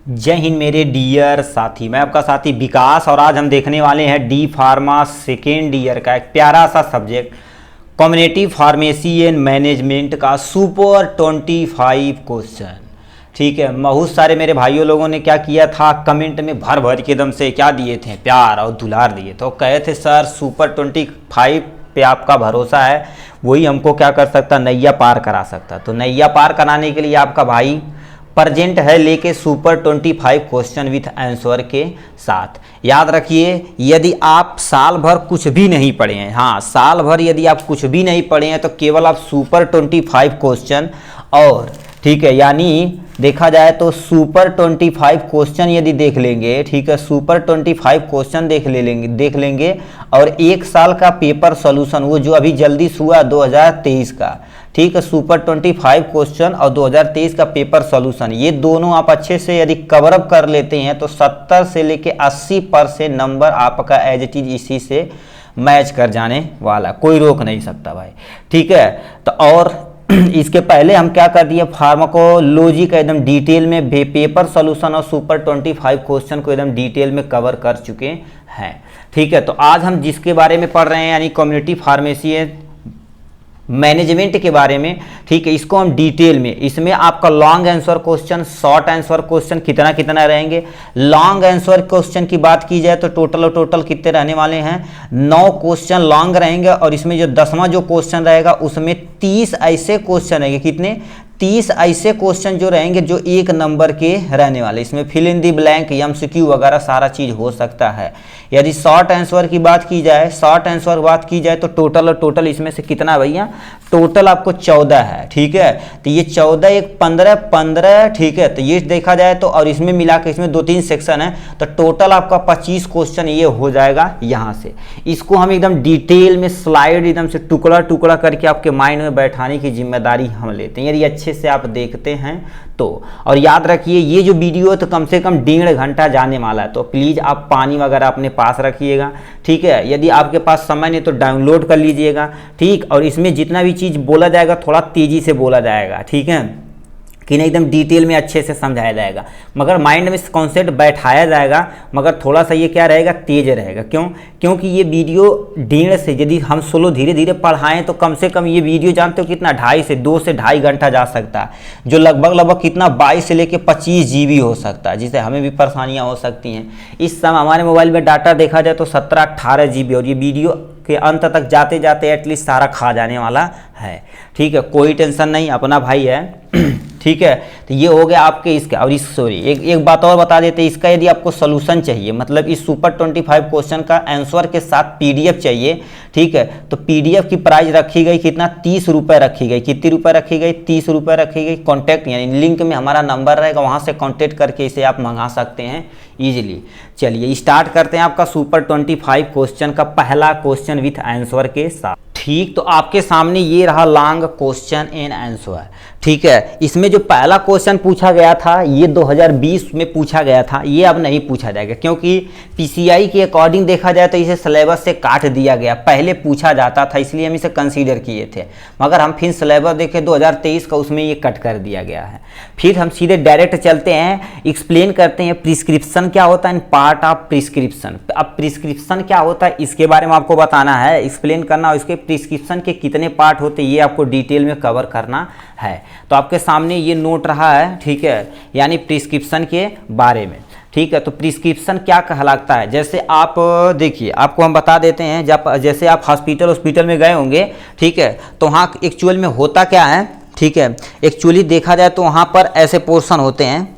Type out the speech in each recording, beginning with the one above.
जय हिंद मेरे डियर साथी, मैं आपका साथी विकास और आज हम देखने वाले हैं डी फार्मा सेकेंड ईयर का एक प्यारा सा subject community pharmacy and management का सुपर 25 क्वेश्चन। ठीक है, बहुत सारे मेरे भाइयों लोगों ने क्या किया था, कमेंट में भर भर के एकदम से क्या दिए थे, प्यार और दुलार दिए तो कहे थे सर सुपर 25 पे आपका भरोसा है, वही हमको क्या कर सकता, नैया पार करा सकता। तो नैया पार कराने के लिए आपका भाई प्रेजेंट है लेके सुपर 25 क्वेश्चन विथ आंसर के साथ। याद रखिए, यदि आप साल भर कुछ भी नहीं पढ़े हैं, हाँ साल भर यदि आप कुछ भी नहीं पढ़े हैं तो केवल आप सुपर 25 क्वेश्चन और ठीक है, यानी देखा जाए तो सुपर 25 क्वेश्चन यदि देख लेंगे, ठीक है, सुपर 25 क्वेश्चन देख लेंगे और एक साल का पेपर सॉल्यूशन, वो जो अभी जल्दी हुआ 2023 का, ठीक है, सुपर 25 क्वेश्चन और 2023 का पेपर सॉल्यूशन, ये दोनों आप अच्छे से यदि कवर अप कर लेते हैं तो 70 से लेके 80% नंबर आपका एज इट इज इसी से मैच कर जाने वाला, कोई रोक नहीं सकता भाई। ठीक है, तो और इसके पहले हम क्या कर दिए, फार्माकोलॉजी का एकदम डिटेल में पेपर सॉल्यूशन और सुपर 25 क्वेश्चन को एकदम डिटेल में कवर कर चुके हैं। ठीक है, तो आज हम जिसके बारे में पढ़ रहे हैं यानी कम्युनिटी फार्मेसी मैनेजमेंट के बारे में, ठीक है, इसको हम डिटेल में, इसमें आपका long answer question, short answer question कितना कितना रहेंगे। लॉन्ग आंसर क्वेश्चन की बात की जाए तो टोटल कितने रहने वाले हैं, 9 क्वेश्चन लॉन्ग रहेंगे और इसमें जो 10वां जो क्वेश्चन रहेगा उसमें 30 ऐसे क्वेश्चन रहेंगे, कितने, 30 ऐसे क्वेश्चन जो रहेंगे जो 1 नंबर के रहने वाले। इसमें fill in the blank, MCQ वगैरह सारा चीज हो सकता है। यदि शॉर्ट आंसर की बात की जाए, तो टोटल इसमें से कितना भैया, टोटल आपको 14 है। ठीक है, तो ये 14 एक 15, ठीक है, तो ये देखा जाए तो और इसमें मिला के इसमें 2-3 सेक्शन है तो टोटल आपका 25 क्वेश्चन ये हो जाएगा यहाँ से। इसको हम एकदम डिटेल में स्लाइड एकदम से टुकड़ा करके आपके माइंड में बैठाने की जिम्मेदारी हम लेते हैं, यदि अच्छे से आप देखते हैं तो। और याद रखिए ये जो वीडियो है तो कम से कम 1.5 घंटा जाने वाला है, तो प्लीज़ आप पानी वगैरह अपने पास रखिएगा। ठीक है, यदि आपके पास समय नहीं तो डाउनलोड कर लीजिएगा। ठीक, और इसमें जितना भी चीज़ बोला जाएगा थोड़ा तेज़ी से बोला जाएगा, ठीक है, कि नहीं एकदम डिटेल में अच्छे से समझाया जाएगा, मगर माइंड में कॉन्सेप्ट बैठाया जाएगा, मगर थोड़ा सा ये क्या रहेगा, तेज रहेगा। क्योंकि ये वीडियो 1.5 से यदि हम स्लो धीरे धीरे पढ़ाएं तो कम से कम ये वीडियो जानते हो कितना, 2 से ढाई घंटा जा सकता है, जो लगभग कितना 22 से लेके 25 GB हो सकता है, जिससे हमें भी परेशानियाँ हो सकती हैं। इस समय हमारे मोबाइल में डाटा देखा जाए तो 17-18 GB, और ये वीडियो के अंत तक जाते जाते एटलीस्ट सारा खा जाने वाला है। ठीक है, कोई टेंशन नहीं, अपना भाई है। ठीक है, तो ये हो गया आपके इसका। और एक बात और बता देते, इसका यदि आपको सोल्यूशन चाहिए, मतलब इस सुपर 25 क्वेश्चन का आंसर के साथ PDF चाहिए, ठीक है, तो PDF की प्राइस रखी गई कितना, 30 रुपये रखी गई। कितनी रुपये रखी गई, 30 रुपये रखी गई। कॉन्टैक्ट यानी लिंक में हमारा नंबर रहेगा, वहाँ से कॉन्टैक्ट करके इसे आप मंगा सकते हैं ईजिली। चलिए स्टार्ट करते हैं आपका सुपर 25 क्वेश्चन का पहला क्वेश्चन विथ आंसर के साथ। ठीक, तो आपके सामने ये रहा लॉन्ग क्वेश्चन एंड आंसर। ठीक है, इसमें जो पहला क्वेश्चन पूछा गया था ये 2020 में पूछा गया था, ये अब नहीं पूछा जाएगा क्योंकि PCI के अकॉर्डिंग देखा जाए तो इसे सिलेबस से काट दिया गया। पहले पूछा जाता था इसलिए हम इसे कंसीडर किए थे, मगर हम फिर सिलेबस देखे 2023 का, उसमें ये कट कर दिया गया है। फिर हम सीधे डायरेक्ट चलते हैं, एक्सप्लेन करते हैं प्रिस्क्रिप्शन क्या होता है, पार्ट ऑफ प्रिस्क्रिप्शन। अब प्रिस्क्रिप्शन क्या होता है इसके बारे में आपको बताना है, एक्सप्लेन करना, और इसके प्रिस्क्रिप्शन के कितने पार्ट होते हैं ये आपको डिटेल में कवर करना है। तो आपके सामने ये नोट रहा है, ठीक है, यानी प्रिस्क्रिप्शन के बारे में। ठीक है, तो प्रिस्क्रिप्शन क्या कहलाता है, जैसे आप देखिए, आपको हम बता देते हैं, जब जैसे आप हॉस्पिटल में गए होंगे, ठीक है, तो वहाँ एक्चुअल में होता क्या है, ठीक है, एक्चुअली देखा जाए तो वहाँ पर ऐसे पोर्शन होते हैं,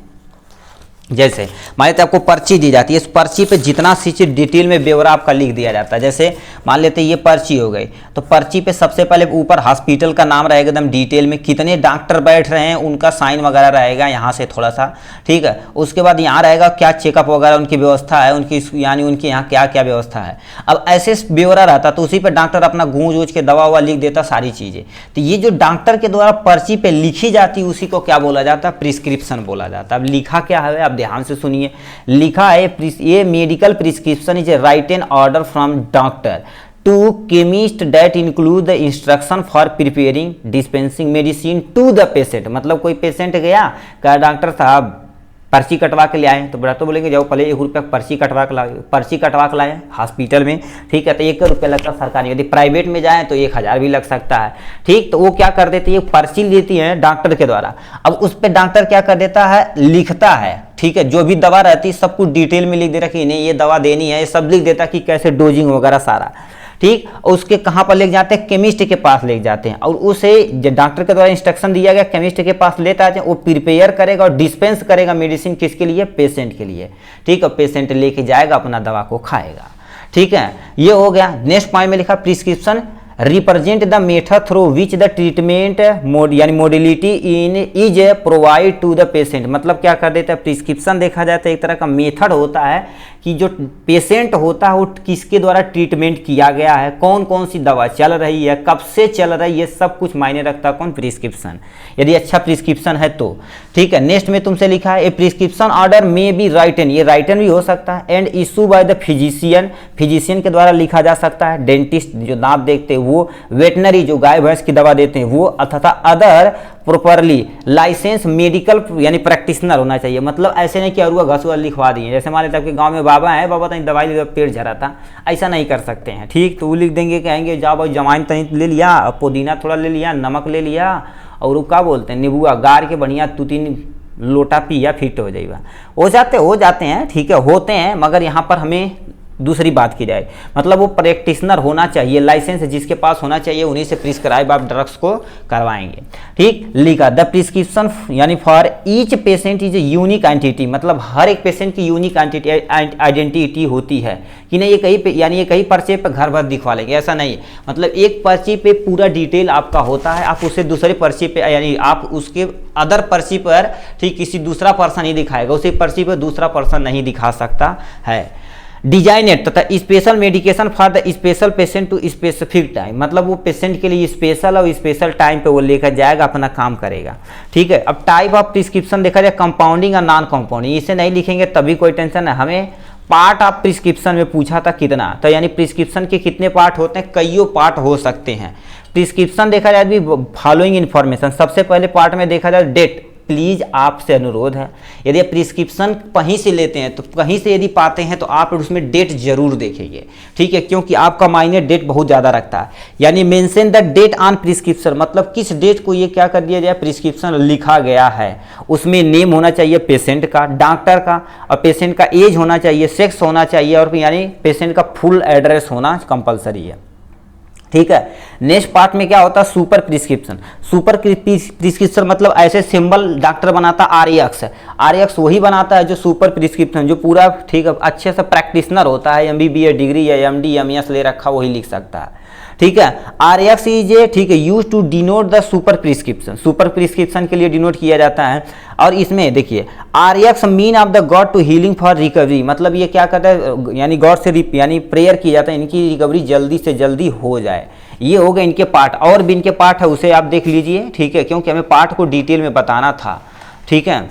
जैसे मान लेते आपको पर्ची दी जाती है, इस पर्ची पे जितना सी चीज़ डिटेल में ब्यौरा आपका लिख दिया जाता है। जैसे मान लेते ये पर्ची हो गई, तो पर्ची पे सबसे पहले ऊपर हॉस्पिटल का नाम रहेगा एकदम डिटेल में, कितने डॉक्टर बैठ रहे हैं उनका साइन वगैरह रहेगा यहाँ से थोड़ा सा। ठीक है, उसके बाद यहाँ रहेगा क्या चेकअप वगैरह उनकी व्यवस्था है, उनकी यानी उनके यहाँ क्या क्या व्यवस्था है। अब ऐसे ब्यौरा रहता तो उसी पर डॉक्टर अपना गूंज वूझ के दवा ववा लिख देता सारी चीज़ें। तो ये जो डॉक्टर के द्वारा पर्ची पे लिखी जाती उसी को क्या बोला जाता है, प्रिस्क्रिप्शन बोला जाता है। अब लिखा क्या है, ध्यान से सुनिए, लिखा है ये medical prescription is a written order from doctor to chemist that include the instruction for preparing dispensing medicine to the patient. मतलब कोई पेशेंट गया, कहा डॉक्टर साहब पर्ची कटवा के ले आए तो डॉक्टर बोलेंगे जाओ पहले 1 रुपया पर्ची कटवा के लाए, पर्ची कटवा के लाए हॉस्पिटल में, ठीक है, तो 1 रुपया लगता है सरकारी। यदि प्राइवेट में जाएँ तो 1000 भी लग सकता है, ठीक। तो वो क्या कर देते हैं, पर्ची देती है डॉक्टर के द्वारा। अब उस पर डॉक्टर क्या कर देता है, लिखता है, ठीक है, जो भी दवा रहती है सब कुछ डिटेल में लिख दे रखी, नहीं ये दवा देनी है, ये सब लिख देता कि कैसे डोजिंग वगैरह सारा, ठीक। उसके कहाँ पर लेके जाते हैं, केमिस्ट के पास लेके जाते हैं, और उसे डॉक्टर के द्वारा इंस्ट्रक्शन दिया गया केमिस्ट के पास लेता है, वो प्रिपेयर करेगा और डिस्पेंस करेगा मेडिसिन किसके लिए, पेशेंट के लिए, ठीक है। पेशेंट लेके जाएगा अपना दवा को खाएगा, ठीक है। ये हो गया। नेक्स्ट पॉइंट में लिखा prescription represent the method through which the treatment यानी modality in is provide to the patient. मतलब क्या कर देता है, प्रिस्क्रिप्शन देखा जाता है एक तरह का मेथड होता है कि जो पेशेंट होता है वो किसके द्वारा ट्रीटमेंट किया गया है, कौन कौन सी दवा चल रही है, कब से चल रही है, सब कुछ मायने रखता है कौन, प्रिस्क्रिप्शन। यदि अच्छा प्रिस्क्रिप्शन है तो, ठीक है। नेक्स्ट में तुमसे लिखा है a prescription order may be written, ये राइटन भी हो सकता है, and issue by the physician, physician के द्वारा लिखा जा सकता है, डेंटिस्ट जो दांत देखते हैं वो, वेटनरी जो गाय भैंस की दवा देते हैं वो, तथा अदर प्रॉपरली लाइसेंस मेडिकल यानी प्रैक्टिशनर होना चाहिए। मतलब ऐसे नहीं कि अरुआ घसुआ लिखवा दिए, जैसे मान लेते आपके गांव में बाबा है, बाबा तनी दवाई ले पेट झरा था, ऐसा नहीं कर सकते हैं, ठीक। तो वो लिख देंगे, कहेंगे जाओ भाई जमाइन तनी ले लिया, पुदीना थोड़ा ले लिया, नमक ले लिया, और वो क्या बोलते हैं नींबुआ गार के बढ़िया 2-3 लोटा पिया, फिट हो जाएगा। हो जाते हैं, ठीक है, होते हैं, मगर यहाँ पर हमें दूसरी बात की जाए, मतलब वो प्रैक्टिशनर होना चाहिए, लाइसेंस जिसके पास होना चाहिए उन्हीं से प्रिस्क्राइब आप ड्रग्स को करवाएंगे, ठीक। लिखा द प्रिस्क्रिप्शन यानी for each patient is unique entity, मतलब हर एक पेशेंट की यूनिक आइडेंटिटी होती है कि नहीं, ये कहीं यानी ये कहीं पर्चे पे घर भर दिखवा लेंगे, ऐसा नहीं। मतलब एक पर्ची पे पूरा डिटेल आपका होता है, आप उसे दूसरे पर्ची पे यानी आप उसके अदर पर्ची पर, ठीक, किसी दूसरा पर्सन ही दिखाएगा, उसी पर्ची पर दूसरा पर्सन नहीं दिखा सकता है। डिजाइनेड तथा special medication for the special patient to specific time, मतलब वो पेशेंट के लिए स्पेशल और स्पेशल टाइम पे वो लेकर जाएगा, अपना काम करेगा, ठीक है। अब टाइप ऑफ प्रिस्क्रिप्शन देखा जाए कंपाउंडिंग और नॉन कंपाउंडिंग, इसे नहीं लिखेंगे तभी कोई टेंशन है। हमें पार्ट ऑफ प्रिस्क्रिप्शन में पूछा था कितना, तो यानी प्रिस्क्रिप्शन के कितने पार्ट होते हैं, कईयों पार्ट हो सकते हैं। प्रिस्क्रिप्शन देखा जाए भी फॉलोइंग इन्फॉर्मेशन, सबसे पहले पार्ट में देखा जाए डेट, प्लीज आपसे अनुरोध है यदि आप प्रिस्क्रिप्शन कहीं से लेते हैं तो कहीं से यदि पाते हैं तो आप उसमें डेट जरूर देखेंगे, ठीक है, क्योंकि आपका मायने डेट बहुत ज़्यादा रखता है। यानी mention the date on prescription, मतलब किस डेट को ये क्या कर दिया जाए, प्रिस्क्रिप्शन लिखा गया है, उसमें नेम होना चाहिए पेशेंट का, डॉक्टर का, और पेशेंट का एज होना चाहिए, सेक्स होना चाहिए, और यानी पेशेंट का फुल एड्रेस होना कंपलसरी है, ठीक है। नेक्स्ट पार्ट में क्या होता है, सुपर प्रिस्क्रिप्शन। सुपर प्रिस्क्रिप्शन मतलब ऐसे सिंबल डॉक्टर बनाता आरएक्स, आरएक्स वही बनाता है जो सुपर प्रिस्क्रिप्शन, जो पूरा, ठीक है, अच्छे से प्रैक्टिशनर होता है, एमबीबीएस डिग्री या एमडी एमएस ले रखा वही लिख सकता है, ठीक है। आरएक्स इज ए, ठीक है, use to denote the super prescription, super prescription के लिए डिनोट किया जाता है। और इसमें देखिए RX mean of the god to healing for recovery, मतलब ये क्या करता है, यानी गॉड से यानी प्रेयर किया जाता है इनकी रिकवरी जल्दी से जल्दी हो जाए। ये हो गए इनके पार्ट, और भी इनके पार्ट है उसे आप देख लीजिए, ठीक है, क्योंकि हमें पार्ट को डिटेल में बताना था, ठीक है।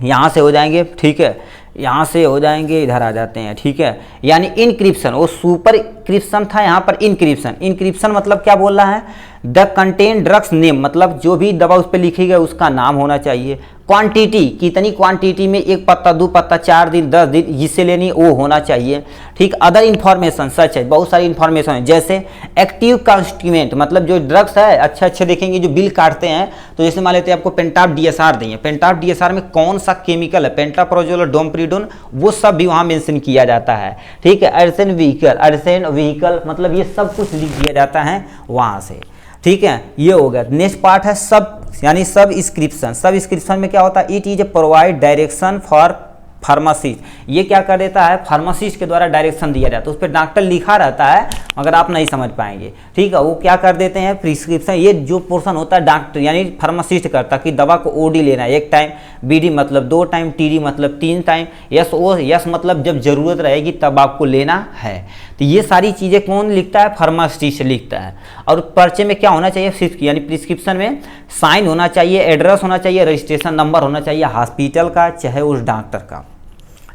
यहाँ से हो जाएंगे, ठीक है, यहाँ से हो जाएंगे, इधर आ जाते हैं, ठीक है। यानी इनक्रिप्शन, वो सुपर क्रिप्शन था, यहाँ पर इनक्रिप्शन। इनक्रिप्शन मतलब क्या बोल रहा है, द कंटेन ड्रग्स नेम, मतलब जो भी दवा उस पर लिखी गई उसका नाम होना चाहिए। क्वांटिटी, कितनी क्वांटिटी में, 1 पत्ता 2 पत्ता 4 दिन 10 दिन जिससे लेनी वो होना चाहिए, ठीक। अदर इन्फॉर्मेशन सच है, बहुत सारी इन्फॉर्मेशन है, जैसे एक्टिव कॉन्स्टिट्यूएंट, मतलब जो ड्रग्स है अच्छे देखेंगे जो बिल काटते हैं, तो जैसे मान लेते हैं आपको पेंटाप डीएसआर देंगे, पेंटाप डीएसआर में कौन सा केमिकल है, पेंटाप्रोजोल और डोमप्रिडोन, वो सब भी वहाँ मेंशन किया जाता है, ठीक है। अर्सेन व्हीकल, मतलब ये सब कुछ लिख दिया जाता है वहाँ से, ठीक है। ये हो गया। नेक्स्ट पार्ट है सब, यानी सब स्क्रिप्शन। सब स्क्रिप्शन में क्या होता है, it is a provide direction for pharmacist, ये क्या कर देता है, फार्मासिस्ट के द्वारा डायरेक्शन दिया जाता है, उस पर डॉक्टर लिखा रहता है मगर आप नहीं समझ पाएंगे, ठीक है। वो क्या कर देते हैं प्रिस्क्रिप्शन, ये जो पोर्शन होता है डॉक्टर यानी फार्मासिस्ट करता कि दवा को ओडी लेना है 1 टाइम, बीडी मतलब 2 टाइम, टीडी मतलब 3 टाइम, यस मतलब जब जरूरत रहेगी तब आपको लेना है। तो ये सारी चीज़ें कौन लिखता है, फार्मासिस्ट लिखता है। और पर्चे में क्या होना चाहिए, यानी प्रिस्क्रिप्शन में साइन होना चाहिए, एड्रेस होना चाहिए, रजिस्ट्रेशन नंबर होना चाहिए हॉस्पिटल का चाहे उस डॉक्टर का,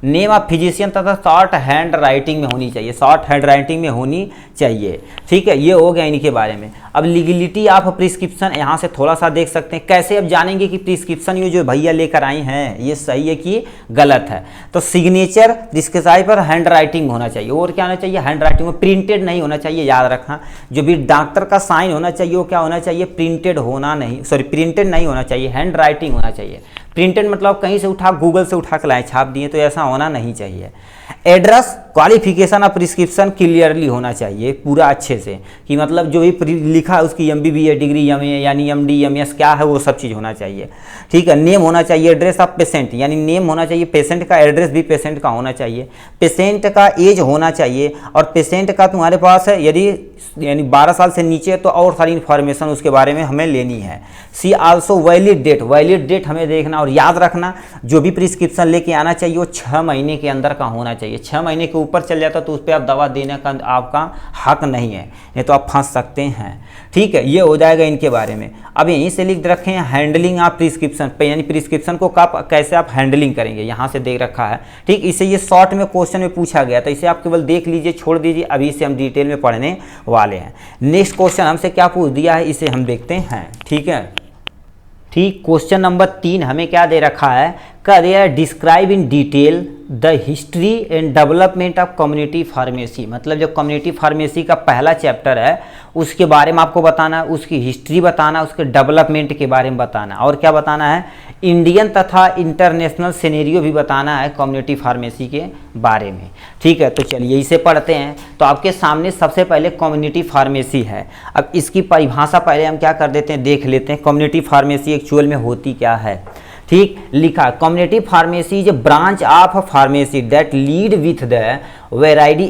नेम ऑफ फिजिशियन तथा शॉर्ट हैंड राइटिंग में होनी चाहिए, शॉर्ट हैंड राइटिंग में होनी चाहिए। ठीक है, ये हो गया इनके बारे में। अब लीगलिटी ऑफ प्रिस्क्रिप्शन यहाँ से थोड़ा सा देख सकते हैं, कैसे अब जानेंगे कि प्रिस्क्रिप्शन ये जो भैया लेकर आए हैं ये सही है कि गलत है। तो सिग्नेचर जिसके साइड पर हैंड राइटिंग होना चाहिए, और क्या होना चाहिए, हैंड राइटिंग में प्रिंटेड नहीं होना चाहिए, याद रखना। जो भी डॉक्टर का साइन होना चाहिए वो क्या होना चाहिए, प्रिंटेड होना नहीं, सॉरी प्रिंटेड नहीं होना चाहिए, हैंड राइटिंग होना चाहिए। प्रिंटेड मतलब कहीं से उठा, गूगल से उठा के लाए छाप दिए, तो ऐसा होना नहीं चाहिए। Address qualification of prescription clearly होना चाहिए पूरा अच्छे से, कि मतलब जो भी लिखा है उसकी MBBA डिग्री यानी MD MS क्या है वो सब चीज़ होना चाहिए। ठीक है, नेम होना चाहिए, एड्रेस ऑफ पेशेंट यानी नेम होना चाहिए, पेशेंट का एड्रेस भी पेशेंट का होना चाहिए, पेशेंट का एज होना चाहिए, और पेशेंट का तुम्हारे पास है यदि यानी 12 साल से नीचे तो और सारी इन्फॉर्मेशन उसके बारे में हमें लेनी है। सी आल्सो वैलिड डेट हमें देखना, और याद रखना जो भी प्रिस्क्रिप्शन लेके आना चाहिए वो 6 महीने के अंदर का होना चाहिए। 6 महीने के ऊपर चल जाता तो उस पर आप दवा देने का आपका हक नहीं है, नहीं तो आप फंस सकते हैं। ठीक है, ये हो जाएगा इनके बारे में। अब यहीं से लिख रखे हैं हैंडलिंग ऑफ प्रिस्क्रिप्शन पे, यानी प्रिस्क्रिप्शन को कैसे आप हैंडलिंग करेंगे, यहाँ से देख रखा है। ठीक, इसे ये शॉर्ट में क्वेश्चन में पूछा गया, तो इसे आप केवल देख लीजिए, छोड़ दीजिए, अभी से हम डिटेल में पढ़ने वाले हैं। नेक्स्ट क्वेश्चन हमसे क्या पूछ दिया है इसे हम देखते हैं। ठीक है, ठीक, क्वेश्चन नंबर 3 हमें क्या दे रखा है, career describe in detail the history and development of community pharmacy. मतलब जो कम्युनिटी फार्मेसी का पहला चैप्टर है उसके बारे में आपको बताना है, उसकी हिस्ट्री बताना, उसके डेवलपमेंट के बारे में बताना, और क्या बताना है, इंडियन तथा इंटरनेशनल सिनेरियो भी बताना है कम्युनिटी फार्मेसी के बारे में। ठीक है, तो चलिए इसे पढ़ते हैं। तो आपके सामने सबसे पहले कम्युनिटी फार्मेसी है। अब इसकी परिभाषा पहले हम क्या कर देते हैं, देख लेते हैं कम्युनिटी फार्मेसी एक्चुअल में होती क्या है। ठीक, लिखा community pharmacy is a branch of pharmacy that lead with the varied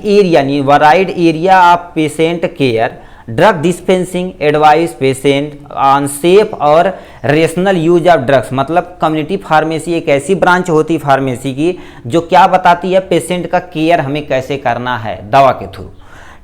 area of patient care, drug dispensing, advice patient on safe और रेशनल यूज ऑफ ड्रग्स। मतलब कम्युनिटी फार्मेसी एक ऐसी ब्रांच होती है फार्मेसी की जो क्या बताती है, पेशेंट का केयर हमें कैसे करना है दवा के थ्रू।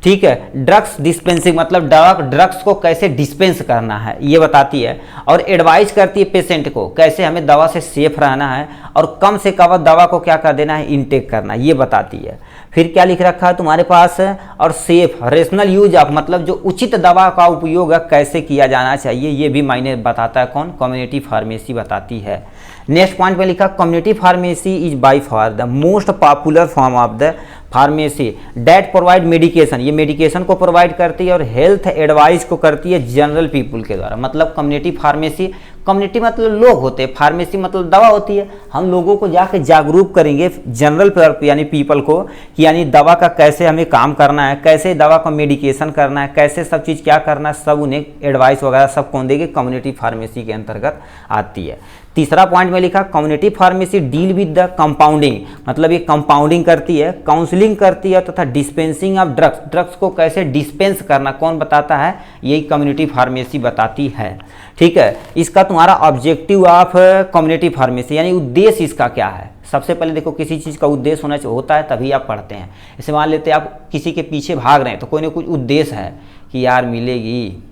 ठीक है, ड्रग्स डिस्पेंसिंग मतलब ड्रग्स को कैसे डिस्पेंस करना है ये बताती है, और एडवाइस करती है पेशेंट को कैसे हमें दवा से सेफ रहना है, और कम से कम दवा को क्या कर देना है, इनटेक करना, ये बताती है। फिर क्या लिख रखा है तुम्हारे पास, और सेफ रेशनल यूज ऑफ मतलब जो उचित दवा का उपयोग कैसे किया जाना चाहिए, ये भी मायने बताता है कौन, कम्युनिटी फार्मेसी बताती है। नेक्स्ट पॉइंट में लिखा community pharmacy is by far the most popular form of the pharmacy that provide medication, ये मेडिकेशन को प्रोवाइड करती है और हेल्थ एडवाइस को करती है जनरल पीपुल के द्वारा। मतलब कम्युनिटी फार्मेसी, कम्युनिटी मतलब लोग होते हैं, फार्मेसी मतलब दवा होती है। हम लोगों को जाके जागरूक करेंगे जनरल यानी पीपल को कि यानी दवा का कैसे हमें काम करना है, कैसे दवा का मेडिकेशन करना है, कैसे सब चीज़ क्या करना है, सब उन्हें एडवाइस वगैरह सब कौन देगी, कम्युनिटी फार्मेसी के अंतर्गत आती है। तीसरा पॉइंट में लिखा community pharmacy deal with the compounding, मतलब ये कंपाउंडिंग करती है, काउंसलिंग करती है तथा डिस्पेंसिंग ऑफ ड्रग्स, ड्रग्स को कैसे डिस्पेंस करना कौन बताता है, यही कम्युनिटी फार्मेसी बताती है। ठीक है, इसका तुम्हारा ऑब्जेक्टिव ऑफ कम्युनिटी फार्मेसी यानी उद्देश्य इसका क्या है। सबसे पहले देखो किसी चीज़ का उद्देश्य होता है तभी आप पढ़ते हैं। इसे मान लेते हैं आप किसी के पीछे भाग रहे हैं तो कोई ना कोई उद्देश्य है कि यार मिलेगी,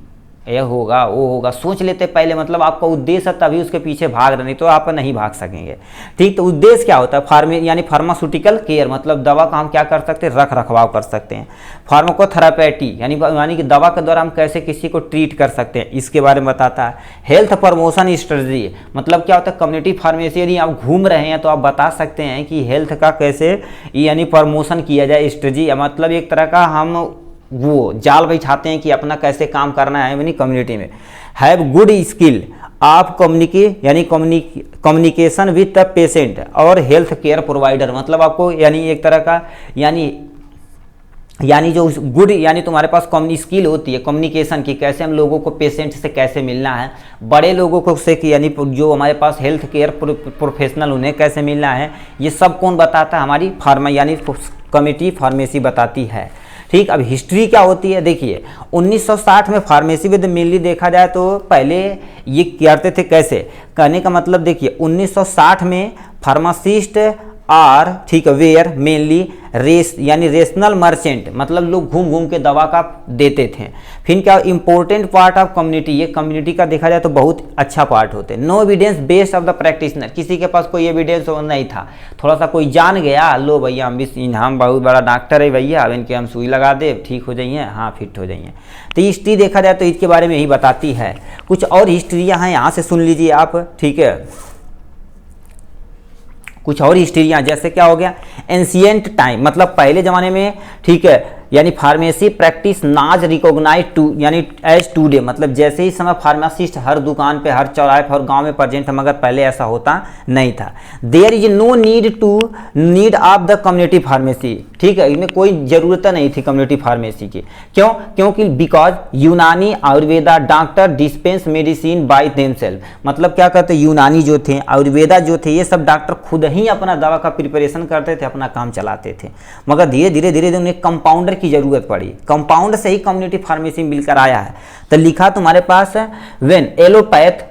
यह होगा वो होगा, सोच लेते पहले, मतलब आपका उद्देश्य है तभी उसके पीछे भाग रहे, नहीं तो आप नहीं भाग सकेंगे। ठीक, तो उद्देश्य क्या होता है, यानी फार्मास्यूटिकल केयर मतलब दवा का हम क्या कर सकते हैं, रख रखाव कर सकते हैं। फार्माकोथेरापी यानी कि दवा के द्वारा हम कैसे किसी को ट्रीट कर सकते हैं, इसके बारे में बताता है। हेल्थ प्रमोशन स्ट्रेटजी मतलब क्या होता है, कम्युनिटी फार्मेसी यदि आप घूम रहे हैं तो आप बता सकते हैं कि हेल्थ का कैसे यानी प्रमोशन किया जाए, स्ट्रेटजी मतलब एक तरह का हम वो जाल बिछाते हैं कि अपना कैसे काम करना है यानी कम्युनिटी में। हैव गुड स्किल आप कम्युनिकेशन विद द पेशेंट और हेल्थ केयर प्रोवाइडर, मतलब आपको यानी एक तरह का यानी जो गुड यानी तुम्हारे पास स्किल होती है कम्युनिकेशन की, कैसे हम लोगों को पेशेंट से कैसे मिलना है, बड़े लोगों को से यानी जो हमारे पास हेल्थ केयर प्रोफेशनल उन्हें कैसे मिलना है, ये सब कौन बताता है, हमारी यानी कम्युनिटी फार्मेसी बताती है। ठीक, अब हिस्ट्री क्या होती है, देखिए 1960 में फार्मेसी विद मेनली देखा जाए तो पहले ये करते थे कैसे, कहने का मतलब देखिए 1960 में फार्मासिस्ट आर, ठीक है, वेयर मेनली यानी रेशनल मर्चेंट, मतलब लोग घूम घूम के दवा का देते थे। फिर क्या, इंपॉर्टेंट पार्ट ऑफ कम्युनिटी, ये कम्युनिटी का देखा जाए तो बहुत अच्छा पार्ट होते। No evidence based of the practitioner, किसी के पास कोई एविडेंस नहीं था, थोड़ा सा कोई जान गया, लो भैया हम बहुत बड़ा डॉक्टर है भैया, अब इनके हम सुई लगा दे, ठीक हो जाइए, हाँ फिट हो जाइए। तो हिस्ट्री देखा जाए तो इसके बारे में ही बताती है। कुछ और हिस्ट्रियाँ हैं, यहाँ से सुन लीजिए आप, ठीक है। कुछ और हिस्ट्रियाँ, जैसे क्या हो गया, एंशियंट टाइम, मतलब पहले ज़माने में, ठीक है, यानी फार्मेसी प्रैक्टिस नाज रिकॉग्नाइज टू यानी एज टूडे, मतलब जैसे ही समय फार्मासिस्ट हर दुकान पे, हर चौराहे पर, हर गांव में प्रेजेंट है, मगर पहले ऐसा होता नहीं था। There is no need of the community pharmacy, ठीक है, इनमें कोई ज़रूरत नहीं थी कम्युनिटी फार्मेसी की। क्यों? क्योंकि because Unani Ayurveda doctor dispense medicine by themselves, मतलब क्या कहते हैं, यूनानी जो थे, आयुर्वेदा जो थे, ये सब डॉक्टर खुद ही अपना दवा का प्रिपरेशन करते थे, अपना काम चलाते थे। मगर धीरे धीरे उन्हें कंपाउंडर की जरूरत पड़ी, कंपाउंड से ही कम्युनिटी फार्मेसी मिलकर आया है। तो लिखा तुम्हारे पास है, when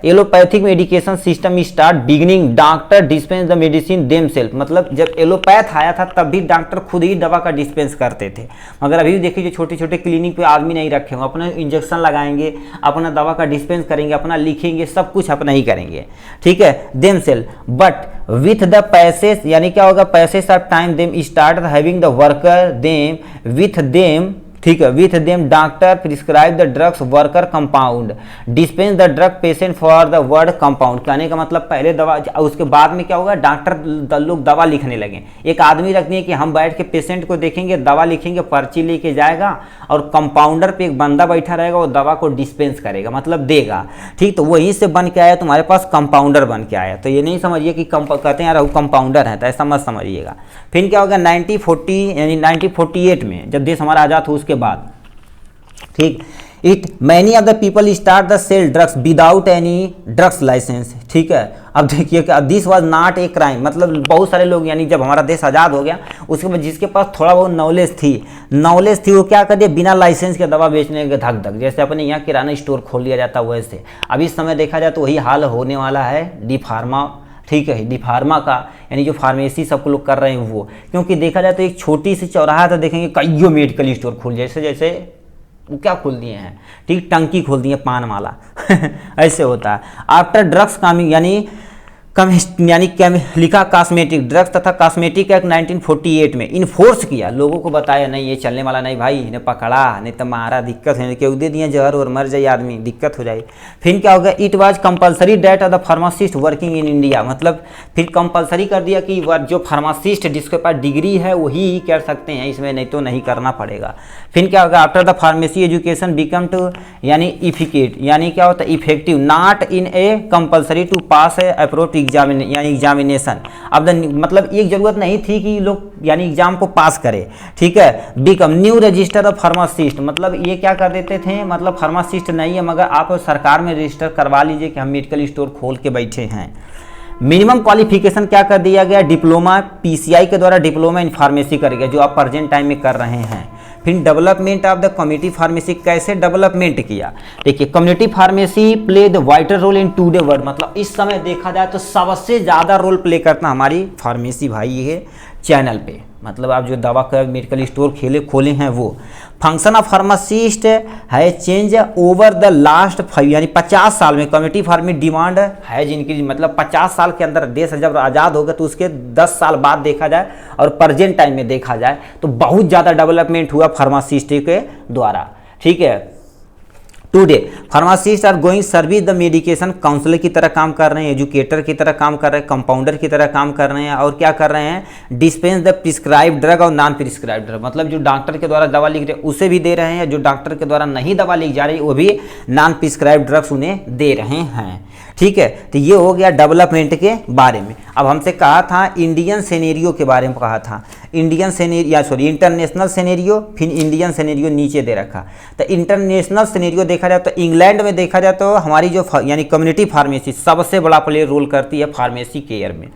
allopathic medication system start beginning doctor dispense the medicine themselves, मतलब जब एलोपैथ आया था तब भी डॉक्टर खुद ही दवा का डिस्पेंस करते थे। मगर अभी देखिए जो छोटे छोटे क्लिनिक पे आदमी नहीं रखे होंगे, अपना इंजेक्शन लगाएंगे, अपना दवा का डिस्पेंस करेंगे, अपना लिखेंगे, सब कुछ अपना ही करेंगे, ठीक है, themselves. But with the passage, यानी क्या होगा, passage of time them start having the worker them with them, ठीक है, with them doctor prescribe the drugs worker compound dispense the drug patient for the word compound. कहने का मतलब पहले दवा, उसके बाद में क्या होगा, डॉक्टर लोग दवा लिखने लगे। एक आदमी रख दिए कि हम बैठ के पेशेंट को देखेंगे, दवा लिखेंगे, पर्ची लेके जाएगा, और कंपाउंडर पे एक बंदा बैठा रहेगा, वो दवा को डिस्पेंस करेगा, मतलब देगा, ठीक। तो वहीं से बन के आया तुम्हारे पास कंपाउंडर बन के आया। तो ये नहीं समझिए कि कहते हैं यार वो कंपाउंडर है, तो ऐसा मत समझिएगा। फिर क्या होगा, 1940 यानी 1948 में जब देश हमारा आज़ाद हो उसके बाद, ठीक, it many of the people start the sell drugs without any drugs licence, ठीक है। अब देखिए कि this was not a crime, मतलब बहुत सारे लोग, यानी जब हमारा देश आज़ाद हो गया उसके बाद जिसके पास थोड़ा बहुत नॉलेज थी वो क्या कर दिया, बिना लाइसेंस के दवा बेचने के धक धक, जैसे अपने यहाँ किराना स्टोर खोल लिया जाता वैसे। अब इस समय देखा जाए तो वही हाल होने वाला है डी फार्मा, ठीक है, डी फार्मा का, यानी जो फार्मेसी सब लोग कर रहे हैं वो। क्योंकि देखा जाए तो एक छोटी सी चौराहा तो देखेंगे कईयों मेडिकल स्टोर खुल, जैसे वो क्या खोल दिए हैं, ठीक, टंकी खोल दिए पान वाला ऐसे होता है। आफ्टर ड्रग्स कामिंग यानी लिखा कॉस्मेटिक ड्रग्स तथा कॉस्मेटिक एक्ट 1948 में इन्फोर्स किया, लोगों को बताया नहीं ये चलने वाला नहीं भाई, इन्हें पकड़ा नहीं तो मारा, दिक्कत है, क्यों दे दिए जहर और मर जाए आदमी, दिक्कत हो जाए। फिर क्या होगा, it was compulsory that of the pharmacist working in India, मतलब फिर कंपलसरी कर दिया कि जो फार्मासिस्ट जिसके पास डिग्री है वही कर सकते हैं इसमें, नहीं तो नहीं करना पड़ेगा। फिर क्या होगा, after the pharmacy education become to यानी इफिकेट, यानी क्या होता है, effective not in a compulsory to pass a approach examination. अब मतलब एक जरूरत नहीं थी कि लोग यानी एग्जाम को पास करे, ठीक है। Become new register of pharmacist, मतलब ये क्या कर देते थे, मतलब फार्मासिस्ट नहीं है मगर आप सरकार में रजिस्टर करवा लीजिए कि हम मेडिकल स्टोर खोल के बैठे हैं। मिनिमम क्वालिफिकेशन क्या कर दिया गया, डिप्लोमा, पीसीआई के द्वारा डिप्लोमा इन फार्मेसी करेगा, जो आप प्रेजेंट टाइम में कर रहे हैं। फिर development of the community pharmacy, कैसे डेवलपमेंट किया, देखिए community pharmacy play the vital role in today world, मतलब इस समय देखा जाए तो सबसे ज़्यादा रोल प्ले करता हमारी फार्मेसी भाई ये चैनल पे, मतलब आप जो दवा का मेडिकल स्टोर खोले हैं वो। फंक्शन ऑफ फार्मासिस्ट है चेंज ओवर द लास्ट 5 यानी 50 साल में कम्युनिटी फार्मेसी डिमांड है जिनकी, मतलब 50 साल के अंदर देश जब आज़ाद होगा तो उसके 10 साल बाद देखा जाए और प्रेजेंट टाइम में देखा जाए तो बहुत ज़्यादा डेवलपमेंट हुआ फार्मासिस्ट के द्वारा, ठीक है। Today pharmacist are going service the medication counsellor की तरह काम कर रहे हैं, एजुकेटर की तरह काम कर रहे हैं, कंपाउंडर की तरह काम कर रहे हैं, और क्या कर रहे हैं, डिस्पेंस द प्रिस्क्राइब ड्रग और नॉन प्रिस्क्राइब ड्रग, मतलब जो डॉक्टर के द्वारा दवा लिख रहे हैं उसे भी दे रहे हैं, जो डॉक्टर के द्वारा नहीं दवा लिख जा रही वो भी नॉन प्रिस्क्राइब ड्रग्स उन्हें दे रहे हैं, ठीक है। तो ये हो गया डेवलपमेंट के बारे में। अब हमसे कहा था इंडियन सिनेरियो के बारे में कहा था, इंटरनेशनल सिनेरियो, फिर इंडियन सिनेरियो नीचे दे रखा। तो इंटरनेशनल सिनेरियो देखा जाए तो इंग्लैंड में देखा जाए तो हमारी जो यानी कम्युनिटी फार्मेसी सबसे बड़ा प्ले रोल करती है फार्मेसी केयर में।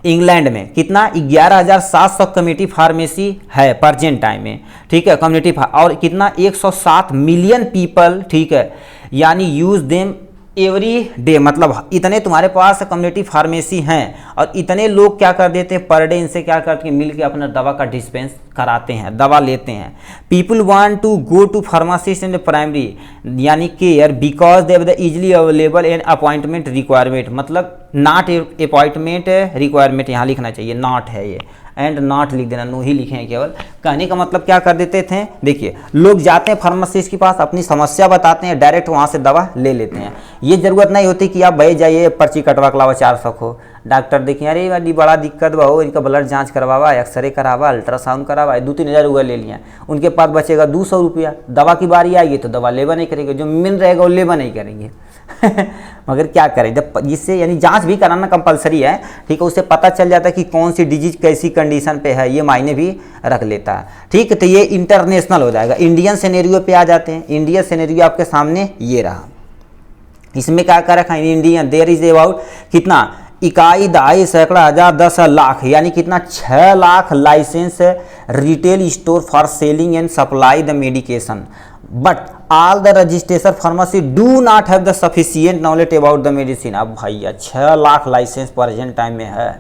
इंग्लैंड में कितना 11,700 कम्युनिटी फार्मेसी है प्रेजेंट टाइम में, ठीक है, कम्युनिटी और कितना 107 मिलियन पीपल, ठीक है, यानी यूज देम एवरी डे, मतलब इतने तुम्हारे पास कम्युनिटी फार्मेसी हैं और इतने लोग क्या कर देते हैं पर डे, इनसे क्या करते हैं मिल के अपना दवा का डिस्पेंस कराते हैं, दवा लेते हैं। People want to go to pharmacist in the primary यानी care because they the easily available and appointment requirement, मतलब नॉट अपॉइंटमेंट रिक्वायरमेंट यहाँ लिखना चाहिए, नॉट है ये, एंड नॉट लिख देना, नो ही लिखे हैं केवल। कहने का मतलब क्या कर देते थे, देखिए लोग जाते हैं फार्मासिस्ट के पास, अपनी समस्या बताते हैं, डायरेक्ट वहाँ से दवा ले लेते हैं। ये जरूरत नहीं होती कि आप भाई जाइए पर्ची कटवा के लावा 400 को, डॉक्टर देखें अरे वाली बड़ा दिक्कत बा हो, इनका ब्लड जांच करवावा, एक्सरे करावा, अल्ट्रासाउंड करावा, 2-3 हज़ार रुपया ले लिया, उनके पास बचेगा 200 रुपया। दवा की बारी आएगी तो दवा लेवा नहीं करेंगे, जो मिल रहेगा वो लेवा नहीं करेंगे। मगर क्या करें, जब इससे यानी जांच भी कराना कंपलसरी है, ठीक है, उससे पता चल जाता है कि कौन सी डिजीज कैसी कंडीशन पे है, ये मायने भी रख लेता है। ठीक है, तो ये इंटरनेशनल हो जाएगा। इंडियन सिनेरियो पे आ जाते हैं। इंडियन सिनेरियो आपके सामने ये रहा, इसमें क्या कर रखा है इंडियन, देयर इज अबाउट कितना, इकाई, दहाई, सैकड़ा, हजार, 10 लाख, यानी कितना 6 lakh licence retail store for selling and supply the medication, but all the registration pharmacy do not have the sufficient knowledge about the medicine. अब भैया 6 लाख लाइसेंस प्रेजेंट टाइम में है,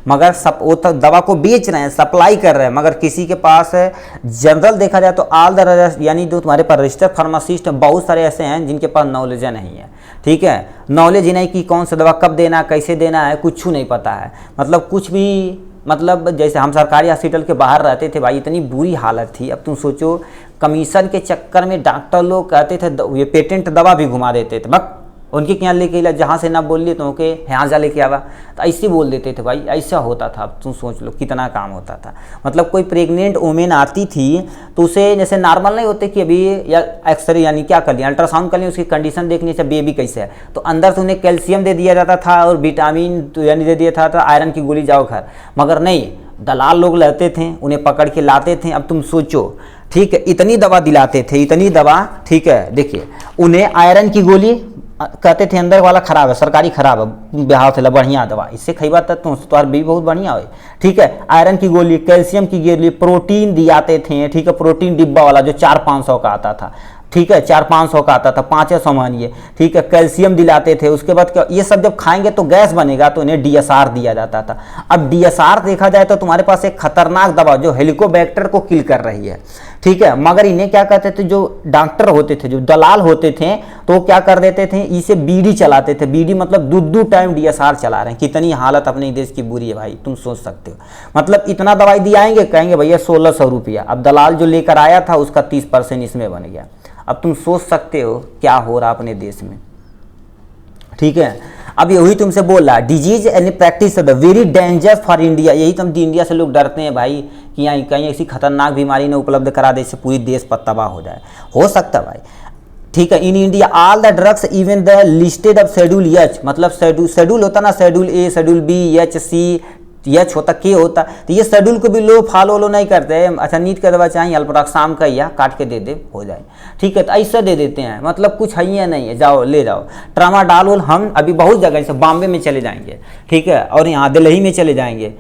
मगर सब वो तक दवा को बेच रहे हैं, सप्लाई कर रहे हैं, मगर किसी के पास है। जनरल देखा जाए तो ऑल द यानी जो तुम्हारे पास रजिस्टर्ड फार्मासिस्ट बहुत सारे ऐसे हैं जिनके पास नॉलेज नहीं है। ठीक है, नॉलेज ही नहीं कि कौन सा दवा कब देना, कैसे देना है, कुछ नहीं पता है। मतलब कुछ भी, मतलब जैसे हम सरकारी हॉस्पिटल के बाहर रहते थे भाई, इतनी बुरी हालत थी। अब तुम सोचो, कमीशन के चक्कर में डॉक्टर लोग कहते थे ये पेटेंट दवा भी घुमा देते थे, बस उनके क्या लेके ला, जहाँ से ना बोल लिए तो ओके यहाँ जा लेके आवा, तो ऐसे बोल देते थे भाई, ऐसा होता था। अब तुम सोच लो कितना काम होता था। मतलब कोई प्रेग्नेंट वुमेन आती थी तो उसे जैसे नॉर्मल नहीं होते कि अभी या एक्सरे यानी क्या कर लिया, अल्ट्रासाउंड कर लिया, उसकी कंडीशन देखनी चाहिए बेबी कैसे है, तो अंदर से उन्हें कैल्शियम दे दिया जाता था और विटामिन तो यानी दे दिया था, तो आयरन की गोली जाओ घर। मगर नहीं, दलाल लोग लेते थे, उन्हें पकड़ के लाते थे। अब तुम सोचो, ठीक है, इतनी दवा दिलाते थे, इतनी दवा, ठीक है, देखिए उन्हें आयरन की गोली कहते थे अंदर वाला खराब है, सरकारी खराब है, बिहार से बढ़िया दवा, इससे खैबा तक तो तुम्हार भी बहुत बढ़िया हो। ठीक है, आयरन की गोली, कैल्शियम की गोली, प्रोटीन दियाते थे। ठीक है, प्रोटीन डिब्बा वाला जो 400-500 का आता था, ठीक है, 400-500 का आता था, 500 मानिए। ठीक है, कैल्शियम दिलाते थे। उसके बाद क्या, ये सब जब खाएंगे तो गैस बनेगा, तो इन्हें DSR दिया जाता था। अब DSR देखा जाए तो तुम्हारे पास एक खतरनाक दवा जो हेलिकोबैक्टर को किल कर रही है। ठीक है, मगर इन्हें क्या कहते थे, जो डॉक्टर होते थे, जो दलाल होते थे, तो क्या कर देते थे, इसे बीडी चलाते थे। बीडी मतलब दूध टाइम DSR चला रहे हैं। कितनी हालत अपने देश की बुरी है भाई, तुम सोच सकते हो। मतलब इतना दवाई दियाएंगे, कहेंगे भैया 1600 रुपया। अब दलाल जो लेकर आया था उसका 30% इसमें बन गया। अब तुम सोच सकते हो क्या हो रहा अपने देश में। ठीक है, अब यही तुमसे बोल रहा, disease and practice the very dangerous for India. यही तुम इंडिया से लोग डरते हैं भाई कि यहाँ कहीं ऐसी खतरनाक बीमारी ने उपलब्ध करा दे, इससे पूरी देश पर तबाह हो जाए, हो सकता है भाई। ठीक है, in India all the drugs even the listed of schedule H, मतलब शेड्यूल होता ना, शेड्यूल ए, शेड्यूल बी, एच, सी, एच होता, के होता, तो ये शेड्यूल को भी लोग फॉलो नहीं करते हैं। अच्छा, नीट का दवा चाहिए, अल्प्राक्साम का या काट के दे दे, हो जाए। ठीक है, तो ऐसा दे देते हैं, मतलब कुछ है या नहीं है, जाओ ले जाओ। ट्रामाडोल हम अभी बहुत जगह जैसे बॉम्बे में चले जाएंगे, ठीक है, और यहाँ दिल्ली में चले जाएंगे,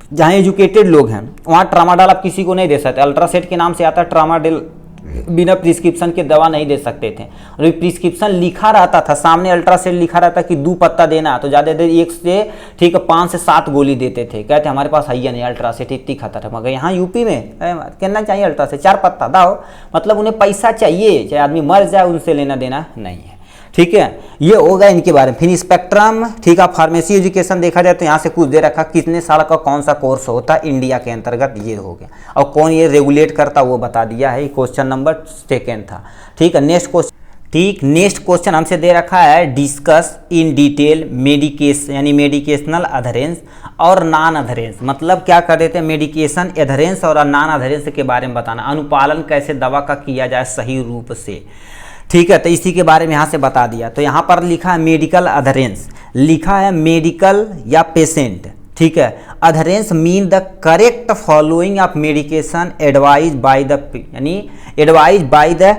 जहाँ एजुकेटेड लोग हैं, वहाँ ट्रामाडोल आप किसी को नहीं दे सकते। अल्ट्रासेट के नाम से आता है ट्रामाडोल, बिना प्रिस्क्रिप्शन के दवा नहीं दे सकते थे। और प्रिस्क्रिप्शन लिखा रहता था सामने, अल्ट्रासेट लिखा रहता कि 2 पत्ता देना, तो ज़्यादा देर 1 से, ठीक है, 5 से 7 गोली देते थे। कहते हमारे पास है नहीं अल्ट्रासेट, इतनी खतर है। मगर यहाँ यूपी में कहना चाहिए अल्ट्रासेट 4 पत्ता दाओ, मतलब उन्हें पैसा चाहिए, चाहे आदमी मर जाए, उनसे लेना देना नहीं है। ठीक है, ये होगा इनके बारे में। फिर स्पेक्ट्रम, ठीक है, फार्मेसी एजुकेशन देखा जाए तो यहाँ से कुछ दे रखा, कितने साल का कौन सा कोर्स होता है इंडिया के अंतर्गत, ये हो गया। और कौन ये रेगुलेट करता वो बता दिया है। क्वेश्चन नंबर 2 था। ठीक है, नेक्स्ट क्वेश्चन, ठीक, नेक्स्ट क्वेश्चन हमसे दे रखा है, डिस्कस इन डिटेल मेडिकेशन यानी मेडिकेशनल अधरेंस और नॉन अधरेंस। मतलब क्या कर देते हैं, मेडिकेशन एधरेंस और नॉन अधरेंस के बारे में बताना, अनुपालन कैसे दवा का किया जाए सही रूप से। ठीक है, तो इसी के बारे में यहाँ से बता दिया। तो यहाँ पर लिखा है मेडिकल अधरेंस, लिखा है मेडिकल या पेशेंट। ठीक है, adherence mean the correct following of medication advise by the यानी एडवाइज बाय द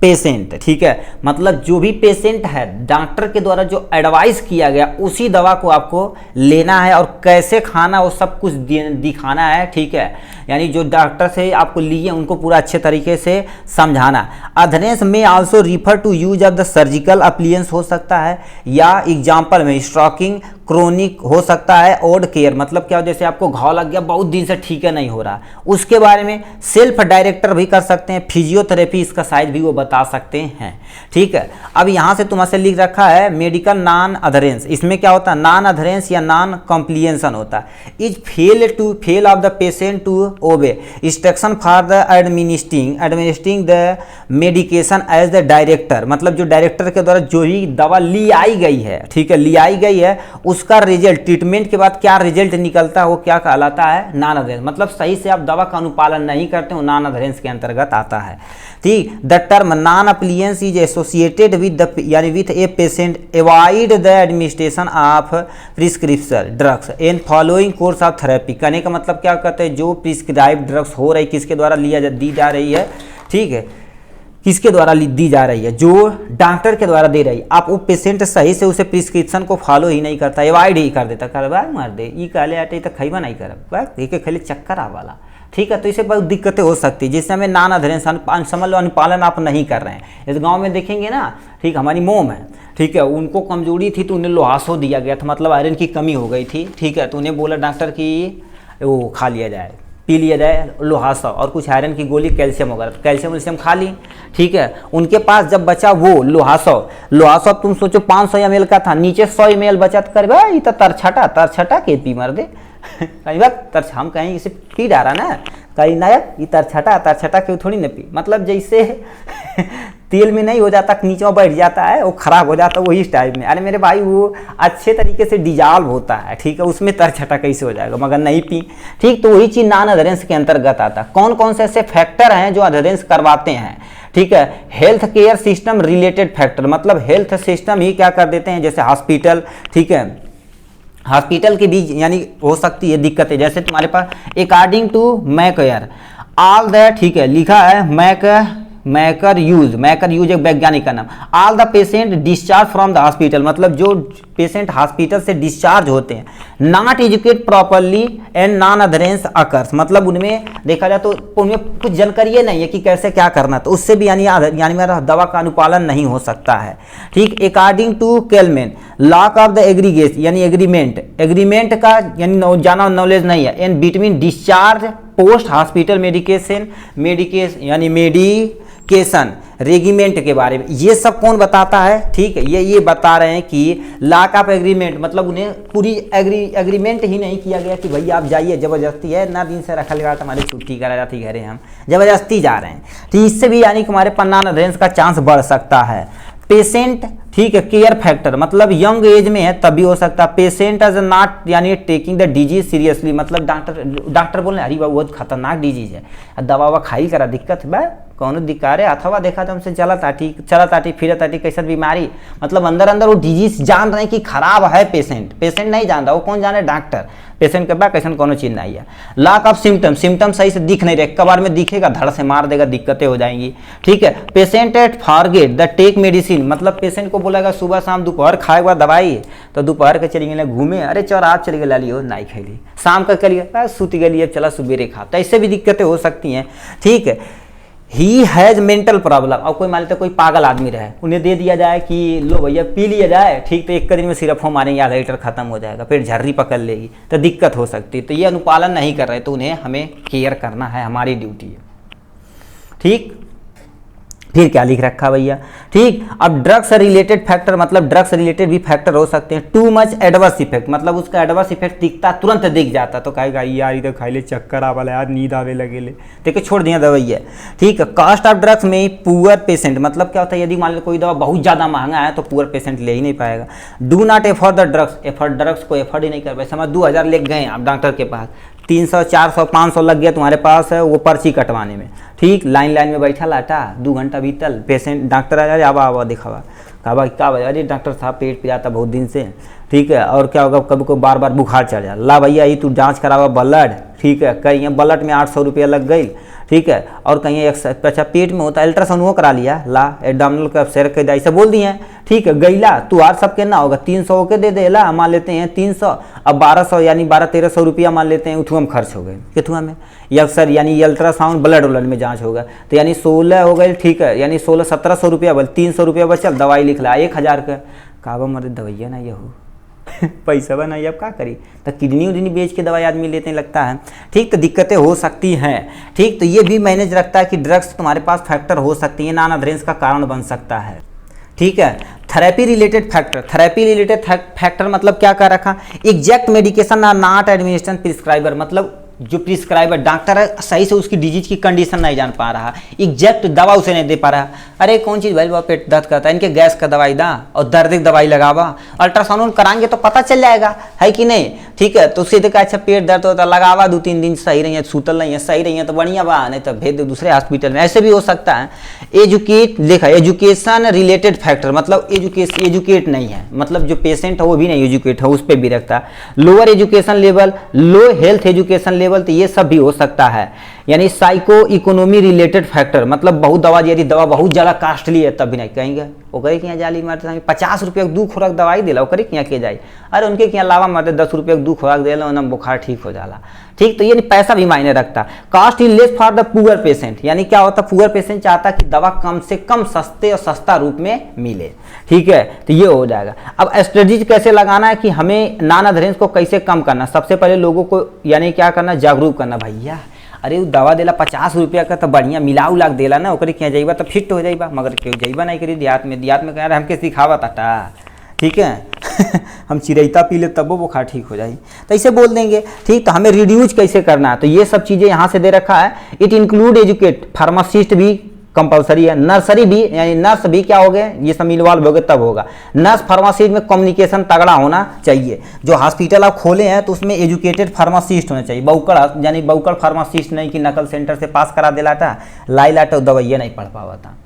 पेशेंट। ठीक है, मतलब जो भी पेशेंट है डॉक्टर के द्वारा जो एडवाइस किया गया उसी दवा को आपको लेना है, और कैसे खाना वो सब कुछ दिखाना है। ठीक है, यानी जो डॉक्टर से आपको लिए उनको पूरा अच्छे तरीके से समझाना। अधरेंस में also refer to use of the surgical appliance हो सकता है, या एग्जाम्पल में स्टॉकिंग, क्रोनिक हो सकता है ओड केयर, मतलब क्या, जैसे आपको घाव लग गया बहुत दिन से ठीक है नहीं हो रहा, उसके बारे में सेल्फ डायरेक्टर भी कर सकते हैं, फिजियोथेरेपी इसका शायद भी वो बता सकते हैं। ठीक है, अब यहाँ से तुम्हारे लिख रखा है मेडिकल नॉन अधरेंस, इसमें क्या होता है, नॉन अधरेंस या नॉन कॉम्प्लिएंसन होता है। Is fail of the patient to obey instruction for the administering the medication as the director, मतलब जो डायरेक्टर के द्वारा जो ही दवा ली आई गई है, ठीक है, ली आई गई है, उसका रिजल्ट ट्रीटमेंट के बाद क्या रिजल्ट निकलता है वो क्या कहलाता है, नॉन अधरेंस। मतलब सही से आप दवा का अनुपालन नहीं करते हो, नॉन अधरेंस के अंतर्गत आता है। ठीक, the term non appliance is associated with the यानी with a patient avoid the administration of prescription drugs and following course of therapy. कहने का मतलब क्या कहते हैं, जो प्रिस्क्राइब ड्रग्स हो रही किसके द्वारा दी जा रही है, ठीक है, किसके द्वारा दी जा रही है, जो डॉक्टर के द्वारा दे रही है, आप वो पेशेंट सही से उसे प्रिस्क्रिप्शन को फॉलो ही नहीं करता, अवॉइड ही कर देता, कर मार दे ई कहले आटे तो खैबा नहीं कर एक खाली चक्कर आवाला। ठीक है, तो इसे बहुत दिक्कतें हो सकती है, जिससे हमें नॉन अधरेंस समझ लो अनुपालन आप नहीं कर रहे हैं। इस गांव में देखेंगे ना, ठीक, हमारी मोम है, ठीक है, उनको कमजोरी थी तो उन्हें लोहासो दिया गया था, मतलब आयरन की कमी हो गई थी। ठीक है, तो उन्हें बोला डॉक्टर कि वो खा लिया जाए, पी लिया जाए लोहासा और कुछ आयरन की गोली, कैल्शियम वगैरह, तो कैल्शियम खा ली। ठीक है, उनके पास जब बचा वो लोहासा तुम सोचो 500 ml का था, नीचे 100 ml बचा तो कर भाई तो तरछटा के पी मर दे कहीं बात हम कहीं इसे पी डारा ना, कहीं नायक ये तरछटा के थोड़ी ना पी, मतलब जैसे तेल में नहीं हो जाता, नीचे बैठ जाता है, वो खराब हो जाता है, वही इस टाइप में। अरे मेरे भाई वो अच्छे तरीके से डिजॉल्व होता है, ठीक है, उसमें तरछटा कैसे हो जाएगा, मगर नहीं पी। ठीक, तो वही चीज़ नॉन अधरेंस के अंतर्गत आता है। कौन कौन से ऐसे फैक्टर हैं जो अधरेंस करवाते हैं, ठीक है, health care system related factor, मतलब हेल्थ सिस्टम ही क्या कर देते हैं, जैसे हॉस्पिटल, ठीक है, हॉस्पिटल के बीच यानी हो सकती है दिक्कतें, जैसे तुम्हारे पास अकॉर्डिंग टू मैकेयर ऑल द, ठीक है, लिखा है मैकर यूज एक वैज्ञानिक का नाम, all the patient discharge from the hospital, मतलब जो पेशेंट हॉस्पिटल से डिस्चार्ज होते हैं, not educate properly and non adherence occurs, मतलब उनमें देखा जाए तो उनमें कुछ जानकारी नहीं है कि कैसे क्या करना, तो उससे भी यानी मेरा दवा का अनुपालन नहीं हो सकता है। ठीक, according to Kelman lack of the aggregate यानी एग्रीमेंट का यानी जाना नॉलेज नहीं है, and between discharge post hospital medication यानी मेडिकेशन रेगिमेंट के बारे में, ये सब कौन बताता है, ठीक है, ये बता रहे हैं कि लॉक ऑफ एग्रीमेंट, मतलब उन्हें पूरी एग्रीमेंट ही नहीं किया गया कि भैया आप जाइए, जबरदस्ती है ना, दिन से रखा लगा हमारी छुट्टी करा जाती घरे, हम जबरदस्ती जा रहे हैं, तो इससे भी यानी कि हमारे नॉन अधरेंस का चांस बढ़ सकता है। पेशेंट, ठीक है, केयर फैक्टर, मतलब यंग एज में है तब भी हो सकता है। पेशेंट एज नॉट यानी टेकिंग द डिजीज सीरियसली, मतलब डॉक्टर बोले अरे बाबू बहुत खतरनाक डिजीज है, दवा खाई करा दिक्कत है कौन दिक्कत है, अथवा देखा तो हमसे चला ताटी कैसे बीमारी, मतलब अंदर वो डिजीज जान रहे हैं कि खराब है, पेशेंट नहीं जान रहा, वो कौन जाने, डॉक्टर। पेशेंट के बाद कैसे कोनो चीज नहीं है। लॉक ऑफ सिम्टम सही से दिख नहीं रहे, कबार में दिखेगा धड़ से मार देगा, दिक्कतें हो जाएंगी। ठीक है, patient at forget the take medicine, मतलब पेशेंट को बोलेगा सुबह शाम दोपहर खाए बाद दवाई, तो दोपहर के चली गए घूमे, अरे चल आप चली गए ला लियो नहीं खैली, शाम का करिए सूती गई चला सुबेरे खा, तो ऐसे भी दिक्कतें हो सकती हैं। ठीक है, ही हैज़ मेंटल प्रॉब्लम, अब कोई मान लेते कोई पागल आदमी रहे, उन्हें दे दिया जाए कि लो भैया पी लिया जाए, ठीक, तो एक दिन में सिर्फ हो मारेंगे, आधा लीटर खत्म हो जाएगा, फिर झर्री पकड़ लेगी, तो दिक्कत हो सकती है। तो ये अनुपालन नहीं कर रहे, तो उन्हें हमें केयर करना है, हमारी ड्यूटी है। ठीक, फिर क्या लिख रखा भैया, ठीक। अब ड्रग्स रिलेटेड फैक्टर, मतलब ड्रग्स रिलेटेड भी फैक्टर हो सकते हैं। टू मच एडवर्स इफेक्ट, मतलब उसका एडवर्स इफेक्ट दिखता, तुरंत दिख जाता, तो कहेगा यार ये तो खाई ले चक्कर आवाला यार, नींद आवे लगे ले, देखिए छोड़ दिया दवाई। ठीक है, कॉस्ट ऑफ ड्रग्स में पुअर पेशेंट, मतलब क्या होता है, यदि मान लो कोई दवा बहुत ज़्यादा महंगा है तो पुअर पेशेंट ले ही नहीं पाएगा। Do not afford the drugs को एफोर्ड ही नहीं कर पाए, समझ 2000 ले गए आप डॉक्टर के पास, 300 400 500 लग गया तुम्हारे पास है वो पर्ची कटवाने में। ठीक, लाइन में बैठा लाटा 2 घंटा बीतल, पेशेंट डॉक्टर आया, आवा दिखावा, कहा क्या वजह, अरे डॉक्टर साहब पेट पिराता बहुत दिन से। ठीक है, और क्या होगा, कभी को बार बार बुखार चढ़ जाए, ला भैया ये तू जांच करावा ब्लड। ठीक है, कहीं ब्लड में 800 रुपया लग गई। ठीक है, और कहीं अच्छा पेट में होता है अल्ट्रासाउंड वो करा लिया, ला एब्डोमिनल का शेयर कर दिया, ऐसे बोल दिए हैं। ठीक है, गईला तू आर सबके ना होगा 300 के दे दे, ला मान लेते हैं 300, अब 1200 यानी 1200-1300 रुपया मान लेते हैं उठुआ में खर्च हो गए, किथुआ में या सर यानी अल्ट्रासाउंड ब्लड में जांच होगा, तो यानी 16 हो गए। ठीक है, यानी 1600-1700 रुपया बल, 300 रुपया बचल, दवाई लिख ला 1000 का, काबा मरे दवाइया ना ये हो, पैसा बनाई अब क्या करी, तो किडनी उडनी बेच के दवाई आदमी लेते लगता है। ठीक, तो दिक्कतें हो सकती हैं। ठीक, तो ये भी मैनेज रखता है कि ड्रग्स तुम्हारे पास फैक्टर हो सकती है, नॉन अधरेंस का कारण बन सकता है। ठीक है, therapy related factor, therapy related factor मतलब क्या कर रखा, exact medication are not administration prescriber, मतलब जो प्रिस्क्राइबर डॉक्टर है सही से उसकी डिजीज की कंडीशन नहीं जान पा रहा, एग्जैक्ट दवा उसे नहीं दे पा रहा। अरे कौन चीज़ भाई, पेट दर्द करता है, इनके गैस का दवाई दा और दर्द की दवाई लगावा, अल्ट्रासाउंड कराएंगे तो पता चल जाएगा, है कि नहीं। ठीक है, तो उससे देखा अच्छा पेट दर्द होता लगावा, 2-3 दिन सही रही है, सूतल नहीं है, सही रही है तो बढ़िया बा, नहीं तो भेज दो दूसरे हॉस्पिटल में, ऐसे भी हो सकता है। एजुकेट देखा, एजुकेशन रिलेटेड फैक्टर मतलब एजुकेट नहीं है, मतलब जो पेशेंट है वो भी नहीं एजुकेट है, उस पर भी रखता है। लोअर एजुकेशन लेवल, लो हेल्थ एजुकेशन लेवल, तो ये सब भी हो सकता है। यानी साइको इकोनॉमी रिलेटेड फैक्टर मतलब बहुत दवा, यदि दवा बहुत ज़्यादा कॉस्टली है तब भी नहीं कहेंगे ओकरे के यहाँ जाली मारते, 50 रुपये के 2 खुराक दवाई दिला ओकरे के यहाँ के जाए, अरे उनके यहाँ लावा मारते 10 रुपये के 2 खुराक दिला ना बुखार ठीक हो जाला। ठीक, तो ये पैसा भी मायने रखता। Cost is less for the poor patient, यानी क्या होता है, पुअर पेशेंट चाहता कि दवा कम से कम सस्ते और सस्ता रूप में मिले। ठीक है, तो ये हो जाएगा। अब स्ट्रेटजी कैसे लगाना है कि हमें नॉन अधरेंस को कैसे कम करना, सबसे पहले लोगों को यानी क्या करना, जागरूक करना। भैया अरे वो दवा देला 50 रुपया का तो बढ़िया मिला उला देला ना, ओकरे क्या जाइबा तो फिट हो जाइबा, मगर क्यों जाइबा नहीं करी देहात में कह रहे हमके सिखावा टाटा। ठीक है हम चिरैता पी ले तब वो बुखार ठीक हो जाए, तो ऐसे बोल देंगे। ठीक, तो हमें रिड्यूस कैसे करना है, तो ये सब चीज़ें यहाँ से दे रखा है। इट इंक्लूड एजुकेट, फार्मासिस्ट भी कंपलसरी है, नर्सरी भी, यानी नर्स भी क्या हो गए, ये सब इन्वॉल्व हो गए तब होगा। नर्स फार्मासिस्ट में कम्युनिकेशन तगड़ा होना चाहिए। जो हॉस्पिटल आप खोले हैं तो उसमें एजुकेटेड फार्मासिस्ट होना चाहिए, बौकड़ यानी बौकड़ फार्मासिस्ट नहीं कि नकल सेंटर से पास करा दिला था, लाई लाटा दवाइयाँ नहीं पढ़ पावा था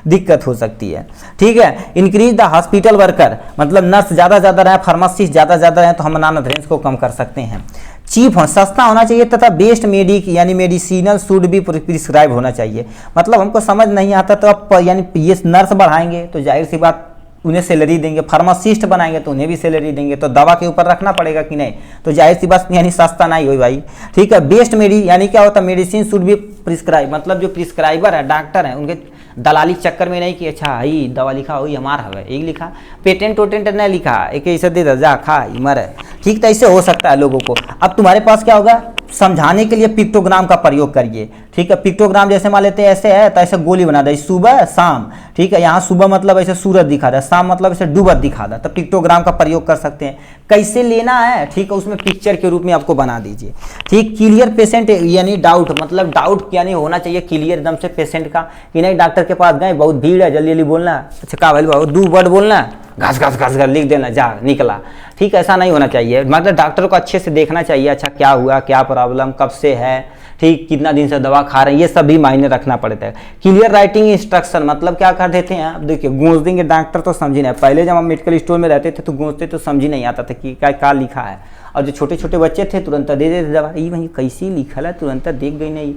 दिक्कत हो सकती है। ठीक है, इंक्रीज द हॉस्पिटल वर्कर, मतलब नर्स ज़्यादा रहे, फार्मासिस्ट ज़्यादा रहे तो हम नॉन अधरेंस को कम कर सकते हैं। चीप हो, सस्ता होना चाहिए तथा बेस्ट मेडिक यानी मेडिसिनल शुड भी प्रिस्क्राइब होना चाहिए। मतलब हमको समझ नहीं आता तो आप यानी ये नर्स बढ़ाएंगे तो जाहिर सी बात उन्हें सैलरी देंगे, फार्मासिस्ट बनाएंगे तो उन्हें भी सैलरी देंगे, तो दवा के ऊपर रखना पड़ेगा कि नहीं, तो जाहिर सी बात यानी सस्ता नहीं हो भाई। ठीक है, बेस्ट यानी क्या होता है, मेडिसिन शुड भी प्रिस्क्राइब, मतलब जो प्रिस्क्राइबर है डॉक्टर है उनके दलाली चक्कर में नहीं कि अच्छा ही दवा लिखा हुई हमारा है, एक लिखा पेटेंट वोटेंट नहीं लिखा, एक ऐसे दे दे जा खा मर। ठीक, तो ऐसे हो सकता है लोगों को। अब तुम्हारे पास क्या होगा, समझाने के लिए पिक्टोग्राम का प्रयोग करिए। ठीक है, पिक्टोग्राम जैसे मान लेते हैं ऐसे है तो ऐसे गोली बना दे, सुबह शाम। ठीक है, यहाँ सुबह मतलब ऐसे सूरज दिखा रहा है, शाम मतलब ऐसे डूबत दिखा रहा है, तो पिक्टोग्राम का प्रयोग कर सकते हैं। कैसे लेना है, ठीक है, उसमें पिक्चर के रूप में आपको बना दीजिए। ठीक, क्लियर पेशेंट यानी डाउट, मतलब डाउट यानी होना चाहिए क्लियर एकदम से पेशेंट का कि नहीं डॉक्टर के पास गए बहुत भीड़ है, जल्दी जल्दी बोलना, अच्छा का भाई बाबू 2 वर्ड बोलना, घास घास घास घास लिख देना जा निकला। ठीक, ऐसा नहीं होना चाहिए, मतलब डॉक्टर को अच्छे से देखना चाहिए, अच्छा क्या हुआ, क्या प्रॉब्लम, कब से है, ठीक कितना दिन से दवा खा रहे हैं, ये सब भी मायने रखना पड़ता है। क्लियर राइटिंग इंस्ट्रक्शन मतलब क्या कर देते हैं, अब देखिए गूंज देंगे डॉक्टर तो समझ नहीं, पहले जब हम मेडिकल स्टोर में रहते थे तो गूंजते तो समझ नहीं आता था कि क्या लिखा है, और जो छोटे छोटे बच्चे थे तुरंत दे देते दवा, ये वही कैसी लिखा है तुरंत देख गई नहीं।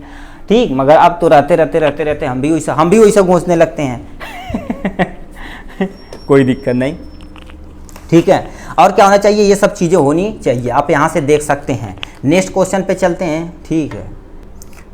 ठीक, मगर अब तो रहते हम भी वैसा गूंजने लगते हैं कोई दिक्कत नहीं। ठीक है, और क्या होना चाहिए, ये सब चीज़ें होनी चाहिए, आप यहाँ से देख सकते हैं। नेक्स्ट क्वेश्चन पे चलते हैं। ठीक है,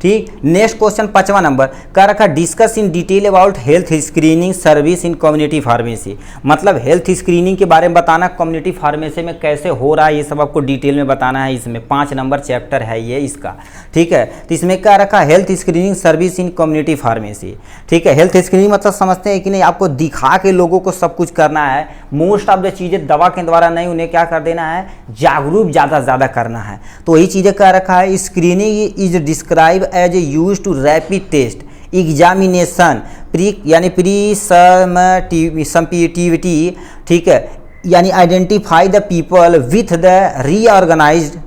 ठीक, नेक्स्ट क्वेश्चन 5वां नंबर का रखा, discuss in detail about health screening service in community pharmacy, मतलब हेल्थ स्क्रीनिंग के बारे में बताना, कम्युनिटी फार्मेसी में कैसे हो रहा है ये सब आपको डिटेल में बताना है। इसमें 5 नंबर चैप्टर है ये इसका। ठीक है, तो इसमें क्या रखा, health screening service in community pharmacy. ठीक है, हेल्थ स्क्रीनिंग मतलब समझते हैं कि नहीं, आपको दिखा के लोगों को सब कुछ करना है, मोस्ट ऑफ द चीज़ें दवा के द्वारा नहीं, उन्हें क्या कर देना है, जागरूक ज़्यादा करना है। तो वही चीज़ें क्या रखा है, screening is describe as a use to rapid test examination यानी प्री समिटिविटी। ठीक है, यानी identify the people with the reorganised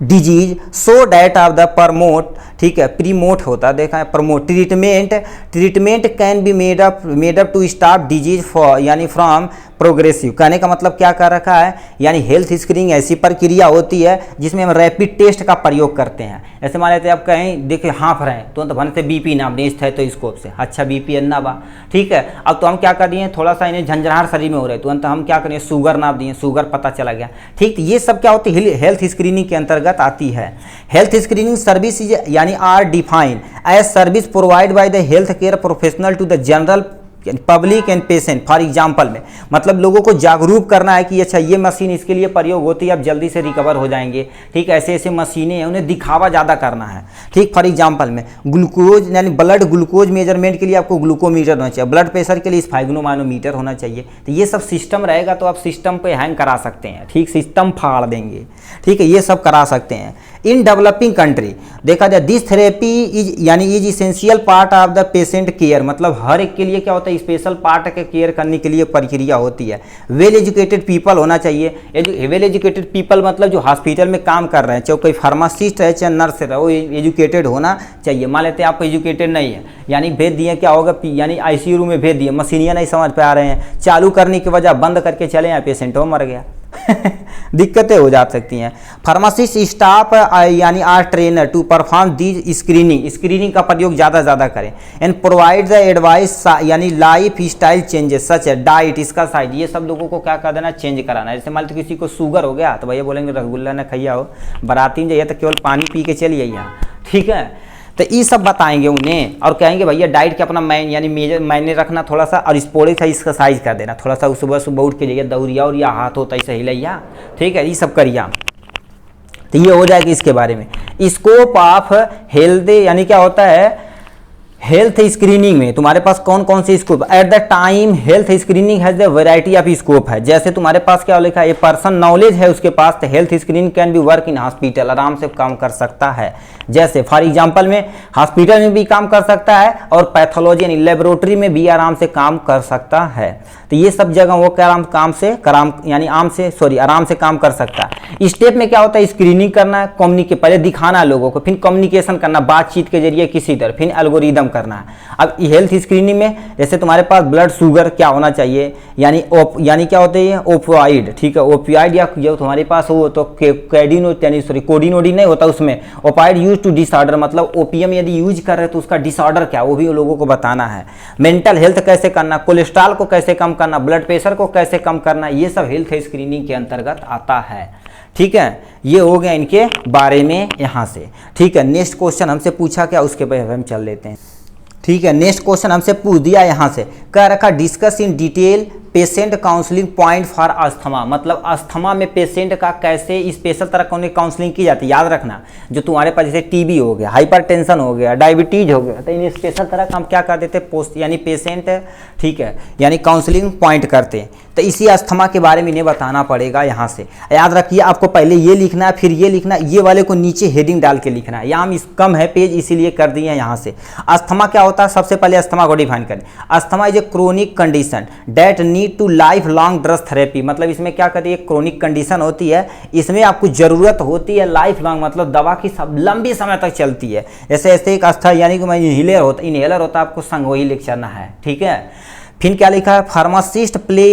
disease so that of the promote. ठीक है, प्रीमोट होता है, देखा है promote. Treatment can be made up to stop disease for यानी फ्रॉम प्रोग्रेसिव। कहने का मतलब क्या कर रखा है, यानी हेल्थ स्क्रीनिंग ऐसी प्रक्रिया होती है जिसमें हम रैपिड टेस्ट का प्रयोग करते हैं। ऐसे मान लेते हैं आप कहीं देखिए हाँफ रहे हैं तो भनते बीपी नाप दें स्टेथोस्कोप से, अच्छा बीपी अन्ना बा। ठीक है, अब तो हम क्या कर दिए, थोड़ा सा इन्हें झंझनाहट शरीर में हो रहे तो हम क्या करें, शुगर नाप दिए, शुगर पता चला गया। ठीक, तो ये सब क्या होती है, हेल्थ स्क्रीनिंग के अंतर्गत आती है। हेल्थ स्क्रीनिंग सर्विस यानी are define as service provide by the health care professional to the general public and patient for example में, मतलब लोगों को जागरूक करना है कि अच्छा ये मशीन इसके लिए प्रयोग होती है, आप जल्दी से रिकवर हो जाएंगे, ठीक, ऐसे ऐसे मशीनें हैं, उन्हें दिखावा ज़्यादा करना है, ठीक। फॉर एग्जाम्पल में ग्लूकोज यानी ब्लड ग्लूकोज मेजरमेंट के लिए आपको ग्लूकोमीटर होना चाहिए, ब्लड प्रेशर के लिए स्फाइग्नोमाइनोमीटर होना चाहिए। तो ये सब सिस्टम रहेगा तो आप सिस्टम पे हैंग करा सकते हैं, ठीक, सिस्टम फाड़ देंगे, ठीक है, ये सब करा सकते हैं। इन डेवलपिंग कंट्री देखा जाए this therapy is essential part of the patient care, मतलब हर एक के लिए क्या होता है, स्पेशल पार्ट के केयर करने के लिए प्रक्रिया होती है। वेल एजुकेटेड पीपल होना चाहिए, वेल एजुकेटेड पीपल मतलब जो हॉस्पिटल में काम कर रहे हैं, चाहे कोई फार्मासिस्ट है चाहे नर्स है, वो एजुकेटेड होना चाहिए। मान लेते हैं आप एजुकेटेड नहीं है, यानी भेज दिए, क्या होगा, यानी ICU रूम में भेज दिए, मशीनियाँ नहीं समझ पे आ रहे हैं, चालू करने की वजह बंद करके चले आए, पेशेंट वो मर गया दिक्कतें हो जा सकती हैं। फार्मासिस्ट स्टाफ यानी are trainer to perform the screening का प्रयोग ज़्यादा करें एंड प्रोवाइड द एडवाइस यानी लाइफ स्टाइल चेंजेस सच है डाइट, इसका साइड, ये सब लोगों को क्या कर देना, चेंज कराना है। जैसे मान लो किसी को शुगर हो गया तो भैया बोलेंगे रसगुल्ला न खैया हो, बाराती में जाइए तो केवल पानी पी के चलिए यहाँ, ठीक है। तो ये सब बताएंगे उन्हें और कहेंगे भैया डाइट के अपना मायने रखना थोड़ा सा, और स्पोर्ट्स सा एक्सरसाइज कर देना थोड़ा सा, सुबह उठ के जाइए दौड़िया और या हाथ होता ही सही लिया, ठीक है, ये सब करिए। तो ये हो जाएगा इसके बारे में। स्कोप ऑफ हेल्थ यानी क्या होता है, हेल्थ स्क्रीनिंग में तुम्हारे पास कौन कौन से scope, at the time health screening has the variety of scope है। जैसे तुम्हारे पास क्या लिखा है, ये पर्सन नॉलेज है उसके पास, तो health screening can be work in hospital, आराम से काम कर सकता है। जैसे फॉर एग्जांपल में हॉस्पिटल में भी काम कर सकता है और पैथोलॉजी यानी लेबोरेटरी में भी आराम से काम कर सकता है। तो ये सब जगह वो क्या आराम से काम कर सकता है। स्टेप में क्या होता है, स्क्रीनिंग करना, पहले दिखाना है लोगों को, फिर कम्युनिकेशन करना बातचीत के जरिए किसी तरह, फिर एल्गोरिदम करना है। अब हेल्थ स्क्रीनिंग में जैसे तुम्हारे पास ब्लड शुगर क्या होना चाहिए, यानी क्या होता है, ओपियाइड, ठीक है, ओपियाइड या जो तुम्हारे पास हो तो कोडिनोडिन नहीं होता उसमें, ओपाइड यूज टू डिसऑर्डर, मतलब ओपीएम यदि यूज कर रहे हैं तो उसका डिसऑर्डर क्या, वो भी लोगों को बताना है। मेंटल हेल्थ कैसे करना, कोलेस्ट्रॉल को कैसे कम करना, ब्लड प्रेशर को कैसे कम करना, ये सब हेल्थ स्क्रीनिंग के अंतर्गत आता है, ठीक है। ये हो गया इनके बारे में यहाँ से, ठीक है। नेक्स्ट क्वेश्चन हमसे पूछा क्या, उसके बाद हम चल लेते हैं, ठीक है। नेक्स्ट क्वेश्चन हमसे पूछ दिया यहाँ से, कह रखा discuss in detail patient counselling point for asthma, मतलब अस्थमा में पेशेंट का कैसे स्पेशल तरह की काउंसलिंग की जाती है। याद रखना, जो तुम्हारे पास जैसे टीबी हो गया, हाइपरटेंशन हो गया, डायबिटीज हो गया, तो इन स्पेशल तरह का हम क्या कर देते पोस्ट यानी पेशेंट, ठीक है, यानी काउंसलिंग पॉइंट करते हैं। तो इसी अस्थमा के बारे में इन्हें बताना पड़ेगा। यहाँ से याद रखिए, आपको पहले ये लिखना है, फिर ये लिखना है, ये वाले को नीचे हेडिंग डाल के लिखना है। यहाँ हम कम है पेज इसीलिए कर दिए हैं। यहाँ से अस्थमा क्या होता है, सबसे पहले अस्थमा को डिफाइन करें। Asthma is a chronic condition that need to life long drug therapy, मतलब इसमें क्या कहते हैं, क्रोनिक कंडीशन होती है, इसमें आपको जरूरत होती है लाइफ लॉन्ग, मतलब दवा की सब लंबी समय तक चलती है। ऐसे एक अस्थमा यानी कि इनहेलर होता है, आपको संग वही लिखना है, ठीक है। फिर क्या लिखा है, pharmacist play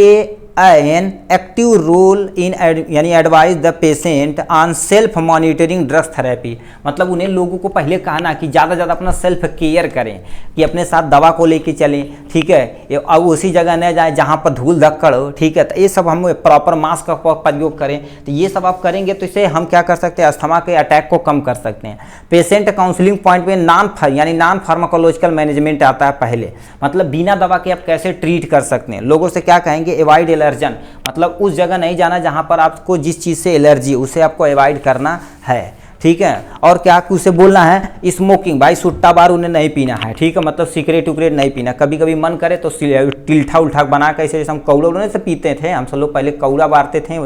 an active role in यानी advise the patient on self monitoring drugs therapy, मतलब उन्हें लोगों को पहले कहना कि ज़्यादा अपना सेल्फ केयर करें, कि अपने साथ दवा को लेके चलें, ठीक है। अब उसी जगह न जाए जहाँ पर धूल धक्कड़ हो, ठीक है। तो ये सब हम प्रॉपर मास्क का प्रयोग करें, तो ये सब आप करेंगे तो इससे हम क्या कर सकते हैं, अस्थमा के अटैक को कम कर सकते हैं। पेशेंट काउंसलिंग पॉइंट में नॉन फार्माकोलॉजिकल मैनेजमेंट आता है पहले, मतलब बिना दवा के आप कैसे ट्रीट कर सकते हैं। लोगों से क्या कहेंगे, एवॉइड एलर्जन, मतलब उस जगह नहीं जाना जहां पर आपको जिस चीज़ से एलर्जी, उसे आपको अवॉइड करना है, ठीक है। और क्या उसे बोलना है, स्मोकिंग, भाई सुट्टा बार उन्हें नहीं पीना है, ठीक है, मतलब सिगरेट उगरेट नहीं पीना। कभी कभी मन करे तो टिल्ठा उल्ठा बना के, ऐसे जैसे हम कौड़ा से पीते थे, हम सब लोग पहले कौड़ा बारते थे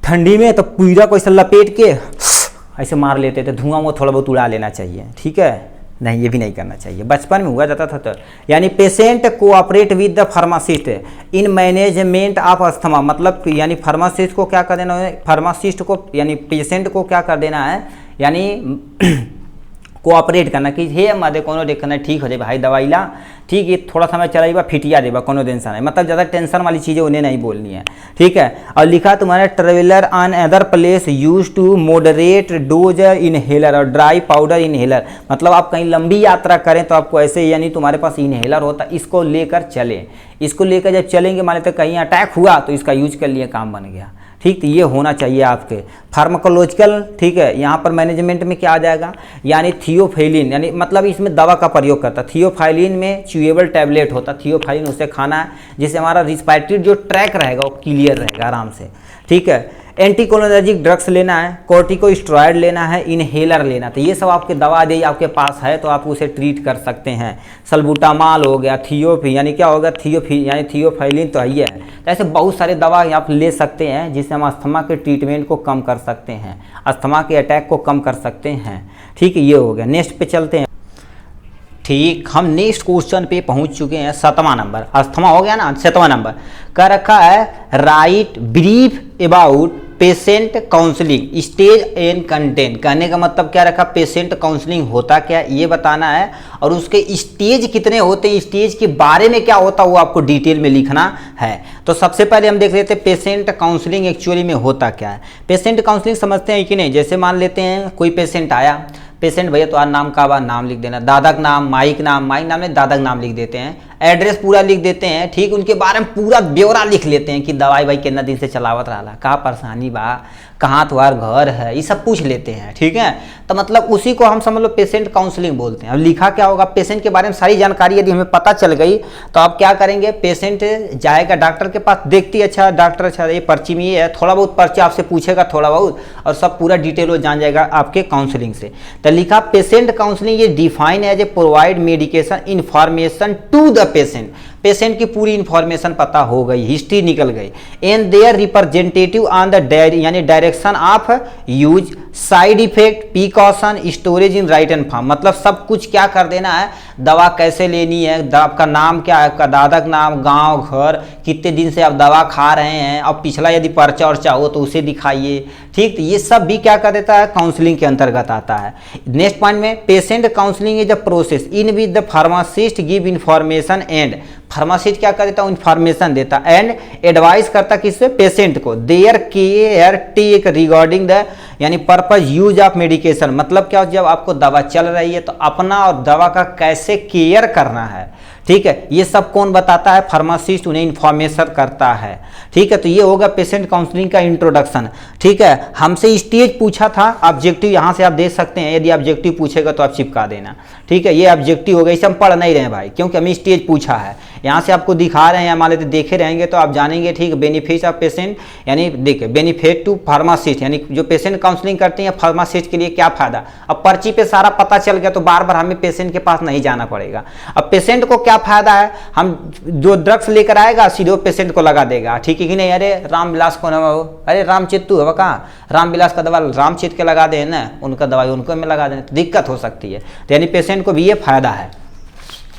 ठंडी में, तो पूरा को ऐसे लपेट के ऐसे मार लेते थे, धुआं वो थोड़ा बहुत उड़ा लेना चाहिए, ठीक है। नहीं, ये भी नहीं करना चाहिए, बचपन में हुआ जाता था। तो यानी patient cooperate with the pharmacist in management of asthma, मतलब यानी फार्मासिस्ट को क्या कर देना है, फार्मासिस्ट को यानी पेशेंट को क्या कर देना है, यानी कोऑपरेट करना कि हे मादे कोनो देखना ठीक हो जाए भाई, दवाई ला, ठीक है, थोड़ा समय चलाइबा फिटिया देबा, कोनो टेंशन नहीं, मतलब ज़्यादा टेंशन वाली चीज़ें उन्हें नहीं बोलनी है, ठीक है। और लिखा तुम्हारा traveller on other place use to moderate dose inhaler और ड्राई पाउडर इनहेलर, मतलब आप कहीं लंबी यात्रा करें तो आपको ऐसे यानी तुम्हारे पास इनहेलर होता, इसको लेकर चलें। इसको लेकर जब चलेंगे, मान लेते कहीं अटैक हुआ तो इसका यूज कर लिए, काम बन गया, ठीक, तो ये होना चाहिए आपके। फार्माकोलॉजिकल, ठीक है, यहाँ पर मैनेजमेंट में क्या आ जाएगा, यानी थियोफाइलिन, यानी मतलब इसमें दवा का प्रयोग करता है। थियोफाइलिन में च्यूएबल टैबलेट होता है, थियोफाइलिन उसे खाना है जिससे हमारा रिस्पायरेटरी जो ट्रैक रहेगा वो क्लियर रहेगा आराम से, ठीक है। एंटीकोलिनर्जिक ड्रग्स लेना है, कॉर्टिकोस्टेरॉइड लेना है, इनहेलर लेना, तो ये सब आपके दवा दे आपके पास है तो आप उसे ट्रीट कर सकते हैं। सल्बुटामाल हो गया, थियोफी यानी क्या होगा, थियोफी यानी थियोफाइलिन तो ही है। तो ऐसे बहुत सारे दवा आप ले सकते हैं जिससे हम अस्थमा के ट्रीटमेंट को कम कर सकते हैं, अस्थमा के अटैक को कम कर सकते हैं, ठीक है। ये हो गया, नेक्स्ट पे चलते हैं। ठीक, हम नेक्स्ट क्वेश्चन पे पहुंच चुके हैं। 7वां नंबर, अस्थमा हो गया ना, 7वां नंबर का रखा है right brief about patient counselling stage and content. कहने का मतलब क्या रखा, पेशेंट काउंसलिंग होता क्या ये बताना है और उसके स्टेज कितने होते हैं, स्टेज के बारे में क्या होता है वो आपको डिटेल में लिखना है। तो सबसे पहले हम देख लेते हैं पेशेंट काउंसलिंग एक्चुअली में होता क्या है। पेशेंट काउंसलिंग समझते हैं कि नहीं, जैसे मान लेते हैं कोई पेशेंट आया, पेशेंट भैया तो आज नाम का बा, नाम लिख देना, दादा का नाम, माई का नाम, माई नाम में दादा का नाम लिख देते हैं, एड्रेस पूरा लिख देते हैं, ठीक, उनके बारे में पूरा ब्यौरा लिख लेते हैं कि दवाई भाई कितना दिन से चलावत रहा, का परेशानी बा, कहाँ तुम्हार घर है, ये सब पूछ लेते हैं, ठीक है। तो मतलब उसी को हम समझ लो पेशेंट काउंसलिंग बोलते हैं। अब लिखा क्या होगा, पेशेंट के बारे में सारी जानकारी यदि हमें पता चल गई तो आप क्या करेंगे, पेशेंट जाएगा डॉक्टर के पास, देखती अच्छा डॉक्टर अच्छा ये पर्ची में ये है, थोड़ा बहुत पर्ची आपसे पूछेगा थोड़ा बहुत और सब पूरा डिटेल वो जान जाएगा आपके काउंसलिंग से। तो लिखा पेशेंट काउंसलिंग ये define as a provide medication information to the patient, patient की पूरी इंफॉर्मेशन पता हो गई, हिस्ट्री निकल गई, and their representative on the यानी direction of use, side effect, precaution, storage in right and form, मतलब सब कुछ क्या कर देना है, दवा कैसे लेनी है, आपका नाम क्या है, आपका दादा का नाम, गांव, घर, कितने दिन से आप दवा खा रहे हैं, अब पिछला यदि पर्चा वर्चा हो तो उसे दिखाइए, ठीक। तो ये सब भी क्या कर देता है, काउंसलिंग के अंतर्गत आता है। नेक्स्ट पॉइंट में patient counselling is the process in which the pharmacist give information and, pharmacist क्या कर देता है, इंफॉर्मेशन देता एंड एडवाइस करता किससे, पेशेंट को, their care take regarding the यानी पर्पज यूज ऑफ मेडिकेशन, मतलब क्या, जब आपको दवा चल रही है तो अपना और दवा का कैसे केयर करना है, ठीक है। ये सब कौन बताता है, फार्मासिस्ट उन्हें इंफॉर्मेशन करता है, ठीक है। तो ये होगा पेशेंट काउंसलिंग का इंट्रोडक्शन, ठीक है। हमसे स्टेज पूछा था, ऑब्जेक्टिव यहाँ से आप देख सकते हैं, यदि ऑब्जेक्टिव पूछेगा तो आप चिपका देना, ठीक है। ये ऑब्जेक्टिव हो गया, इसे हम पढ़ नहीं रहे भाई क्योंकि हमें स्टेज पूछा है, यहाँ से आपको दिखा रहे हैं, मान लेते देखे रहेंगे तो आप जानेंगे, ठीक। बेनिफिट ऑफ पेशेंट यानी देखिए बेनिफिट टू फार्मासिस्ट यानी जो पेशेंट काउंसलिंग करते हैं फार्मासिस्ट के लिए क्या फायदा, अब पर्ची पे सारा पता चल गया तो बार बार हमें पेशेंट के पास नहीं जाना पड़ेगा। अब पेशेंट को क्या फायदा है, हम जो ड्रग्स लेकर आएगा सीधे पेशेंट को लगा देगा, ठीक है कि नहीं, अरे रामविलास कौन है वो, अरे रामचेतु है कहाँ, रामविलास का दवा रामचेत के लगा दे ना, उनका दवाई उनको में लगा देना तो दिक्कत हो सकती है, तो यानी पेशेंट को भी ये फायदा है।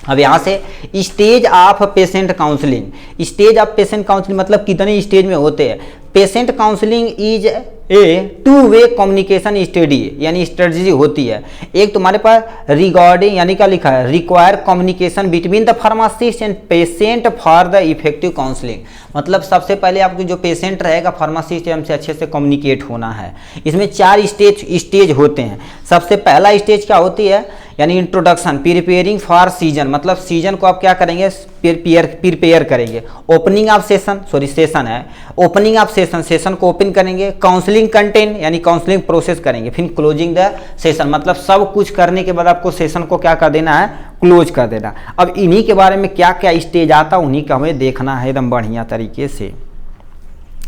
अब यहाँ से stage of patient counselling, stage of patient counselling मतलब कितने स्टेज में होते हैं। Patient counselling is a two way communication study यानी स्ट्रेटजी होती है। एक तुम्हारे पास रिगार्डिंग यानी क्या लिखा है, require communication between the pharmacist and patient for the effective counselling, मतलब सबसे पहले आपको जो पेशेंट रहेगा फार्मासिस्ट हमसे अच्छे से कम्युनिकेट होना है। इसमें 4 स्टेज होते हैं। सबसे पहला स्टेज क्या होती है, यानी इंट्रोडक्शन, प्रिपेयरिंग फॉर सीजन, मतलब सीजन को आप क्या करेंगे, प्रिपेयर करेंगे। Opening of session, sorry session है, ओपनिंग ऑफ सेशन, सेशन को ओपन करेंगे। काउंसलिंग कंटेंट यानी काउंसलिंग प्रोसेस करेंगे। फिर क्लोजिंग द सेशन, मतलब सब कुछ करने के बाद आपको सेशन को क्या कर देना है, क्लोज कर देना। अब इन्हीं के बारे में क्या क्या स्टेज आता है उन्हीं का हमें देखना है एकदम बढ़िया तरीके से।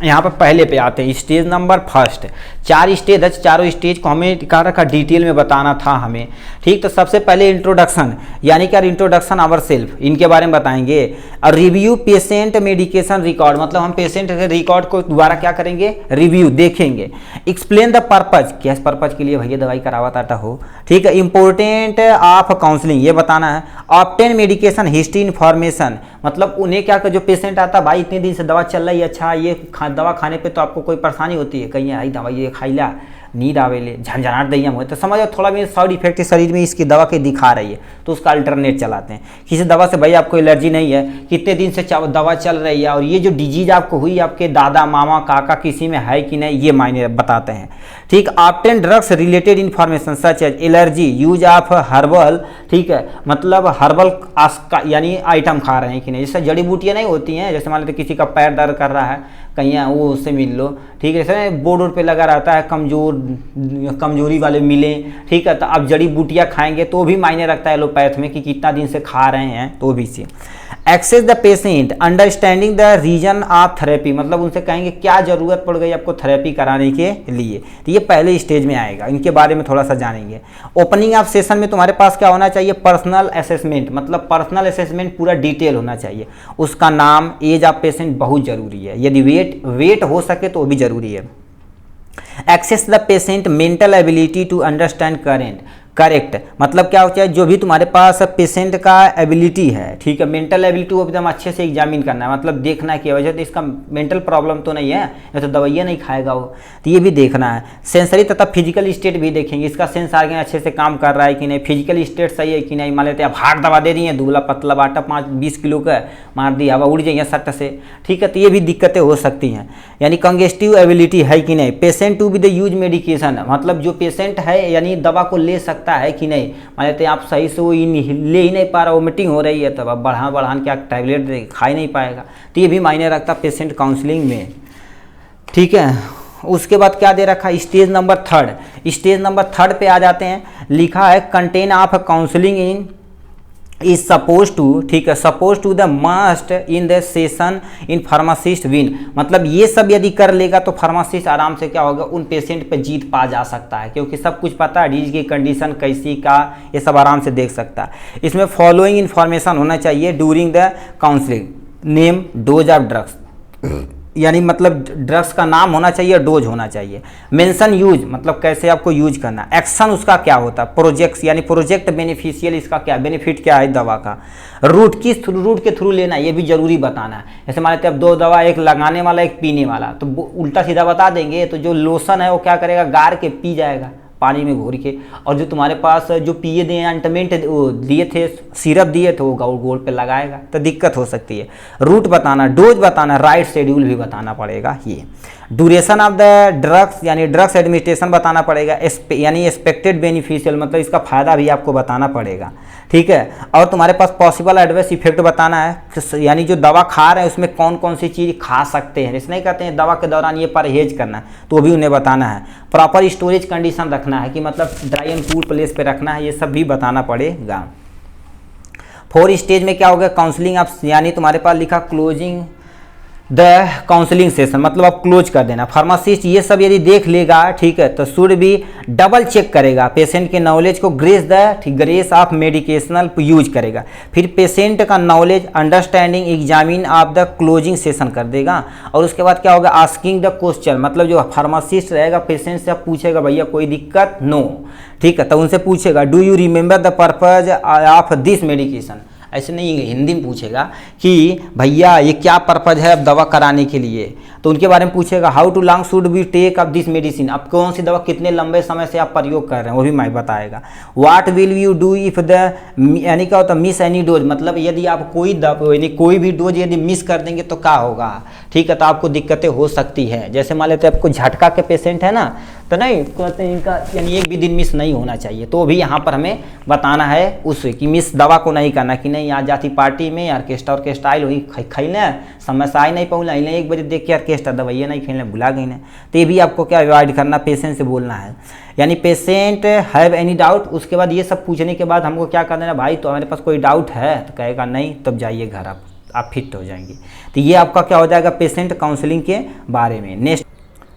यहाँ पर पहले पे आते हैं स्टेज नंबर फर्स्ट। 4 स्टेज है, चारों स्टेज को हमें क्या रखा, डिटेल में बताना था हमें, ठीक। तो सबसे पहले इंट्रोडक्शन यानी क्या, इंट्रोडक्शन आवर सेल्फ, इनके बारे में बताएंगे। और रिव्यू पेशेंट मेडिकेशन रिकॉर्ड, मतलब हम पेशेंट के रिकॉर्ड को दोबारा क्या करेंगे, रिव्यू देखेंगे। एक्सप्लेन द पर्पज, किस पर्पज के लिए भैया दवाई करावाता हो, ठीक है। इंपॉर्टेंट ऑफ काउंसलिंग ये बताना है। ऑब्टेन मेडिकेशन हिस्ट्री इन्फॉर्मेशन, मतलब उन्हें क्या कर, जो पेशेंट आता है भाई इतने दिन से दवा चल रही है, अच्छा ये दवा खाने पे तो आपको कोई परेशानी होती है, कहीं आई दवाई ये खाइला नींद आवेले झंझनाट दैया मुझे, तो समझो थोड़ा भी साइड इफेक्ट शरीर में इसकी दवा के दिखा रही है तो उसका अल्टरनेट चलाते हैं। किसी दवा से भाई आपको एलर्जी नहीं है, कितने दिन से दवा चल रही है और ये जो डिजीज आपको हुई आपके दादा मामा काका किसी में है कि नहीं, ये मायने बताते हैं, ठीक। Obtain drugs related information such as allergy, use of herbal, ठीक है, मतलब हर्बल यानी आइटम खा रहे हैं कि नहीं, जैसे जड़ी बूटियाँ नहीं होती हैं, जैसे मान लेते किसी का पैर दर्द कर रहा है, कहीं वो उससे मिल लो, ठीक है। जैसे बोर्ड वोर्ड पे लगा रहता है कमजोरी वाले मिलें, ठीक है। तो आप जड़ी बूटियाँ खाएंगे तो भी मायने रखता है एलोपैथ में कि कितना दिन से खा रहे हैं, तो भी से access the patient understanding the reason of therapy, मतलब उनसे कहेंगे क्या ज़रूरत पड़ गई आपको थेरेपी कराने के लिए, तो ये पहले स्टेज में आएगा, इनके बारे में थोड़ा सा जानेंगे। ओपनिंग ऑफ सेशन में तुम्हारे पास क्या होना चाहिए, पर्सनल असेसमेंट, मतलब पर्सनल असेसमेंट पूरा डिटेल होना चाहिए, उसका नाम, एज ऑफ पेशेंट बहुत ज़रूरी है, यदि वेट हो सके तो भी ज़रूरी है। Access the patient mental ability to understand correct, मतलब क्या होता है, जो भी तुम्हारे पास पेशेंट का एबिलिटी है, ठीक है, मेंटल एबिलिटी वो एकदम अच्छे से एग्जामिन करना है, मतलब देखना है कि वजह तो इसका मेंटल प्रॉब्लम तो नहीं है, नहीं तो दवाइयाँ नहीं खाएगा वो, तो ये भी देखना है। सेंसरी तथा फिजिकल स्टेट भी देखेंगे, इसका सेंस आर्गन अच्छे से काम कर रहा है कि नहीं, फिजिकल स्टेट सही है कि नहीं। मान लेते आप हार्ट दबा दे रही हैं, दुबला पतला बाटा 5-20 किलो का मार दिया, हवा उड़ जाइए सट से, ठीक है, तो ये भी दिक्कतें हो सकती हैं। यानी कंजेस्टिव एबिलिटी है कि नहीं, patient to be the use medication, मतलब जो पेशेंट है यानी दवा को ले सकता है कि नहीं, मान लेते आप सही से वो ले ही नहीं पा रहा, वोमिटिंग हो रही है, तब अब बढ़ान क्या टैबलेट खा ही नहीं पाएगा, तो ये भी मायने रखता पेशेंट काउंसलिंग में, ठीक है। उसके बाद क्या दे रखा है, स्टेज नंबर थर्ड पे आ जाते हैं, लिखा है content of counselling in is suppose to, ठीक है, suppose to the must in the session in pharmacist win, मतलब ये सब यदि कर लेगा तो फार्मासिस्ट आराम से क्या होगा, उन पेशेंट पे जीत पा जा सकता है, क्योंकि सब कुछ पता है, डिजीज की कंडीशन कैसी का, ये सब आराम से देख सकता है। इसमें फॉलोइंग इन्फॉर्मेशन होना चाहिए during the counselling, name, dose of drugs, यानी मतलब ड्रग्स का नाम होना चाहिए, डोज होना चाहिए। मेंशन यूज, मतलब कैसे आपको यूज करना, एक्शन उसका क्या होता है, प्रोजेक्ट्स यानी प्रोजेक्ट बेनिफिशियल, इसका क्या बेनिफिट क्या है दवा का, रूट किस रूट के थ्रू लेना ये भी जरूरी बताना है। जैसे मान लेते हैं अब 2 दवा, एक लगाने वाला एक पीने वाला, तो उल्टा सीधा बता देंगे तो जो लोशन है वो क्या करेगा, गार के पी जाएगा पानी में घोर के, और जो तुम्हारे पास जो पिए दिए ऑइंटमेंट दिए थे, सिरप दिए थे, वो गोल पे लगाएगा, तो दिक्कत हो सकती है। रूट बताना, डोज बताना, राइट शेड्यूल भी बताना पड़ेगा। ये ड्यूरेशन ऑफ द ड्रग्स यानी ड्रग्स एडमिनिस्ट्रेशन बताना पड़ेगा, यानी एक्सपेक्टेड बेनिफिशियल, मतलब इसका फायदा भी आपको बताना पड़ेगा, ठीक है। और तुम्हारे पास पॉसिबल एडवर्स इफेक्ट बताना है, यानी जो दवा खा रहे हैं उसमें कौन कौन सी चीज़ खा सकते हैं, इसलिए कहते हैं दवा के दौरान ये परहेज करना है, तो वो भी उन्हें बताना है। प्रॉपर स्टोरेज कंडीशन रखना है कि मतलब ड्राई एंड कूल प्लेस पे रखना है, ये सब भी बताना पड़ेगा। 4 स्टेज में क्या होगा, काउंसलिंग आप, यानी तुम्हारे पास लिखा क्लोजिंग द काउंसलिंग सेशन, मतलब आप क्लोज कर देना। फार्मासिस्ट ये सब यदि देख लेगा, ठीक है, तो शुड भी डबल चेक करेगा पेशेंट के नॉलेज को, ग्रेस ऑफ मेडिकेशनल यूज करेगा, फिर पेशेंट का knowledge understanding examine of the closing session कर देगा। और उसके बाद क्या होगा, आस्किंग द क्वेश्चन, मतलब जो फार्मासिस्ट रहेगा पेशेंट से पूछेगा भैया कोई दिक्कत, नो, ठीक है, तो उनसे पूछेगा do you remember the purpose of this medication, ऐसे नहीं हिंदी में पूछेगा कि भैया ये क्या पर्पज है अब दवा कराने के लिए, तो उनके बारे में पूछेगा। How to long should be take up this medicine, अब कौन सी दवा कितने लंबे समय से आप प्रयोग कर रहे हैं वो भी मैं बताएगा। What will you do if the, यानी क्या होता है मिस एनी डोज, मतलब यदि आप कोई भी डोज यदि मिस कर देंगे तो क्या होगा, ठीक है, तो आपको दिक्कतें हो सकती है। जैसे मान लेते हैं आपको झटका के पेशेंट है ना, तो नहीं कहते हैं इनका यानी एक भी दिन मिस नहीं होना चाहिए, तो भी यहाँ पर हमें बताना है उससे कि मिस दवा को नहीं करना, कि नहीं आज जाती पार्टी में ऑर्केस्ट्रा आयल हुई खैले समय से आई नहीं पहुँचा, 1 बजे देख के ऑर्केस्ट्रा दवाइयाँ नहीं खेलने भुला गई ना, तो ये भी आपको क्या अवॉइड करना, पेशेंट से बोलना है। यानी पेशेंट हैव एनी डाउट, उसके बाद ये सब पूछने के बाद हमको क्या कर देना, भाई तो हमारे पास कोई डाउट है, तो कहेगा नहीं, तब जाइए घर, आप फिट हो जाएंगे। तो ये आपका क्या हो जाएगा पेशेंट काउंसलिंग के बारे में। नेक्स्ट,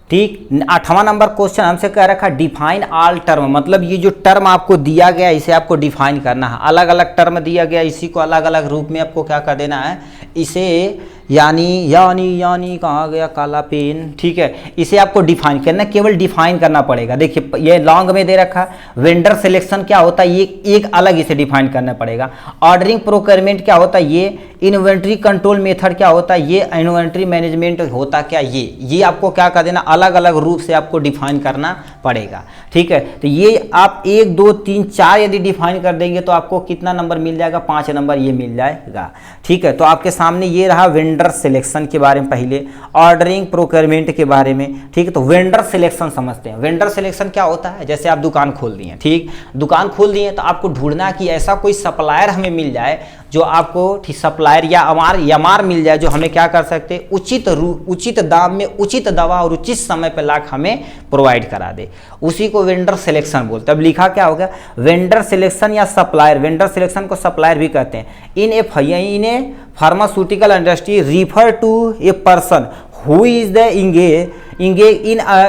ठीक, 8वां नंबर क्वेश्चन हमसे कह रखा डिफाइन ऑल टर्म, मतलब ये जो टर्म आपको दिया गया इसे आपको डिफाइन करना है। अलग अलग टर्म दिया गया, इसी को अलग अलग रूप में आपको क्या कर देना है, इसे यानी कहाँ गया काला पेन, ठीक है, इसे आपको डिफाइन करना, केवल डिफाइन करना पड़ेगा। देखिए ये लॉन्ग में दे रखा, वेंडर सिलेक्शन क्या होता है ये एक अलग इसे डिफाइन करना पड़ेगा। ऑर्डरिंग प्रोक्योरमेंट क्या होता है ये, इन्वेंट्री कंट्रोल मेथड क्या होता है ये, इन्वेंट्री मैनेजमेंट होता क्या ये आपको क्या कर देना, अलग अलग रूप से आपको डिफाइन करना पड़ेगा, ठीक है। तो ये आप 1 2 3 4 यदि डिफाइन कर देंगे तो आपको कितना नंबर मिल जाएगा, 5 नंबर ये मिल जाएगा, ठीक है। तो आपके सामने ये रहा वेंडर वेंडर सिलेक्शन के बारे में पहले, ऑर्डरिंग प्रोक्योरमेंट के बारे में, ठीक है। तो वेंडर सिलेक्शन समझते हैं। वेंडर सिलेक्शन क्या होता है, जैसे आप दुकान खोल दिए, ठीक, दुकान खोल दिए तो आपको ढूंढना कि ऐसा कोई सप्लायर हमें मिल जाए जो आपको, ठीक, सप्लायर या एमआर मिल जाए जो हमें क्या कर सकते, उचित दाम में उचित दवा और उचित समय पर लाकर हमें प्रोवाइड करा दे, उसी को वेंडर सिलेक्शन बोलते हैं। अब लिखा क्या होगा, वेंडर सिलेक्शन या सप्लायर, वेंडर सिलेक्शन को सप्लायर भी कहते हैं। In a pharmaceutical industry refer to a person who is the engage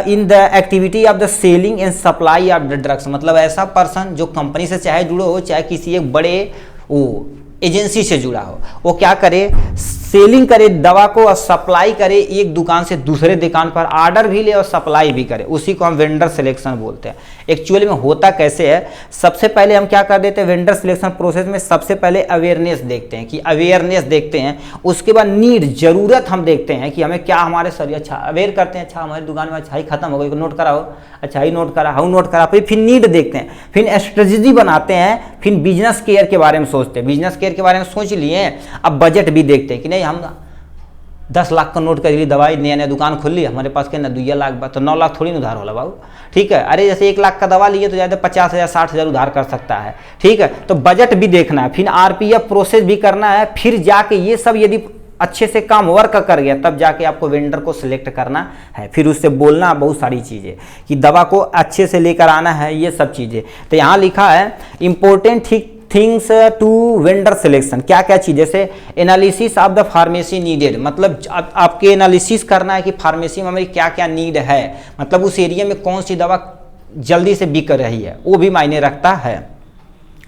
in the activity of the selling and supply of the drugs, मतलब ऐसा पर्सन जो कंपनी से चाहे जुड़ो हो, चाहे किसी एक बड़े वो एजेंसी से जुड़ा हो, वो क्या करे, सेलिंग करे दवा को और सप्लाई करे एक दुकान से दूसरे दुकान पर, ऑर्डर भी ले और सप्लाई भी करे, उसी को हम वेंडर सिलेक्शन बोलते हैं। एक्चुअली में होता कैसे है, सबसे पहले हम क्या कर देते हैं वेंडर सिलेक्शन प्रोसेस में, सबसे पहले अवेयरनेस देखते हैं कि अवेयरनेस देखते हैं, उसके बाद नीड जरूरत हम देखते हैं कि हमें क्या हमारे शरीर, अच्छा अवेयर करते हैं, अच्छा हमारी दुकान में अच्छा ही खत्म हो गई, नोट कराओ, अच्छा ही नोट करा, हाउ नोट करा, फिर नीड देखते हैं, फिर स्ट्रेटजी बनाते हैं, फिर बिजनेस केयर के बारे में सोचते हैं, बिजनेस केयर के बारे में सोच लिए, अब बजट भी देखते हैं कि नहीं हम 10 लाख का नोट कर ली, दवाई नया नया दुकान खोल ली, हमारे पास के ना 2 लाख बात, तो 9 लाख थोड़ी ना उधार होला बाबू, ठीक है। अरे जैसे 1 लाख का दवा लिए तो ज़्यादा 50,000 60,000 उधार कर सकता है, ठीक है। तो बजट भी देखना है, फिर आरपीएफ प्रोसेस भी करना है, फिर जाके ये सब यदि अच्छे से काम वर्क कर गया तब जाके आपको वेंडर को सिलेक्ट करना है, फिर उससे बोलना बहुत सारी चीज़ें कि दवा को अच्छे से लेकर आना है, ये सब चीज़ें। तो यहाँ लिखा है important things to vendor selection, क्या क्या चीज़, जैसे analysis of the pharmacy needed, मतलब आपके एनालिसिस करना है कि फार्मेसी में हमारी क्या क्या नीड है, मतलब उस एरिया में कौन सी दवा जल्दी से बिक रही है, वो भी मायने रखता है।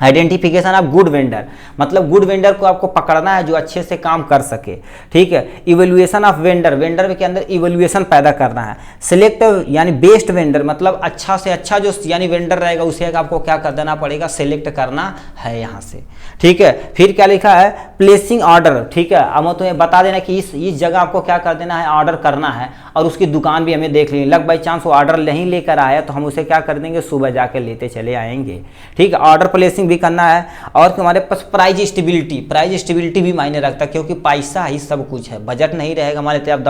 आइडेंटिफिकेशन ऑफ गुड वेंडर, मतलब गुड वेंडर को आपको पकड़ना है जो अच्छे से काम कर सके, ठीक है। इवेल्युएशन ऑफ वेंडर, वेंडर के अंदर इवेल्युएशन पैदा करना है। सिलेक्ट यानी बेस्ट वेंडर, मतलब अच्छा से अच्छा जो यानी वेंडर रहेगा उसे आपको क्या कर देना पड़ेगा, सिलेक्ट करना है यहाँ से, ठीक है। फिर क्या लिखा है, प्लेसिंग ऑर्डर, ठीक है। अब तुम्हें बता देना कि इस जगह आपको क्या कर देना है, ऑर्डर करना है, और उसकी दुकान भी हमें देख लेंगे, लग बाई चांस वो ऑर्डर नहीं लेकर आया तो हम उसे क्या कर देंगे, सुबह जाकर लेते चले आएंगे, ठीक है। ऑर्डर प्लेसिंग भी करना है, और हमारे पास प्राइस स्टेबिलिटी भी मायने रखता है, क्योंकि पैसा ही सब कुछ है, बजट नहीं रहेगा हमारे तो आप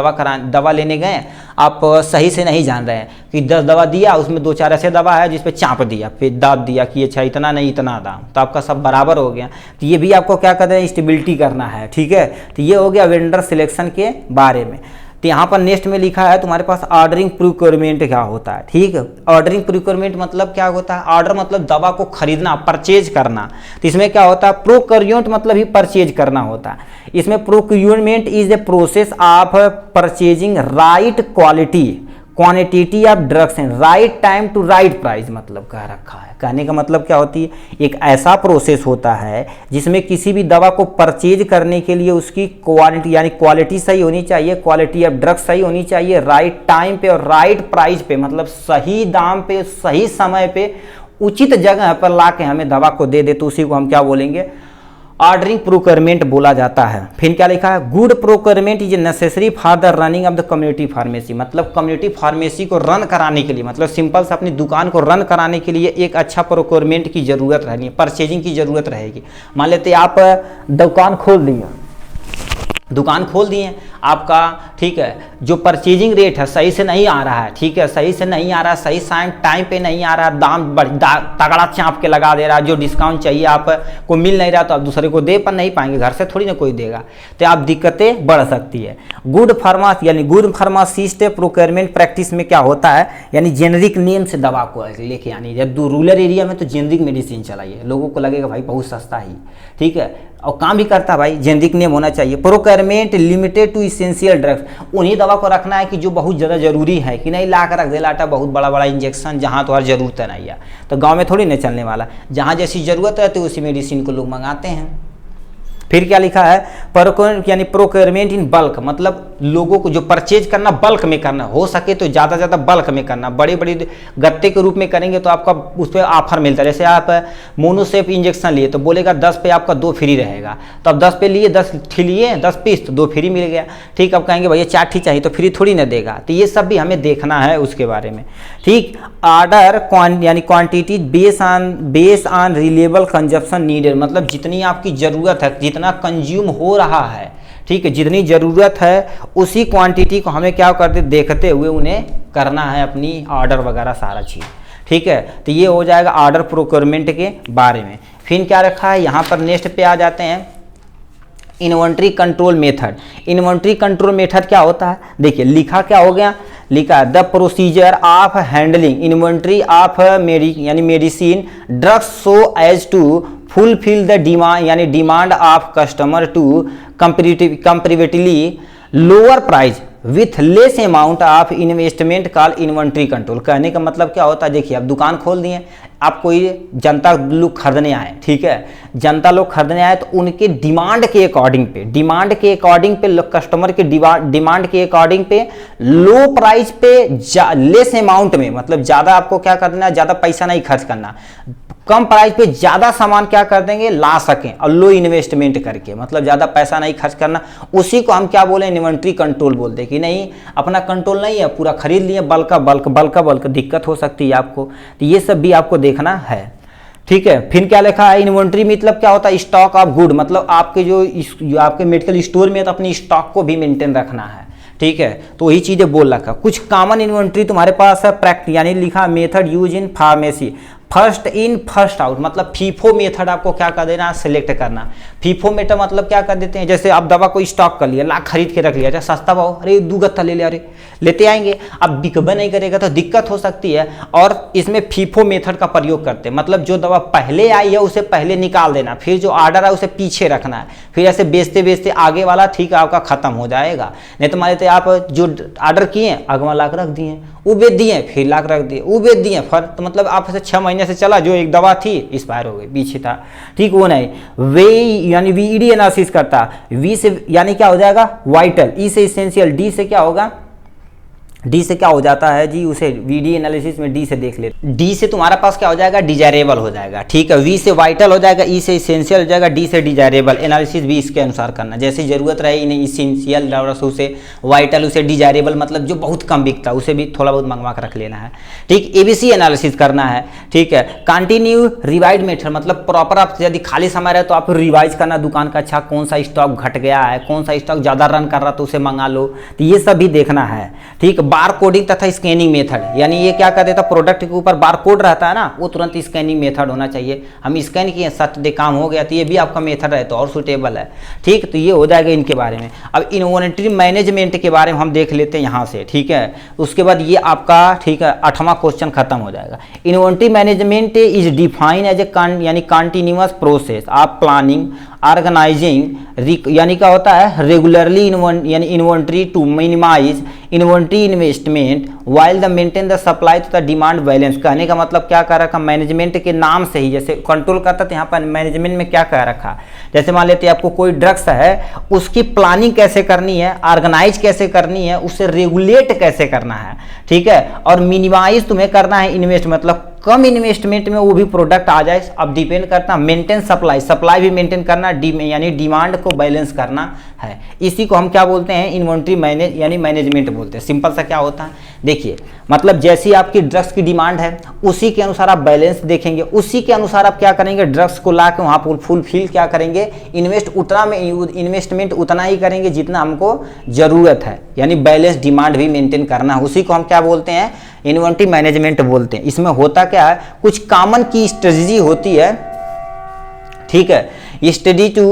दवा लेने गए, आप सही से नहीं जान रहे हैं कि 10 दवा दिया, उसमें 2-4 ऐसे दवा है जिस पे चाप दिया, फिर दाद दिया कि अच्छा इतना नहीं इतना दाम, तो आपका सब बराबर हो गया। तो ये भी आपको क्या करना है, स्टेबिलिटी करना है, ठीक है। तो ये हो गया वेंडर सिलेक्शन के बारे में। तो यहाँ पर नेक्स्ट में लिखा है तुम्हारे पास ऑर्डरिंग प्रोक्योरमेंट क्या होता है, ठीक है। ऑर्डरिंग प्रोक्योरमेंट मतलब क्या होता है, ऑर्डर मतलब दवा को खरीदना, परचेज करना। तो इसमें क्या होता है, प्रोक्योरमेंट मतलब ही परचेज करना होता है। इसमें procurement is a process of purchasing right quantity of drugs and right time to right price, मतलब कह रखा है। कहने का मतलब क्या होती है, एक ऐसा प्रोसेस होता है जिसमें किसी भी दवा को परचेज करने के लिए उसकी क्वालिटी यानी क्वालिटी सही होनी चाहिए, क्वालिटी ऑफ ड्रग्स सही होनी चाहिए, राइट टाइम पे और राइट प्राइस पे, मतलब सही दाम पे सही समय पे उचित जगह पर ला के हमें दवा को दे दे, तो उसी को हम क्या बोलेंगे, ऑर्डरिंग प्रोक्योरमेंट बोला जाता है। फिर क्या लिखा है, good procurement is necessary for the running of the community pharmacy, मतलब कम्युनिटी फार्मेसी को रन कराने के लिए, मतलब सिंपल से अपनी दुकान को रन कराने के लिए एक अच्छा प्रोक्योरमेंट की जरूरत रहनी, परचेजिंग की जरूरत रहेगी। मान लेते आप दुकान खोल दिए आपका, ठीक है, जो परचेजिंग रेट है सही से नहीं आ रहा है, ठीक है, सही से नहीं आ रहा है, सही टाइम पे नहीं आ रहा है, दाम तगड़ा चाँप के लगा दे रहा है, जो डिस्काउंट चाहिए आपको मिल नहीं रहा, तो आप दूसरे को दे पर नहीं पाएंगे, घर से थोड़ी ना कोई देगा, तो आप दिक्कतें बढ़ सकती है। गुड फार्मासिस्ट प्रोक्योरमेंट प्रैक्टिस में क्या होता है, यानी जेनरिक नेम से दवा को लेके आनी, जब रूरल एरिया में तो जेनरिक मेडिसिन चलाइए, लोगों को लगेगा भाई बहुत सस्ता ही, ठीक है, और काम भी करता है भाई, जेनरिक नेम होना चाहिए। Procurement limited to essential drugs, उन्हीं दवा को रखना है कि जो बहुत ज़्यादा जरूरी है, कि नहीं ला कर रख दे लाटा बहुत बड़ा बड़ा इंजेक्शन जहाँ तो हर जरूरत नहीं है, तो गांव में थोड़ी नहीं चलने वाला, जहाँ जैसी ज़रूरत है तो उसी मेडिसिन को लोग मंगाते हैं। फिर क्या लिखा है, यानी प्रोक्योरमेंट इन बल्क, मतलब लोगों को जो परचेज करना बल्क में करना, हो सके तो ज़्यादा ज़्यादा बल्क में करना, बड़े बड़े गत्ते के रूप में करेंगे तो आपका उस पर ऑफर मिलता है। जैसे आप मोनोसेफ इंजेक्शन लिए तो बोलेगा 10 पे आपका 2 फ्री रहेगा, तो अब 10 पे लिए 10 लिए 10 पीस तो 2 फ्री मिल गया, ठीक। अब कहेंगे भैया 4 ही चाहिए तो फ्री थोड़ी ना देगा, तो ये सब भी हमें देखना है उसके बारे में, ठीक। ऑर्डर यानी quantity base on reliable consumption needed, मतलब जितनी आपकी ज़रूरत है, जितना कंज्यूम हो रहा है, ठीक है, जितनी ज़रूरत है उसी क्वांटिटी को हमें क्या करते देखते हुए उन्हें करना है अपनी ऑर्डर वगैरह सारा चीज़। ठीक है, तो ये हो जाएगा ऑर्डर प्रोक्योरमेंट के बारे में। फिर क्या रखा है यहाँ पर, नेक्स्ट पे आ जाते हैं inventory control method. Inventory control method क्या होता है, देखिए लिखा क्या हो गया, लिखा the procedure of handling inventory of यानी medicine drugs so as to fulfil the demand यानी demand of customer to comparatively lower price with less amount of investment call inventory control. कहने का मतलब क्या होता है, देखिए आप दुकान खोल दिए, आप कोई जनता लोग खरीदने आए, ठीक है, जनता लोग खरीदने आए तो उनके डिमांड के अकॉर्डिंग पे कस्टमर के डिमांड के अकॉर्डिंग पे लो प्राइस पे लेस अमाउंट में, मतलब ज़्यादा आपको क्या करना है, ज़्यादा पैसा नहीं खर्च करना, कम प्राइस पे ज़्यादा सामान क्या कर देंगे ला सकें, और लो इन्वेस्टमेंट करके, मतलब ज़्यादा पैसा नहीं खर्च करना, उसी को हम क्या बोले इन्वेंट्री कंट्रोल बोलते हैं। कि नहीं अपना कंट्रोल नहीं है, पूरा खरीद लिए बल्क दिक्कत हो सकती है आपको, तो ये सब भी आपको देखना है। ठीक है, फिर क्या लिखा है इन्वेंट्री मतलब क्या होता है, स्टॉक ऑफ गुड, मतलब आपके जो आपके मेडिकल स्टोर में तो अपनी स्टॉक को भी मेंटेन रखना है। ठीक है, तो वही चीज़ें बोल रखा। कुछ कॉमन इन्वेंट्री तुम्हारे पास है, प्रैक्टिस यानी लिखा method use in pharmacy, first in first out, मतलब फीफो मेथड आपको क्या कर देना, सिलेक्ट करना। फीफो मेथड मतलब क्या कर देते हैं, जैसे आप दवा को स्टॉक कर लिया, ला खरीद के रख लिया, चाहे सस्ता भाव, अरे 2 गत्ता ले लिया, अरे लेते आएंगे, अब बिकबा नहीं करेगा तो दिक्कत हो सकती है, और इसमें फीफो मेथड का प्रयोग करते हैं, मतलब जो दवा पहले आई है उसे पहले निकाल देना, फिर जो ऑर्डर है उसे पीछे रखना है, फिर ऐसे बेचते बेचते आगे वाला ठीक है आपका खत्म हो जाएगा। नहीं तो मान लेते आप जो ऑर्डर किए अगवा लाख रख दिए, वो बेच दिए, फिर लाख रख दिए, वो बेच दिए, फिर तो मतलब आप 6 महीने से चला, जो एक दवा थी एक्सपायर हो गई, पीछे था, ठीक, वो नहीं। वे यानी वीईडी एनालिसिस करता, वी से यानी क्या हो जाएगा वाइटल, ई से इसेंशियल, डी से क्या होगा, डी से क्या हो जाता है जी, उसे वीडी एनालिसिस में डी से देख ले, डी से तुम्हारा पास क्या हो जाएगा, डिजायरेबल हो जाएगा। ठीक है, वी से वाइटल हो जाएगा, ई से इसेंशियल हो जाएगा, डी से डिजायरेबल। एनालिसिस भी इसके अनुसार करना, जैसे जरूरत रहे इन्हें इसेंशियल उसे वाइटल, उसे डिजायरेबल, मतलब जो बहुत कम बिकता उसे भी थोड़ा बहुत मंगवा कर रख लेना है। ठीक, एबीसी एनालिसिस करना है। ठीक है, कंटिन्यू रिवाइड मेथड, मतलब प्रॉपर आप यदि खाली समय रहे तो आप रिवाइज करना दुकान का, अच्छा कौन सा स्टॉक घट गया है, कौन सा स्टॉक ज़्यादा रन कर रहा तो उसे मंगा लो, तो ये सब भी देखना है। ठीक, बार कोडिंग तथा स्कैनिंग मेथड, यानी ये क्या कर देता, प्रोडक्ट के ऊपर बार कोड रहता है ना, वो तुरंत स्कैनिंग मेथड होना चाहिए, हम स्कैन किए सट दे काम हो गया, तो ये भी आपका मेथड है तो और सुटेबल है। ठीक, तो ये हो जाएगा इनके बारे में। अब इन्वेंटरी मैनेजमेंट के बारे में हम देख लेते हैं यहाँ से। ठीक है, उसके बाद ये आपका ठीक है 8वां क्वेश्चन खत्म हो जाएगा। Inventory management is define as a यानी continuous process of planning organising, यानी क्या होता है रेगुलरली यानी inventory to minimise inventory investment while the maintain the supply to the demand balance. कहने का मतलब क्या कह रखा, मैनेजमेंट के नाम से ही जैसे कंट्रोल करता था, यहाँ पर मैनेजमेंट में क्या कह रखा, जैसे मान लेते हैं आपको कोई ड्रग्स है, उसकी प्लानिंग कैसे करनी है, ऑर्गेनाइज कैसे करनी है, उसे रेगुलेट कैसे करना है। ठीक है, और मिनिमाइज तुम्हें करना है इन्वेस्ट, मतलब कम इन्वेस्टमेंट में वो भी प्रोडक्ट आ जाए। अब डिपेंड करता है मेंटेन सप्लाई भी मेंटेन करना, यानी डिमांड को बैलेंस करना है। इसी को हम क्या बोलते हैं, इन्वेंट्री यानी मैनेजमेंट बोलते हैं। सिंपल सा क्या होता है, देखिए मतलब जैसी आपकी ड्रग्स की डिमांड है उसी के अनुसार आप बैलेंस देखेंगे, उसी के अनुसार आप क्या करेंगे, ड्रग्स को ला के वहाँ पर फुलफिल क्या करेंगे, इन्वेस्टमेंट उतना ही करेंगे जितना हमको ज़रूरत है, यानी बैलेंस डिमांड भी मेंटेन करना है। उसी को हम क्या बोलते हैं, इन्वेंट्री मैनेजमेंट बोलते हैं। इसमें होता क्या है, कुछ कॉमन की स्ट्रेटजी होती है। ठीक है, स्टडी टू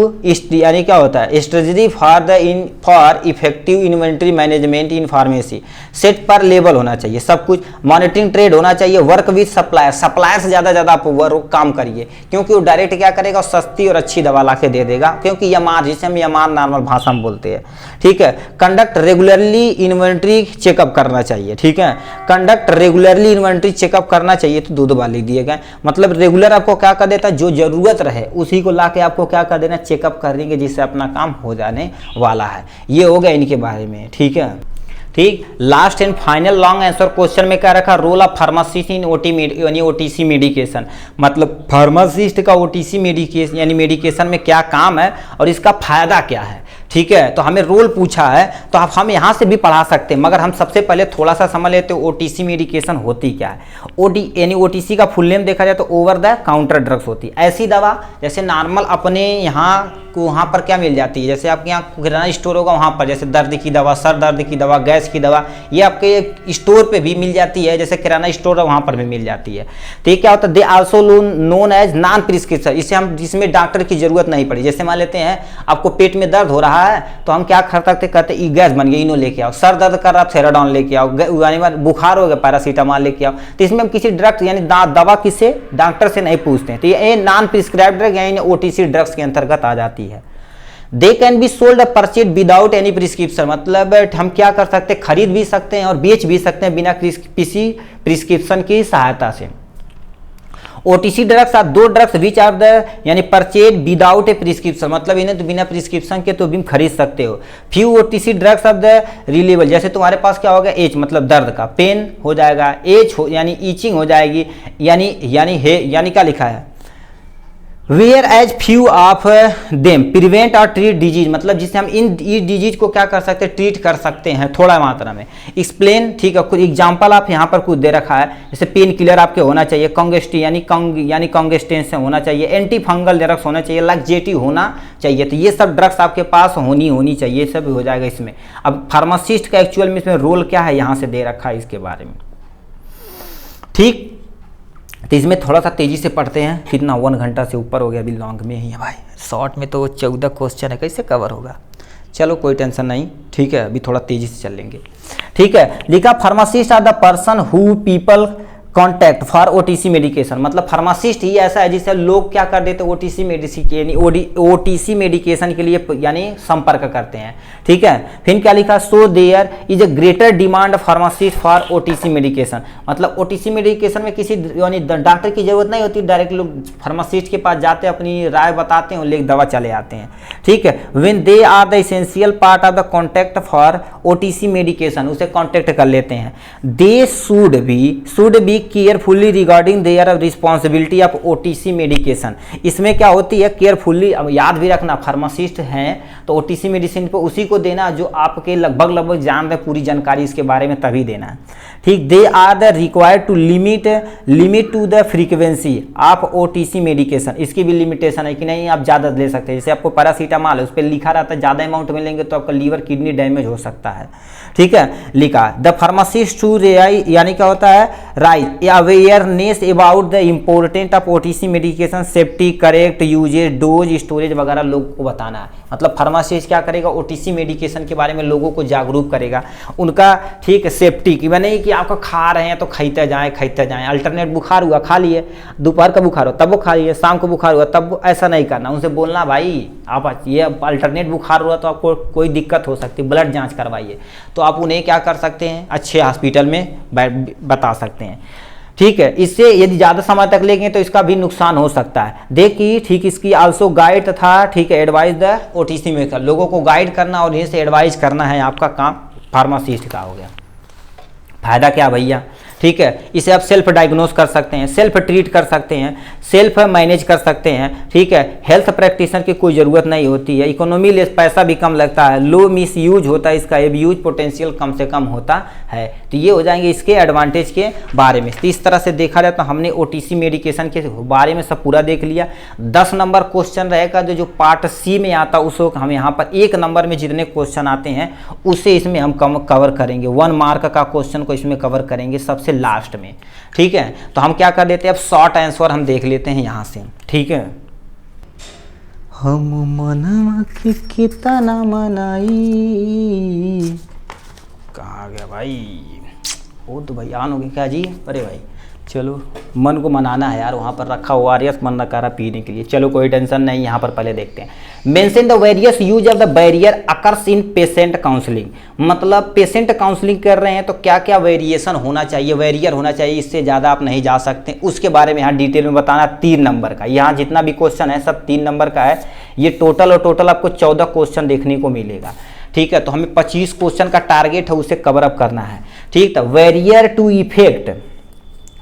यानी क्या होता है, strategy for effective inventory management in pharmacy, set पर लेबल होना चाहिए सब कुछ, मॉनिटरिंग ट्रेड होना चाहिए, वर्क विद सप्लायर से ज़्यादा आप वर्क काम करिए, क्योंकि वो डायरेक्ट क्या करेगा, सस्ती और अच्छी दवा ला के दे देगा, क्योंकि यमार, जिसे हम यमार नॉर्मल भाषा में बोलते हैं। ठीक है, कंडक्ट रेगुलरली इन्वेंट्री चेकअप करना चाहिए। ठीक है, कंडक्ट रेगुलरली इन्वेंट्री चेकअप करना चाहिए, तो 2 बार लिख दिए गए, मतलब रेगुलर आपको क्या कर देता है, जो जरूरत रहे उसी को ला के आपको क्या कर देना, चेकअप कर देंगे, जिससे अपना काम हो जाने वाला है। ये हो गया इनके बारे में। ठीक है, ठीक, last and final long answer question में क्या रखा, role of pharmacist in OTC medication, मतलब फार्मासिस्ट का ओटीसी मेडिकेशन यानी मेडिकेशन में क्या काम है और इसका फायदा क्या है। ठीक है, तो हमें रोल पूछा है तो हम यहाँ से भी पढ़ा सकते हैं, मगर हम सबसे पहले थोड़ा सा समझ लेते हैं ओटीसी मेडिकेशन होती क्या है। यानी ओटीसी का फुल नेम देखा जाए तो ओवर द काउंटर ड्रग्स होती है, ऐसी दवा जैसे नॉर्मल अपने यहाँ वहाँ पर क्या मिल जाती है, जैसे आपके यहाँ किराना स्टोर होगा वहाँ पर जैसे दर्द की दवा, सर दर्द की दवा, गैस की दवा, ये आपके स्टोर पे भी मिल जाती है, जैसे किराना स्टोर है वहाँ पर भी मिल जाती है। तो ये क्या होता है, they also known as non prescription, इससे हम जिसमें डॉक्टर की जरूरत नहीं पड़ी। जैसे मान लेते हैं आपको पेट में दर्द हो रहा है तो हम क्या कर सकते, कहते गैस बन गया, इनो लेके आओ, सर दर्द कर रहा है सेराडॉन लेके आओ, यानी बुखार हो गया पैरासीटामॉल लेके आओ। तो इसमें हम किसी ड्रग्स यानी दवा किसे डॉक्टर से नहीं पूछते हैं। तो ये नॉन प्रिस्क्राइब्ड ड्रग यानी ओटीसी ड्रग्स के अंतर्गत आ जाती है। They can be sold purchase without any prescription, मतलब हम क्या कर सकते हैं, खरीद भी सकते हैं और बेच भी सकते हैं बिना किसी प्रिस्क्रिप्शन की सहायता से। ओटीसी ड्रग्स आर दो ड्रग्स विच आर द यानी परचेज विदाउट ए प्रिस्क्रिप्शन, मतलब इन्हें तो बिना प्रिस्क्रिप्शन के तो भी खरीद सकते हो। Few OTC drugs are the reliable, जैसे तुम्हारे पास क्या होगा, एच मतलब दर्द का, पेन हो जाएगा, एच हो यानी ईचिंग हो जाएगी, यानी क्या लिखा है, where as few of them prevent और ट्रीट डिजीज, मतलब जिससे हम इन डिजीज को क्या कर सकते हैं, ट्रीट कर सकते हैं थोड़ा मात्रा में। एक्सप्लेन, ठीक है, कुछ एग्जांपल आप यहाँ पर कुछ दे रखा है, जैसे पेन किलर आपके होना चाहिए, कॉन्गेस्टी यानी कॉन्गेस्टेंस होना चाहिए, एंटी फंगल ड्रग्स होना चाहिए, लैक्जेटिव होना चाहिए। तो ये सब ड्रग्स आपके पास होनी चाहिए, सब हो जाएगा इसमें। अब फार्मासिस्ट का एक्चुअल में इसमें रोल क्या है यहाँ से दे रखा है इसके बारे में, ठीक। तो इसमें थोड़ा सा तेजी से पढ़ते हैं, कितना 1 घंटा से ऊपर हो गया, अभी लॉन्ग में ही है भाई, शॉर्ट में तो 14 क्वेश्चन है, कैसे कवर होगा। चलो कोई टेंशन नहीं, ठीक है, अभी थोड़ा तेजी से चलेंगे, ठीक है। लिखा pharmacist are the person who people contact for OTC medication, मतलब फार्मासिस्ट ही ऐसा है जिससे लोग क्या कर देते हैं, ओटीसी मेडिसिन यानी ओटीसी मेडिकेशन के लिए यानी संपर्क करते हैं, ठीक है। फिर क्या लिखा, so there is a greater demand pharmacist for OTC medication, मतलब ओटीसी मेडिकेशन में किसी यानी डॉक्टर की जरूरत नहीं होती, डायरेक्ट लोग फार्मासिस्ट के पास जाते हैं, अपनी राय बताते हैं और लेकर दवा चले आते हैं, ठीक है। When they are the essential part of the contact for OTC medication, उसे कॉन्टैक्ट कर लेते हैं। They should be carefully regarding their responsibility of OTC medication, इसमें क्या होती है, केयरफुली, अब याद भी रखना फार्मासिस्ट हैं तो ओटीसी मेडिसिन पे उसी को देना जो आपके लगभग जान रहे, पूरी जानकारी इसके बारे में तभी देना है, ठीक। They are the required to limit to the frequency of OTC medication, इसकी भी लिमिटेशन है कि नहीं आप ज़्यादा ले सकते हैं, जैसे आपको पैरासीटामॉल है उस पर लिखा रहता है ज़्यादा अमाउंट में लेंगे तो आपका लीवर किडनी डैमेज हो सकता है, ठीक है। लिखा द फार्मासिस्ट टू यानी क्या होता है, right awareness about the important of OTC medication, safety, correct usages, dose, storage वगैरह लोगों को बताना है। मतलब फार्मासिस्ट क्या करेगा, ओटीसी मेडिकेशन के बारे में लोगों को जागरूक करेगा, उनका, ठीक है, सेफ्टी की, नहीं कि आपको खा रहे हैं तो खाते जाएं, अल्टरनेट बुखार हुआ खा लिए, दोपहर का बुखार हो तब वो खा लिए, शाम को बुखार हुआ तब, ऐसा नहीं करना, उनसे बोलना भाई आप ये अल्टरनेट बुखार हुआ तो आपको कोई दिक्कत हो सकती है, ब्लड जाँच करवाइए, तो आप उन्हें क्या कर सकते हैं, अच्छे हॉस्पिटल में बता सकते हैं, ठीक है। इससे यदि ज़्यादा समय तक लेंगे तो इसका भी नुकसान हो सकता है। देखिए, ठीक, इसकी आल्सो गाइड तथा, ठीक है, एडवाइस द ओटीसी मेकर, लोगों को गाइड करना और इनसे एडवाइस करना है आपका काम फार्मासिस्ट का हो गया। फायदा क्या भैया, ठीक है, इसे आप सेल्फ डायग्नोस कर सकते हैं, सेल्फ ट्रीट कर सकते हैं, सेल्फ मैनेज कर सकते हैं, ठीक है। हेल्थ प्रैक्टिशनर की कोई ज़रूरत नहीं होती है, इकोनॉमी लेस, पैसा भी कम लगता है, लो मिस यूज होता है, इसका एब्यूज पोटेंशियल कम से कम होता है। तो ये हो जाएंगे इसके एडवांटेज के बारे में। तो इस तरह से देखा जाए तो हमने ओटीसी मेडिकेशन के बारे में सब पूरा देख लिया। 10 नंबर क्वेश्चन रहेगा जो पार्ट सी में आता है, उसको हम यहाँ पर 1 नंबर में जितने क्वेश्चन आते हैं उसे इसमें हम कवर करेंगे, 1 मार्क का क्वेश्चन को इसमें कवर करेंगे सबसे लास्ट में, ठीक है। तो हम क्या कर देते हैं, अब शॉर्ट आंसर हम देख लेते हैं यहाँ से, ठीक है। हम मनवा के कितना मनाई, कहाँ गया भाई, वो तो भाई आन हो गया क्या जी, अरे भाई चलो, मन को मनाना है यार, वहाँ पर रखा हुआ आरियस मन रखा रहा पीने के लिए, चलो कोई टेंशन नहीं। यहाँ पर पहले देखते हैं, mention the various use of the barrier occurs in patient counselling, मतलब पेशेंट काउंसलिंग कर रहे हैं तो क्या क्या वेरिएशन होना चाहिए, वेरियर होना चाहिए, इससे ज़्यादा आप नहीं जा सकते, उसके बारे में यहाँ डिटेल में बताना। 3 नंबर का, यहाँ जितना भी क्वेश्चन है सब 3 नंबर का है, ये टोटल आपको 14 क्वेश्चन देखने को मिलेगा, ठीक है। तो हमें 25 क्वेश्चन का टारगेट है, उसे कवर अप करना है, ठीक। तो barrier to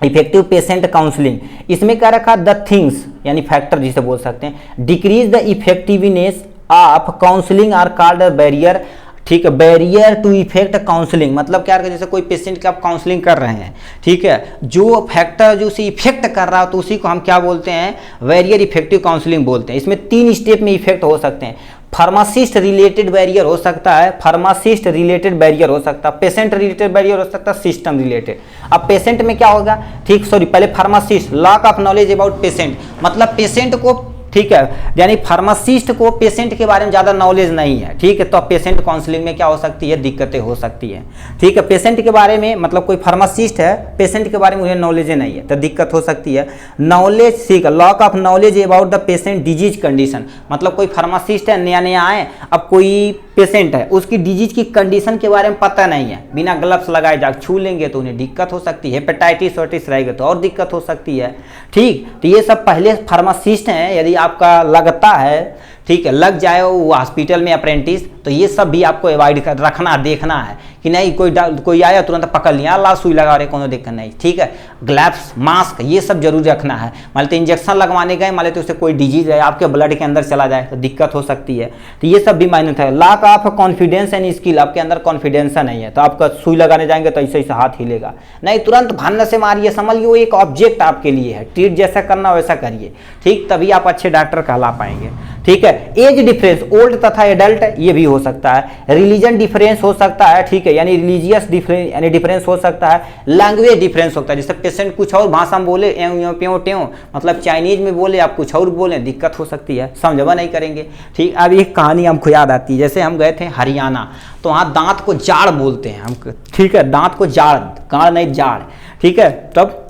effective patient counselling, इसमें क्या रखा, द थिंग्स यानी फैक्टर जिसे बोल सकते हैं, decrease the effectiveness of counselling are called barrier ठीक है। बैरियर टू इफेक्ट काउंसलिंग, मतलब क्या है, जैसे कोई पेशेंट की आप काउंसलिंग कर रहे हैं, ठीक है, जो फैक्टर जो उसे इफेक्ट कर रहा है तो उसी को हम क्या बोलते हैं, बैरियर इफेक्टिव काउंसलिंग बोलते हैं। इसमें 3 स्टेप में इफेक्ट हो सकते हैं। फार्मासिस्ट रिलेटेड बैरियर हो सकता है, फार्मासिस्ट रिलेटेड बैरियर हो सकता है, पेशेंट रिलेटेड बैरियर हो सकता है, सिस्टम रिलेटेड। अब पेशेंट में क्या होगा, ठीक, सॉरी, पहले pharmacist, lack of knowledge about patient, मतलब पेशेंट को, ठीक है, यानी फार्मासिस्ट को पेशेंट के बारे में ज़्यादा नॉलेज नहीं है, ठीक है, तो अब पेशेंट काउंसलिंग में क्या हो सकती है, दिक्कतें हो सकती है, ठीक है। पेशेंट के बारे में, मतलब कोई फार्मासिस्ट है, पेशेंट के बारे में उन्हें नॉलेज नहीं है तो दिक्कत हो सकती है। नॉलेज, ठीक है, lack of knowledge about the patient disease condition, मतलब कोई फार्मासिस्ट है, नया नया आए, अब कोई पेशेंट है, उसकी डिजीज की कंडीशन के बारे में पता नहीं है, बिना ग्लव्स लगाए जा छू लेंगे तो उन्हें दिक्कत हो सकती है। हेपेटाइटिस वाइटिस रहेगा तो और दिक्कत हो सकती है, ठीक। तो ये सब पहले फार्मासिस्ट हैं, यदि आपका लगता है, ठीक है, लग जाए वो हॉस्पिटल में अप्रेंटिस, तो ये सब भी आपको अवॉइड कर रखना, देखना है कि नहीं कोई आया तुरंत पकड़ लिया, ला सुई लगा रहे, कोनो दिक्कत नहीं, ठीक है। ग्लव्स, मास्क, ये सब जरूर रखना है। मान लेते इंजेक्शन लगवाने गए, मान लेते उससे कोई डिजीज है, आपके ब्लड के अंदर चला जाए तो दिक्कत हो सकती है, तो ये सब भी मायने है। Lack of confidence and skill, आपके अंदर कॉन्फिडेंस नहीं है तो आपका सुई लगाने जाएंगे तो ऐसे ऐसे हाथ हिलेगा, नहीं, तुरंत भन्न से मारिए, समझिए वो एक ऑब्जेक्ट आपके लिए है, ट्रीट जैसा करना वैसा करिए, ठीक, तभी आप अच्छे डॉक्टर कहला पाएंगे, ठीक है। एज डिफरेंस, ओल्ड तथा एडल्ट, ये भी हो सकता है। रिलीजन डिफरेंस हो सकता है, ठीक है, यानी रिलीजियस डिफरेंस, यानी डिफरेंस हो सकता है। लैंग्वेज डिफरेंस होता है, जैसे पेशेंट कुछ और भाषा में बोले, प्यों ट्यों, मतलब चाइनीज में बोले, आप कुछ और बोले, दिक्कत हो सकती है, समझवा नहीं करेंगे, ठीक। अब एक कहानी हमको याद आती है, जैसे हम गए थे हरियाणा, तो वहाँ दांत को जाड़ बोलते हैं हम, ठीक है, दांत को जाड़, गाड़ नहीं जाड़, ठीक है। तब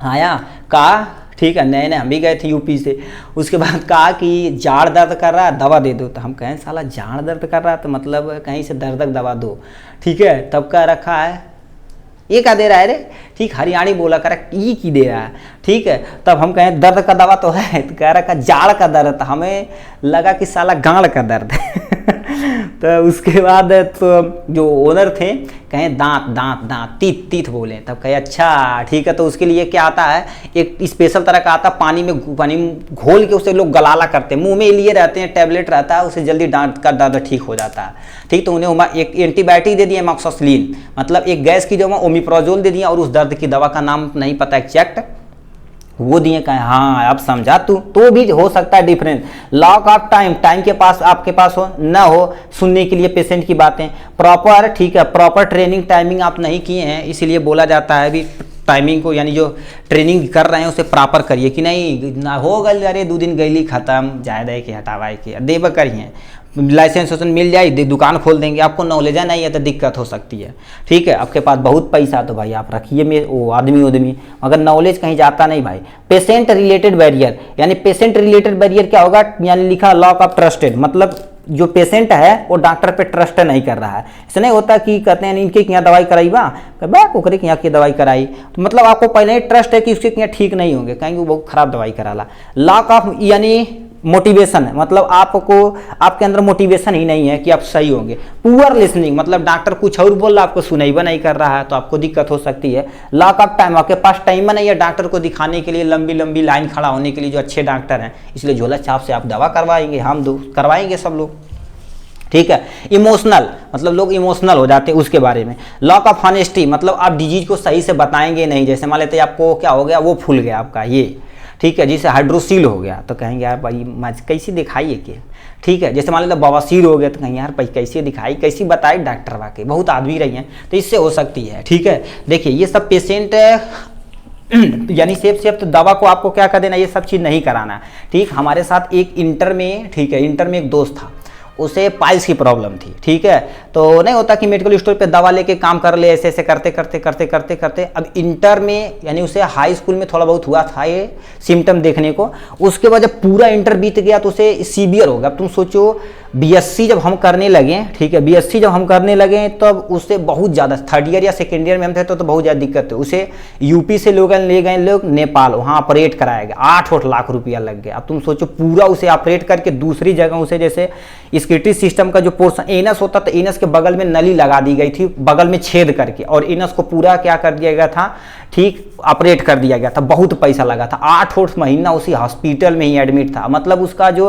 आया कहा, ठीक है, नए नए हम भी गए थे यूपी से, उसके बाद कहा कि जाड़ दर्द कर रहा है, दवा दे दो, तो हम कहें साला जाड़ दर्द कर रहा है तो मतलब कहीं से दर्द दवा दो, ठीक है। तब क्या रखा है, ये क्या दे रहा है रे, ठीक, हरियाणी बोला कर ये की दे रहा है, ठीक है। तब हम कहें दर्द का दवा तो है, तो कह रखा जाड़ का दर्द, तो हमें लगा कि साला गाड़ का दर्द है तो उसके बाद तो जो ओनर थे कहें दांत दांत दांत, तीत तीत बोले, तब कहे अच्छा ठीक है। तो उसके लिए क्या आता है, एक स्पेशल तरह का आता है, पानी में घोल के उसे लोग गलाला करते हैं, मुंह में लिए रहते हैं, टैबलेट रहता है, उससे जल्दी दांत का दर्द ठीक हो जाता है, ठीक। तो उन्हें एक एंटीबायोटिक दे दिए एमॉक्सिसिलिन, मतलब एक गैस की जो ओमिप्रोजोल दे दिया, और उस दर्द की दवा का नाम नहीं पता एग्जैक्ट, वो दिए कहें, हाँ अब समझा तू, तो भी हो सकता है difference. Lock of time, time के पास आपके पास हो ना हो सुनने के लिए पेशेंट की बातें, प्रॉपर, ठीक है, प्रॉपर ट्रेनिंग टाइमिंग आप नहीं किए हैं, इसीलिए बोला जाता है भी टाइमिंग को, यानी जो ट्रेनिंग कर रहे हैं उसे प्रॉपर करिए, कि नहीं ना हो गल, अरे 2 दिन गईली खत्म, जायदा के हटावाए के देव करिए, लाइसेंस वाइसेंस मिल जाए, दुकान खोल देंगे, आपको नॉलेज नहीं है तो दिक्कत हो सकती है, ठीक है। आपके पास बहुत पैसा तो भाई आप रखिए में वो आदमी, मगर नॉलेज कहीं जाता नहीं भाई। पेशेंट रिलेटेड बैरियर, यानी पेशेंट रिलेटेड बैरियर क्या होगा, यानी लिखा लॉक ऑफ ट्रस्टेड, मतलब जो पेशेंट है वो डॉक्टर पे ट्रस्ट नहीं कर रहा है। ऐसा नहीं होता कि कहते हैं इनके यहाँ दवाई कराई बा ओकरे के यहाँ की दवाई कराई, तो मतलब आपको पहले ही ट्रस्ट है कि उसके यहाँ ठीक नहीं होंगे, कहेंगे वो बहुत खराब दवाई कराला। लॉक ऑफ यानी मोटिवेशन, मतलब आपको आपके अंदर मोटिवेशन ही नहीं है कि आप सही होंगे। पुअर लिसनिंग, मतलब डॉक्टर कुछ और बोल रहा है, आपको सुनाई नहीं कर रहा है, तो आपको दिक्कत हो सकती है। लॉक ऑफ टाइम, आपके पास टाइम नहीं है डॉक्टर को दिखाने के लिए, लंबी लंबी लाइन खड़ा होने के लिए, जो अच्छे डॉक्टर हैं, इसलिए झोला छाप से आप दवा करवाएंगे, हम करवाएंगे सब लोग, ठीक है। इमोशनल, मतलब लोग इमोशनल हो जाते हैं उसके बारे में। लॉक ऑफ ऑनेस्टी, मतलब आप डिजीज को सही से बताएंगे नहीं, जैसे मान लेते आपको क्या हो गया, वो फूल गया आपका ये, ठीक है, जिसे हाइड्रोसील हो गया, तो कहेंगे यार भाई कैसे दिखाइए के, ठीक है। जैसे मान लो बवासीर हो गया, तो कहेंगे यार भाई कैसे दिखाई, कैसी बताई डॉक्टर वाकई, बहुत आदमी रही हैं, तो इससे हो सकती है, ठीक है। देखिए ये सब पेशेंट यानी सेफ तो दवा को आपको क्या कर देना, ये सब चीज़ नहीं कराना, ठीक। हमारे साथ एक इंटर में, ठीक है, इंटर में एक दोस्त था, उसे पाइल्स की प्रॉब्लम थी, ठीक है। तो नहीं होता कि मेडिकल स्टोर पे दवा लेके काम कर ले, ऐसे ऐसे करते करते करते करते करते अब इंटर में, यानी उसे हाई स्कूल में थोड़ा बहुत हुआ था ये सिम्टम देखने को, उसके बाद जब पूरा इंटर बीत गया तो उसे सीवियर हो गया। अब तुम सोचो बीएससी जब हम करने लगे, ठीक है, बीएससी जब हम करने लगे तब उससे बहुत ज़्यादा, 3rd ईयर या 2nd ईयर में हम थे तो बहुत ज़्यादा दिक्कत है। उसे यूपी से लोग ले गए लोग नेपाल, वहाँ ऑपरेट कराया गया, 8 लाख रुपया लग गया। अब तुम सोचो पूरा उसे ऑपरेट करके दूसरी जगह उसे, जैसे स्किटी सिस्टम का जो पोर्शन एनस होता था, एनस के बगल में नली लगा दी गई थी, बगल में छेद करके, और एनस को पूरा क्या कर दिया गया था ठीक ऑपरेट कर दिया गया था, बहुत पैसा लगा था, 8 महीना उसी हॉस्पिटल में ही एडमिट था। मतलब उसका जो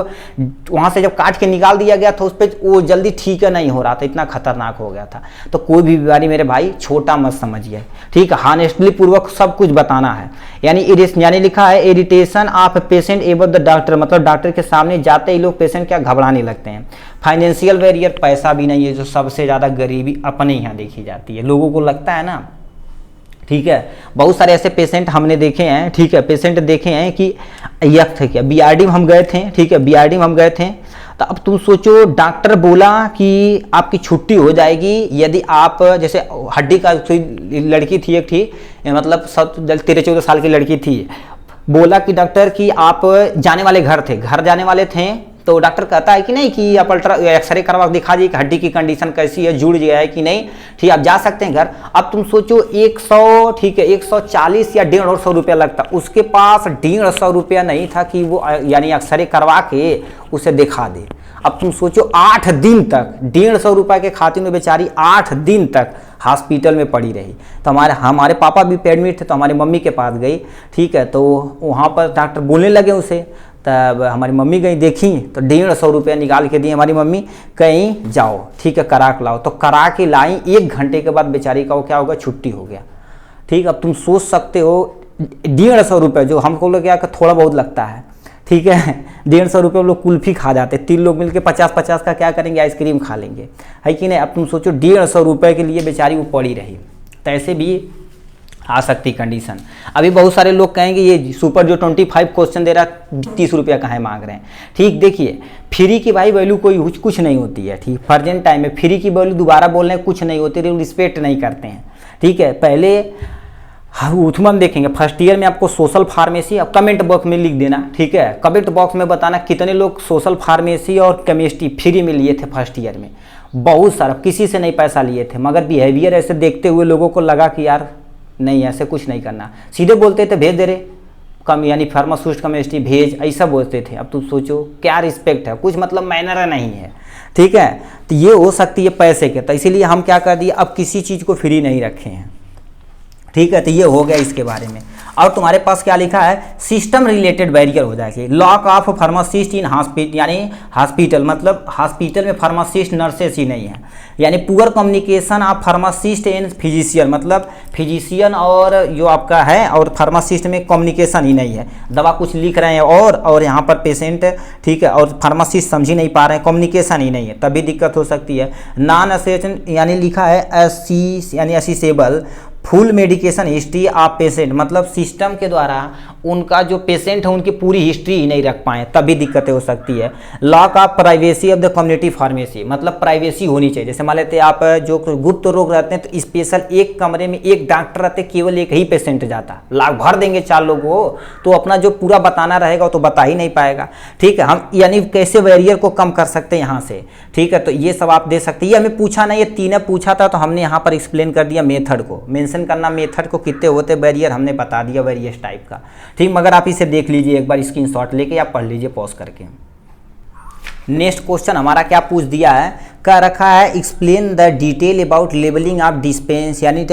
वहाँ से जब काट के निकाल दिया गया था उस पर वो जल्दी ठीक नहीं हो रहा था, इतना खतरनाक हो गया था। तो कोई भी बीमारी मेरे भाई छोटा मत समझिए, ठीक है, हॉनेस्टली पूर्वक सब कुछ बताना है। यानी लिखा है irritation of patient above the doctor, मतलब डॉक्टर के सामने जाते ही लोग पेशेंट क्या घबराने लगते हैं। फाइनेंशियल बैरियर, पैसा भी नहीं है, जो सबसे ज़्यादा गरीबी अपने यहाँ देखी जाती है, लोगों को लगता है ना, ठीक है। बहुत सारे ऐसे पेशेंट हमने देखे हैं, ठीक है, पेशेंट देखे हैं कि यह ठीक है बीआरडी में हम गए थे, ठीक है, बीआरडी में हम गए थे, तो अब तुम सोचो डॉक्टर बोला कि आपकी छुट्टी हो जाएगी यदि आप, जैसे हड्डी का लड़की थी एक थी, मतलब 13-14 साल की लड़की थी, बोला कि डॉक्टर कि आप जाने वाले घर थे, घर जाने वाले थे, तो डॉक्टर कहता है कि नहीं कि आप एक्सरे करवा दिखा दीजिए कि हड्डी की कंडीशन कैसी है, जुड़ गया है कि नहीं, ठीक, आप जा सकते हैं घर। अब तुम सोचो 100, ठीक है, 140 या 150 रुपया लगता, उसके पास 150 रुपया नहीं था कि वो यानी एक्सरे करवा के उसे दिखा दे। अब तुम सोचो 8 दिन तक 150 रुपये के खाते में बेचारी 8 दिन तक हॉस्पिटल में पड़ी रही। तो हमारे पापा भी एडमिट थे, तो हमारी मम्मी के पास गई, ठीक है, तो वहाँ पर डॉक्टर बोलने लगे उसे, तब हमारी मम्मी गई, देखी तो 150 रुपया निकाल के दिए हमारी मम्मी, कहीं जाओ, ठीक है, करा के लाओ। तो करा के लाई, 1 घंटे के बाद बेचारी का वो क्या होगा, छुट्टी हो गया, ठीक। अब तुम सोच सकते हो 150 रुपये, जो हमको लोग क्या थोड़ा बहुत लगता है, ठीक है, 150 रुपये लोग कुल्फी खा जाते, 3 लोग मिलकर 50-50 का क्या करेंगे, आइसक्रीम खा लेंगे, है कि नहीं। अब तुम सोचो 150 रुपये के लिए बेचारी वो पड़ी रही, तो ऐसे भी आ सकती कंडीशन। अभी बहुत सारे लोग कहेंगे ये सुपर जो 25 क्वेश्चन दे रहा है 30 रुपया कहाँ मांग रहे हैं, ठीक। देखिए फ्री की भाई वैल्यू कोई कुछ नहीं होती है, ठीक, प्रेजेंट टाइम में फ्री की वैल्यू दोबारा बोलने कुछ नहीं होती, रिस्पेक्ट नहीं करते हैं, ठीक है। पहले उथमन देखेंगे फर्स्ट ईयर में आपको सोशल फार्मेसी, अब कमेंट बॉक्स में लिख देना, ठीक है, कमेंट बॉक्स में बताना कितने लोग सोशल फार्मेसी और केमिस्ट्री फ्री में लिए थे फर्स्ट ईयर में। बहुत सारा, किसी से नहीं पैसा लिए थे, मगर बिहेवियर ऐसे देखते हुए लोगों को लगा कि यार नहीं ऐसे कुछ नहीं करना, सीधे बोलते थे भेज दे रहे कम, यानी फार्मास्यूटिस्ट केमिस्ट्री भेज, ऐसा बोलते थे। अब तुम सोचो क्या रिस्पेक्ट है, कुछ मतलब मैनर नहीं है, ठीक है। तो ये हो सकती है पैसे के, तो इसीलिए हम क्या कर दिए, अब किसी चीज़ को फ्री नहीं रखे हैं, ठीक है। तो ये हो गया इसके बारे में। और तुम्हारे पास क्या लिखा है, सिस्टम रिलेटेड बैरियर हो जाएगी, lock of pharmacist in hospital, यानी हॉस्पिटल मतलब हॉस्पिटल में फार्मासिस्ट नर्सेस ही नहीं है, यानी poor communication of pharmacist and physician, मतलब फिजिशियन और जो आपका है और फार्मासिस्ट में कम्युनिकेशन ही नहीं है, दवा कुछ लिख रहे हैं और यहाँ पर पेशेंट, ठीक है, और फार्मासिस्ट समझ ही नहीं पा रहे हैं, कम्युनिकेशन ही नहीं है, तभी दिक्कत हो सकती है। नॉन असेसन यानी लिखा है यानी accessible full medication history of patient, मतलब सिस्टम के द्वारा उनका जो पेशेंट है उनकी पूरी हिस्ट्री ही नहीं रख पाए, तभी दिक्कतें हो सकती है। Lock of privacy of the community pharmacy, मतलब प्राइवेसी होनी चाहिए, जैसे मान लेते हैं आप जो गुप्त रोग रहते हैं तो स्पेशल एक कमरे में एक डॉक्टर रहते, केवल एक ही पेशेंट जाता, लाख भर देंगे 4 लोगों को तो अपना जो पूरा बताना रहेगा वो तो बता ही नहीं पाएगा, ठीक है। हम यानी कैसे बैरियर को कम कर सकते हैं यहाँ से, ठीक है, तो ये सब आप दे सकते हैं। ये हमें पूछा नहीं, ये 3 पूछा था तो हमने यहाँ पर एक्सप्लेन कर दिया मेथड को, मेंशन करना मेथड को कितने होते बैरियर हमने बता दिया वेरियस टाइप का, ठीक। मगर आप इसे देख लीजिए एक बार स्क्रीनशॉट लेके, आप पढ़ लीजिए पॉज करके। नेक्स्ट क्वेश्चन हमारा क्या पूछ दिया है, क्या रखा है, explain the detail about labelling of dispense, यानी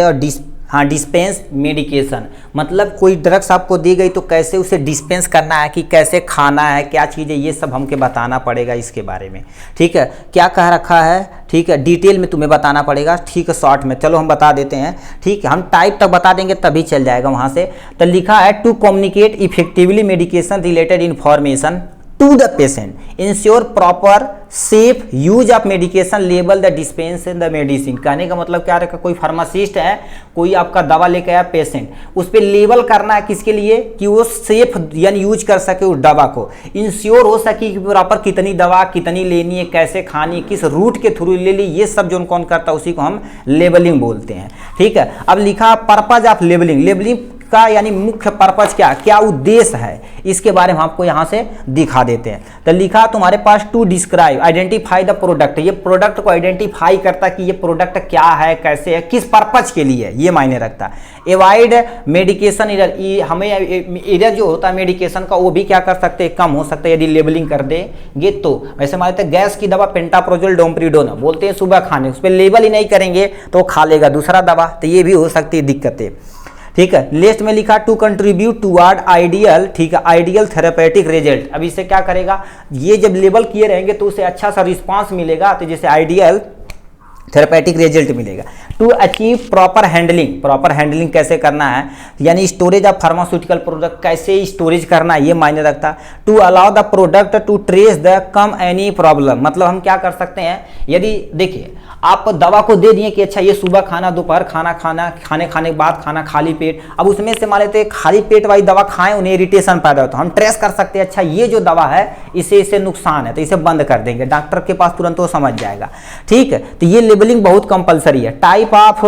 डिस्पेंस मेडिकेशन, मतलब कोई ड्रग्स आपको दी गई तो कैसे उसे डिस्पेंस करना है, कि कैसे खाना है, क्या चीज़ें, ये सब हमको बताना पड़ेगा इसके बारे में, ठीक है। क्या कह रखा है, ठीक है, डिटेल में तुम्हें बताना पड़ेगा, ठीक है, शॉर्ट में चलो हम बता देते हैं, ठीक है, हम टाइप तक बता देंगे तभी चल जाएगा वहाँ से। तो लिखा है to communicate effectively medication related information to the patient, ensure proper safe use of medication, label the dispense the medicine. कहने का मतलब क्या रखा, कोई फार्मासिस्ट है, कोई आपका दवा लेके आया पेशेंट, उस पर लेबल करना है किसके लिए, कि वो सेफ यानी यूज कर सके उस दवा को, इंश्योर हो सके कि प्रॉपर कितनी दवा कितनी लेनी है, कैसे खानी है, किस रूट के थ्रू ले ली, ये सब जो कौन करता है उसी को हम लेबलिंग बोलते हैं, ठीक है। अब लिखा पर्पज ऑफ लेबलिंग, लेबलिंग का यानी मुख्य पर्पज क्या उद्देश्य है, इसके बारे में आपको यहाँ से दिखा देते हैं। तो लिखा तुम्हारे पास to describe identify the product, ये प्रोडक्ट को आइडेंटिफाई करता कि ये प्रोडक्ट क्या है, कैसे है, किस पर्पज के लिए, ये मायने रखता है। एवॉइड मेडिकेशन एरर, हमें एरर जो होता है मेडिकेशन का वो भी क्या कर सकते हैं, कम हो सकता है यदि लेबलिंग कर देंगे तो। वैसे मानते हैं गैस की दवा पेंटाप्रोजोल डोम्प्रिडोन बोलते हैं सुबह खाने, उस पर लेबल ही नहीं करेंगे तो खा लेगा दूसरा दवा, तो ये भी हो सकती है दिक्कतें, ठीक है। लिस्ट में लिखा टू कंट्रीब्यूट टुवर्ड आइडियल, ठीक है, आइडियल थेरेपेटिक रिजल्ट। अब इससे क्या करेगा, ये जब लेबल किए रहेंगे तो उसे अच्छा सा रिस्पांस मिलेगा, तो जैसे आइडियल थेरेपेटिक रिजल्ट मिलेगा। To achieve proper handling, proper handling कैसे करना है, यानी स्टोरेज ऑफ फार्मास्यूटिकल प्रोडक्ट कैसे स्टोरेज करना है, ये मायने रखता है। To allow the product to trace the come any problem, मतलब हम क्या कर सकते हैं, यदि देखिए आप दवा को दे दिए कि अच्छा ये सुबह खाना, दोपहर खाना, खाने के बाद खाना, खाली पेट, अब उसमें से मान लेते हैं खाली पेट वाली दवा खाएं, उन्हें इरिटेशन पैदा होता है, हम ट्रेस कर सकते हैं अच्छा ये जो दवा है इसे नुकसान है तो इसे बंद कर देंगे, डॉक्टर के पास तुरंत वो समझ जाएगा। ठीक है, तो ये लेबलिंग बहुत कंपलसरी है। टाइप ऑफ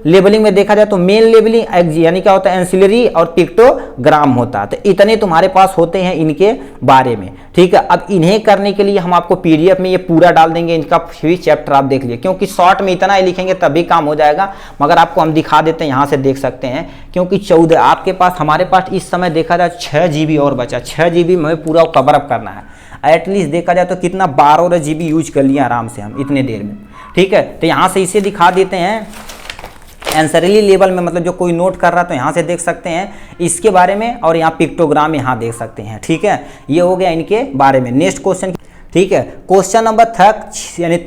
लेबलिंग में देखा जाए तो मेन लेबलिंग यानी क्या होता है, एंसिलरी और पिक्टोग्राम होता है। तो इतने तुम्हारे पास होते हैं इनके बारे में। ठीक है, अब इन्हें करने के लिए हम आपको पीडीएफ में ये पूरा डाल देंगे, इनका फ्री चैप्टर आप देख लीजिए, क्योंकि शॉर्ट में इतना ही लिखेंगे तभी काम हो जाएगा, मगर आपको हम दिखा देते हैं, यहाँ से देख सकते हैं, क्योंकि 14 आपके पास, हमारे पास इस समय देखा जाए 6 GB और बचा, 6 GB में पूरा कवर अप करना है। एटलीस्ट देखा जाए तो कितना 12 GB यूज कर लिया आराम से हम इतने देर में। ठीक है, तो यहाँ से इसे दिखा देते हैं एंसरली लेवल में, मतलब जो कोई नोट कर रहा है तो यहाँ से देख सकते हैं इसके बारे में, और यहाँ पिक्टोग्राम यहाँ देख सकते हैं। ठीक है, ये हो गया इनके बारे में। नेक्स्ट क्वेश्चन, ठीक है, क्वेश्चन नंबर 3 यानी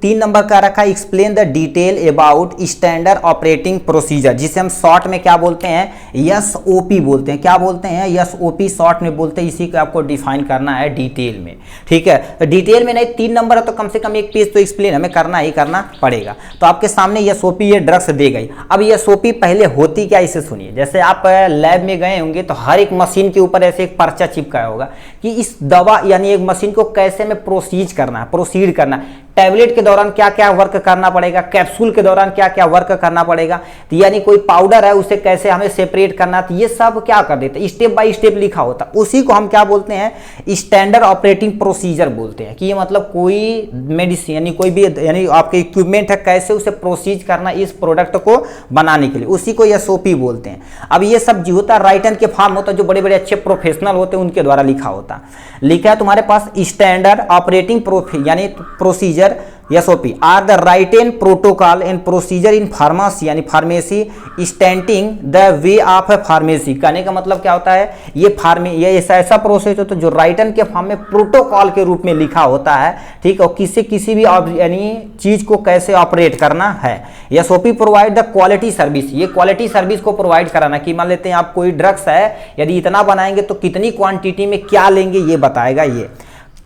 3 नंबर का रखा, explain the detail about standard operating procedure, जिसे हम शॉर्ट में क्या बोलते हैं, SOP बोलते हैं। क्या बोलते हैं, SOP शॉर्ट में बोलते हैं। इसी को आपको डिफाइन करना है डिटेल में। ठीक है, तो डिटेल में नहीं, 3 नंबर है तो कम से कम एक पेज तो एक्सप्लेन हमें करना ही करना पड़ेगा। तो आपके सामने SOP ये ड्रग्स दे गई। अब SOP पहले होती क्या, इसे सुनिए। जैसे आप लैब में गए होंगे तो हर एक मशीन के ऊपर ऐसे एक पर्चा चिपकाया होगा कि इस दवा यानी एक मशीन को कैसे में प्रोसीड करना है, टैबलेट के दौरान क्या क्या वर्क करना पड़ेगा, कैप्सूल के दौरान क्या क्या वर्क करना पड़ेगा, तो यानी कोई पाउडर है उसे कैसे हमें सेपरेट करना, तो ये सब क्या कर देते हैं, स्टेप बाय स्टेप लिखा होता है। उसी को हम क्या बोलते हैं, स्टैंडर्ड ऑपरेटिंग प्रोसीजर बोलते हैं। कि ये मतलब कोई मेडिसिन यानी कोई भी यानी आपके इक्विपमेंट है, कैसे उसे प्रोसीज करना इस प्रोडक्ट को बनाने के लिए, उसी को SOP बोलते हैं। अब ये सब जो होता है राइटन के फॉर्म होता है, जो बड़े बड़े अच्छे प्रोफेशनल होते हैं उनके द्वारा लिखा होता है। लिखा है तुम्हारे पास स्टैंडर्ड ऑपरेटिंग यानी procedure SOP are the written protocol and procedure in pharmacy यानी pharmacy standing the way of pharmacy. कहने का मतलब क्या होता है, ये ऐसा प्रोसेस होता है जो राइटन के फॉर्म में प्रोटोकॉल के रूप में लिखा होता है। ठीक है, और किसी भी यानी चीज को कैसे ऑपरेट करना है। SOP provide the quality service, ये क्वालिटी सर्विस को प्रोवाइड कराना, कि मान लेते हैं आप कोई ड्रग्स है, यदि इतना बनाएंगे तो कितनी क्वांटिटी में क्या लेंगे ये बताएगा ये।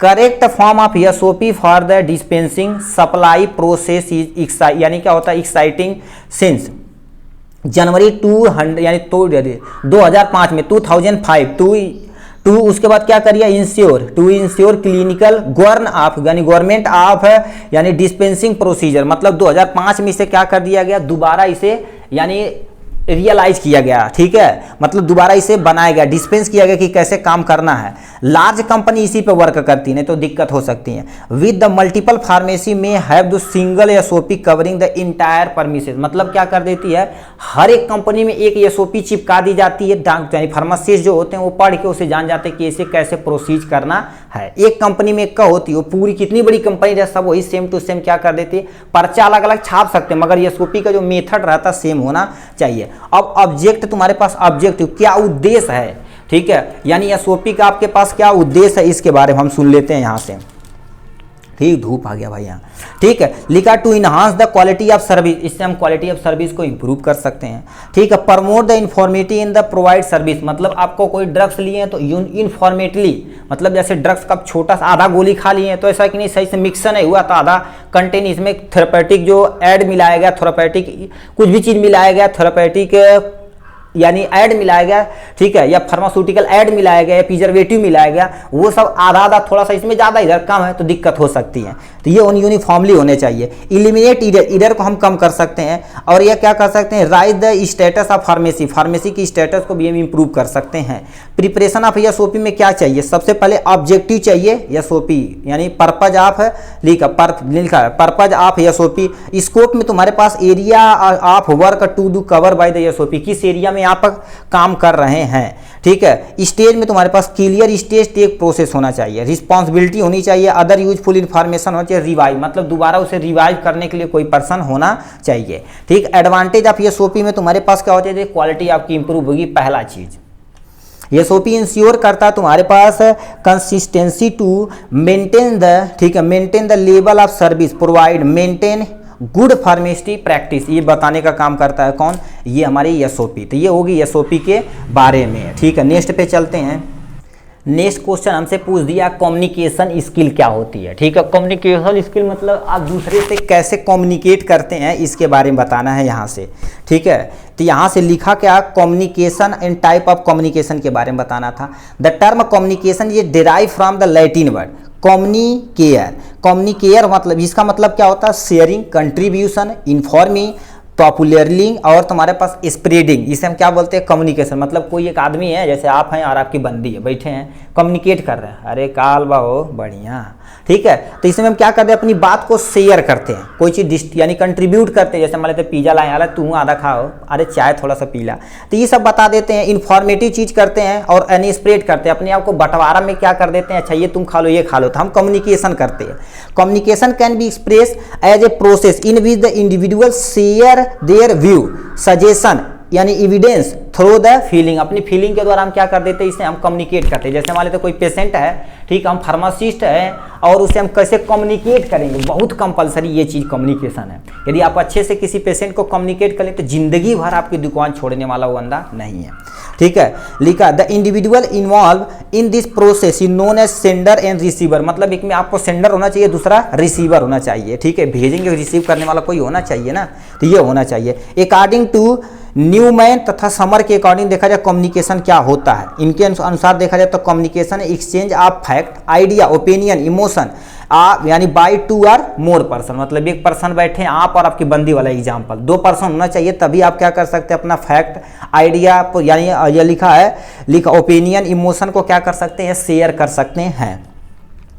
Correct form of SOP for the dispensing supply process is यानी क्या होता है, एक्साइटिंग सिंस जनवरी 200 यानी 2005 में 2005 टू उसके बाद क्या करिए, इंश्योर क्लिनिकल गवर्नमेंट ऑफ यानी डिस्पेंसिंग प्रोसीजर, मतलब 2005 में इसे क्या कर दिया गया, दोबारा इसे यानी रियलाइज किया गया। ठीक है, मतलब दोबारा इसे बनाया गया, डिस्पेंस किया गया कि कैसे काम करना है। लार्ज कंपनी इसी पे वर्क करती नहीं तो दिक्कत हो सकती है। विद द मल्टीपल फार्मेसी में have the single SOP covering the entire premises, मतलब क्या कर देती है, हर एक कंपनी में एक SOP चिपका दी जाती है। यानी फार्मासिस्ट जो होते हैं वो पढ़ के उसे जान जाते हैं कि इसे कैसे प्रोसीज करना है। एक कंपनी में एक का होती है, वो पूरी कितनी बड़ी कंपनी है सब वही सेम टू सेम क्या कर देती है, पर्चा अलग अलग छाप सकते हैं, मगर SOP का जो मेथड रहता है सेम होना चाहिए। अब ऑब्जेक्ट तुम्हारे पास, ऑब्जेक्टिव क्या उद्देश्य है। ठीक है, यानी SOP का आपके पास क्या उद्देश्य है, इसके बारे में हम सुन लेते हैं यहाँ से। ठीक, धूप आ गया भाई यहाँ। ठीक है, लिखा to enhance the quality of service, इससे हम क्वालिटी ऑफ सर्विस को इंप्रूव कर सकते हैं। ठीक है, promote the informative in the provide service, मतलब आपको कोई ड्रग्स लिए हैं तो इन्फॉर्मेटली, मतलब जैसे ड्रग्स का छोटा सा आधा गोली खा लिए हैं तो ऐसा कि नहीं सही से मिक्सर नहीं हुआ तो आधा कंटेन इसमें थेरेपेटिक जो ऐड मिलाया गया, थेरेपेटिक कुछ भी चीज मिलाया गया, थेरेपेटिक यानी ऐड मिलाया गया। ठीक है, या फार्मास्यूटिकल ऐड मिलाया गया या प्रिजर्वेटिव मिलाया गया, वो सब आधा आधा थोड़ा सा इसमें ज़्यादा इधर कम है तो दिक्कत हो सकती है। तो ये यूनिफॉर्मली होने चाहिए। इलिमिनेट इधर को हम कम कर सकते हैं। और ये क्या कर सकते हैं, rise the status of pharmacy की स्टेटस को भी हम इम्प्रूव कर सकते हैं। प्रिपरेशन ऑफ SOP में क्या चाहिए, सबसे पहले ऑब्जेक्टिव चाहिए SOP यानी पर्पज ऑफ लिखा पर्पज ऑफ SOP। स्कोप में तुम्हारे पास area of work to do cover by the SOP, किस एरिया में आप काम कर रहे हैं। ठीक है। स्टेज में तुम्हारे पास क्लियर स्टेज टेक प्रोसेस होना चाहिए, रिस्पॉन्सिबिलिटी होनी चाहिए, अदर यूजफुल इन्फॉर्मेशन होना चाहिए, रिवाइव मतलब दोबारा उसे रिवाइव करने के लिए कोई पर्सन होना चाहिए। ठीक, एडवांटेज ऑफ एसओपी में तुम्हारे पास क्या होता है, क्वालिटी आपकी इंप्रूव होगी। पहला चीज एसओपी इंश्योर करता है तुम्हारे पास कंसिस्टेंसी टू मेंटेन द, ठीक है, maintain the level of service provide, maintain good pharmacy practice, ये बताने का काम करता है कौन, ये हमारी एसओपी। तो ये होगी एसओपी के बारे में। ठीक है, नेक्स्ट पे चलते हैं। नेक्स्ट क्वेश्चन हमसे पूछ दिया कम्युनिकेशन स्किल क्या होती है। ठीक है, कम्युनिकेशन स्किल मतलब आप दूसरे से कैसे कम्युनिकेट करते हैं, इसके बारे में बताना है यहाँ से। ठीक है, तो यहाँ से लिखा क्या, communication and type of communication के बारे में बताना था। द टर्म कम्युनिकेशन ये derive from the Latin word communicare. Communicare मतलब, इसका मतलब क्या होता है, शेयरिंग, कंट्रीब्यूशन, इन्फॉर्मिंग, पॉपुलरलिंग और तुम्हारे पास स्प्रेडिंग, इसे हम क्या बोलते हैं, कम्युनिकेशन। मतलब कोई एक आदमी है, जैसे आप हैं और आपकी बंदी है, बैठे हैं, कम्युनिकेट कर रहे हैं, अरे काल बाहो बढ़िया, ठीक है। तो इसमें हम क्या करते हैं, अपनी बात को शेयर करते हैं, कोई चीज़ यानी कंट्रीब्यूट करते हैं। जैसे मान लेते पिज़्ज़ा लाए, अरे तू आधा खाओ, अरे चाय थोड़ा सा पी ला, तो ये सब बता देते हैं। इन्फॉर्मेटिव चीज़ करते हैं और यानी स्प्रेड करते हैं, अपने आप को बंटवारा में क्या कर देते हैं, अच्छा ये तुम खा लो, ये खा लो, तो हम कम्युनिकेशन करते हैं। Communication can be express as a process in which the individual share their view, suggestion यानी एविडेंस थ्रू द फीलिंग, अपनी फीलिंग के द्वारा हम क्या कर देते हैं, इसे हम कम्युनिकेट करते हैं। जैसे मान लेते कोई पेशेंट है, ठीक, हम फार्मासिस्ट हैं और उसे हम कैसे कम्युनिकेट करेंगे, बहुत कंपलसरी ये चीज़ कम्युनिकेशन है। यदि आप अच्छे से किसी पेशेंट को कम्युनिकेट करें तो जिंदगी भर आपकी दुकान छोड़ने वाला वो बंदा नहीं है। ठीक है, लिखा the individual involve in this process is known as sender and receiver, मतलब एक में आपको सेंडर होना चाहिए, दूसरा रिसीवर होना चाहिए। ठीक है, भेजेंगे रिसीव करने वाला कोई होना चाहिए ना, तो ये होना चाहिए। अकॉर्डिंग टू न्यूमैन तथा समर के अकॉर्डिंग देखा जाए कम्युनिकेशन क्या होता है, इनके अनुसार देखा जाए तो communication exchange of fact, idea, opinion, emotion यानी by two or more person, मतलब एक पर्सन बैठे हैं आप और आपकी बंदी वाला एग्जाम्पल, दो पर्सन होना चाहिए, तभी आप क्या कर सकते हैं, अपना फैक्ट, आइडिया यानी ये लिखा ओपिनियन, इमोशन को क्या कर सकते हैं, शेयर कर सकते हैं।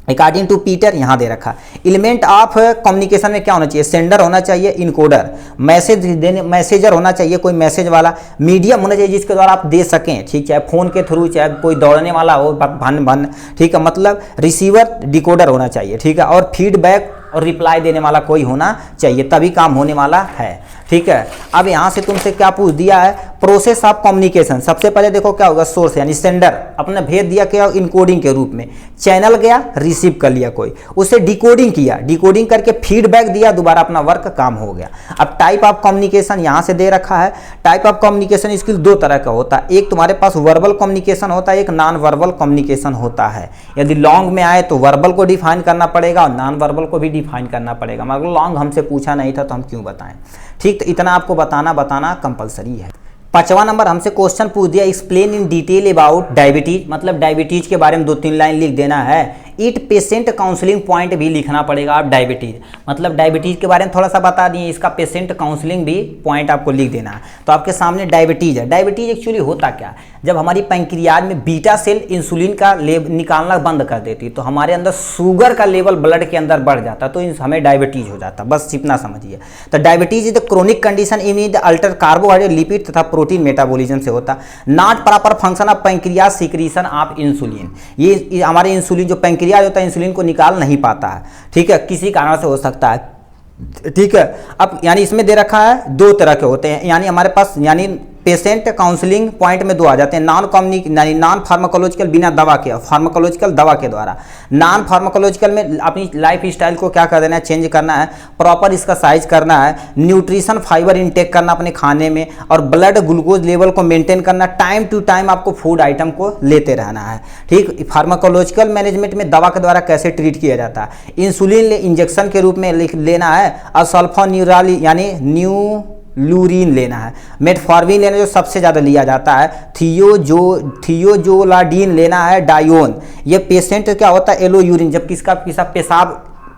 अकॉर्डिंग टू पीटर यहाँ दे रखा, एलिमेंट ऑफ कम्युनिकेशन में क्या होना चाहिए, सेंडर होना चाहिए, इनकोडर, मैसेज देने, मैसेजर होना चाहिए, कोई मैसेज वाला, मीडियम होना चाहिए जिसके द्वारा आप दे सकें, ठीक, चाहे फोन के थ्रू, चाहे कोई दौड़ने वाला हो भन, ठीक है, मतलब रिसीवर, डिकोडर होना चाहिए। ठीक है, और फीडबैक और रिप्लाई देने वाला कोई होना चाहिए, तभी काम होने वाला है। ठीक है, अब यहाँ से तुमसे क्या पूछ दिया है, प्रोसेस ऑफ कम्युनिकेशन। सबसे पहले देखो क्या होगा, सोर्स यानी सेंडर अपने भेज दिया क्या, इनकोडिंग के रूप में, चैनल गया रिसीव कर लिया कोई, उसे डिकोडिंग किया, डिकोडिंग करके फीडबैक दिया, दोबारा अपना वर्क काम हो गया। अब टाइप ऑफ कम्युनिकेशन यहाँ से दे रखा है, टाइप ऑफ कम्युनिकेशन स्किल दो तरह का होता है, एक तुम्हारे पास वर्बल कम्युनिकेशन होता है, एक नॉन वर्बल कम्युनिकेशन होता है। यदि लॉन्ग में आए तो वर्बल को डिफाइन करना पड़ेगा और नॉन वर्बल को भी डिफाइन करना पड़ेगा, मगर लॉन्ग हमसे पूछा नहीं था तो हम क्यों बताएं। ठीक, तो इतना आपको बताना कंपलसरी है। 5वां नंबर हमसे क्वेश्चन पूछ दिया, explain in detail about diabetes, मतलब डायबिटीज के बारे में 2-3 लाइन लिख देना है। इट पेशेंट काउंसलिंग पॉइंट भी लिखना पड़ेगा आप, डायबिटीज मतलब डायबिटीज के बारे में थोड़ा सा बता दिए, इसका पेशेंट काउंसलिंग भी पॉइंट आपको लिख देना है। तो आपके सामने डायबिटीज है। डायबिटीज एक्चुअली होता क्या, जब हमारी पैंक्रियाज में बीटा सेल इंसुलिन का निकालना बंद कर देती तो हमारे अंदर शुगर का लेवल ब्लड के अंदर बढ़ जाता, तो हमें डायबिटीज हो जाता, बस इतना समझिए। तो diabetes is the chronic condition in the alter carbohydrate, lipid तथा प्रोटीन मेटाबॉलिज्म से होता। Not proper function of pancreas secretion of insulin, ये हमारे इंसुलिन जो पैंक्रियाज होता है इंसुलिन को निकाल नहीं पाता है। ठीक है, किसी कारण से हो सकता है। ठीक है, अब यानी इसमें दे रखा है 2 तरह के होते हैं, यानी हमारे पास यानी पेशेंट काउंसलिंग पॉइंट में 2 आ जाते हैं, नॉन फार्माकोलॉजिकल बिना दवा के, फार्माकोलॉजिकल दवा के द्वारा। नॉन फार्माकोलॉजिकल में अपनी लाइफ स्टाइल को क्या कर देना है, चेंज करना है, प्रॉपर इसका साइज करना है, न्यूट्रिशन फाइबर इंटेक करना अपने खाने में, और ब्लड ग्लूकोज लेवल को मेंटेन करना, टाइम टू टाइम आपको फूड आइटम को लेते रहना है। ठीक, फार्माकोलॉजिकल मैनेजमेंट में दवा के द्वारा कैसे ट्रीट किया जाता है, इंसुलिन इंजेक्शन के रूप में लेना है, और सल्फोन्यूराली यानी ल्यूरीन लेना है, मेटफॉर्मिन लेना जो सबसे ज़्यादा लिया जाता है, थियोजोलाडीन लेना है, डायोन। ये पेशेंट क्या होता है, येलो यूरिन, जब किसका पेशाब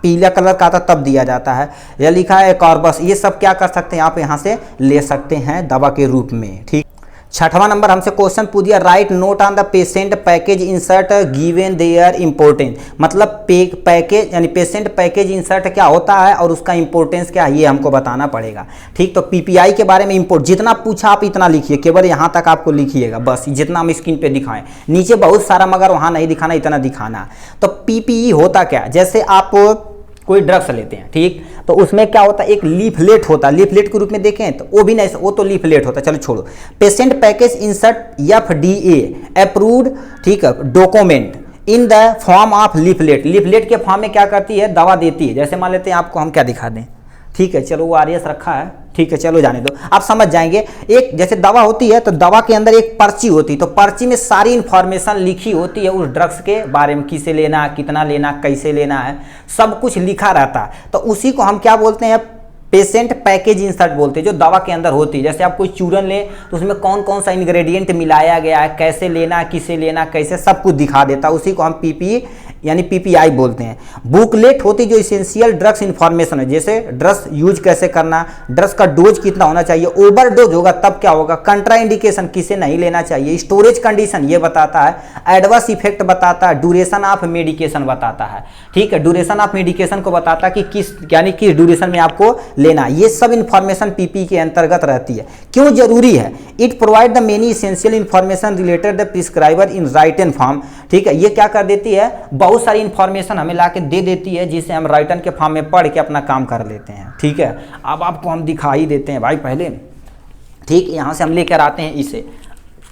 पीला कलर का आता तब दिया जाता है। यह लिखा है कॉर्बस, ये सब क्या कर सकते हैं आप यहाँ से ले सकते हैं दवा के रूप में। ठीक, छठवां नंबर हमसे क्वेश्चन पूछ दिया, right note on the patient package insert given their importance. मतलब पैकेज यानी पेशेंट पैकेज इंसर्ट क्या होता है और उसका इंपॉर्टेंस क्या है, ये हमको बताना पड़ेगा। ठीक, तो पीपीआई के बारे में जितना पूछा आप इतना लिखिए, केवल यहाँ तक आपको लिखिएगा बस, जितना हम स्क्रीन पे दिखाएं। नीचे बहुत सारा मगर वहाँ नहीं दिखाना, इतना दिखाना। तो पीपीई होता क्या, जैसे आप कोई ड्रग्स लेते हैं, ठीक, तो उसमें क्या होता है, एक लीफलेट होता है, लीफलेट के रूप में देखें तो वो भी नहीं, वो तो लीफलेट होता है, चलो छोड़ो। Patient package insert FDA approved, ठीक है, document in the form of leaflet. Leaflet के फॉर्म में क्या करती है, दवा देती है। जैसे मान लेते हैं आपको हम क्या दिखा दें, ठीक है, चलो वो आरएस रखा है, ठीक है, चलो जाने दो, आप समझ जाएंगे। एक जैसे दवा होती है तो दवा के अंदर एक पर्ची होती है, तो पर्ची में सारी इंफॉर्मेशन लिखी होती है उस ड्रग्स के बारे में, किसे लेना, कितना लेना, कैसे लेना है, सब कुछ लिखा रहता है। तो उसी को हम क्या बोलते हैं, पेशेंट पैकेज इंसर्ट बोलते हैं, जो दवा के अंदर होती है। जैसे आप कोई चूरन ले तो उसमें कौन कौन सा इंग्रेडिएंट मिलाया गया है, कैसे लेना, किसे लेना, कैसे, सब कुछ दिखा देता है। उसी को हम पीपी यानी पीपीआई बोलते हैं। बुकलेट होती जो इसेंशियल ड्रग्स इंफॉर्मेशन है, जैसे ड्रग्स यूज कैसे करना, ड्रग्स का डोज कितना होना चाहिए, ओवरडोज होगा तब क्या होगा, कंट्राइंडिकेशन किसे नहीं लेना चाहिए, स्टोरेज कंडीशन ये बताता है, एडवर्स इफेक्ट बताता है, ड्यूरेशन ऑफ मेडिकेशन बताता है। ठीक है, ड्यूरेशन ऑफ मेडिकेशन को बताता है कि किस यानी किस ड्यूरेशन में आपको लेना, ये सब इंफॉर्मेशन पीपी के अंतर्गत रहती है। क्यों जरूरी है, it provide the many essential information related the prescriber in written form. ठीक है, ये क्या कर देती है, बहुत सारी इंफॉर्मेशन हमें ला के दे देती है, जिसे हम राइटन के फॉर्म में पढ़ के अपना काम कर लेते हैं। ठीक है, अब आपको हम दिखाई देते हैं भाई पहले, ठीक, यहाँ से हम लेकर आते हैं इसे,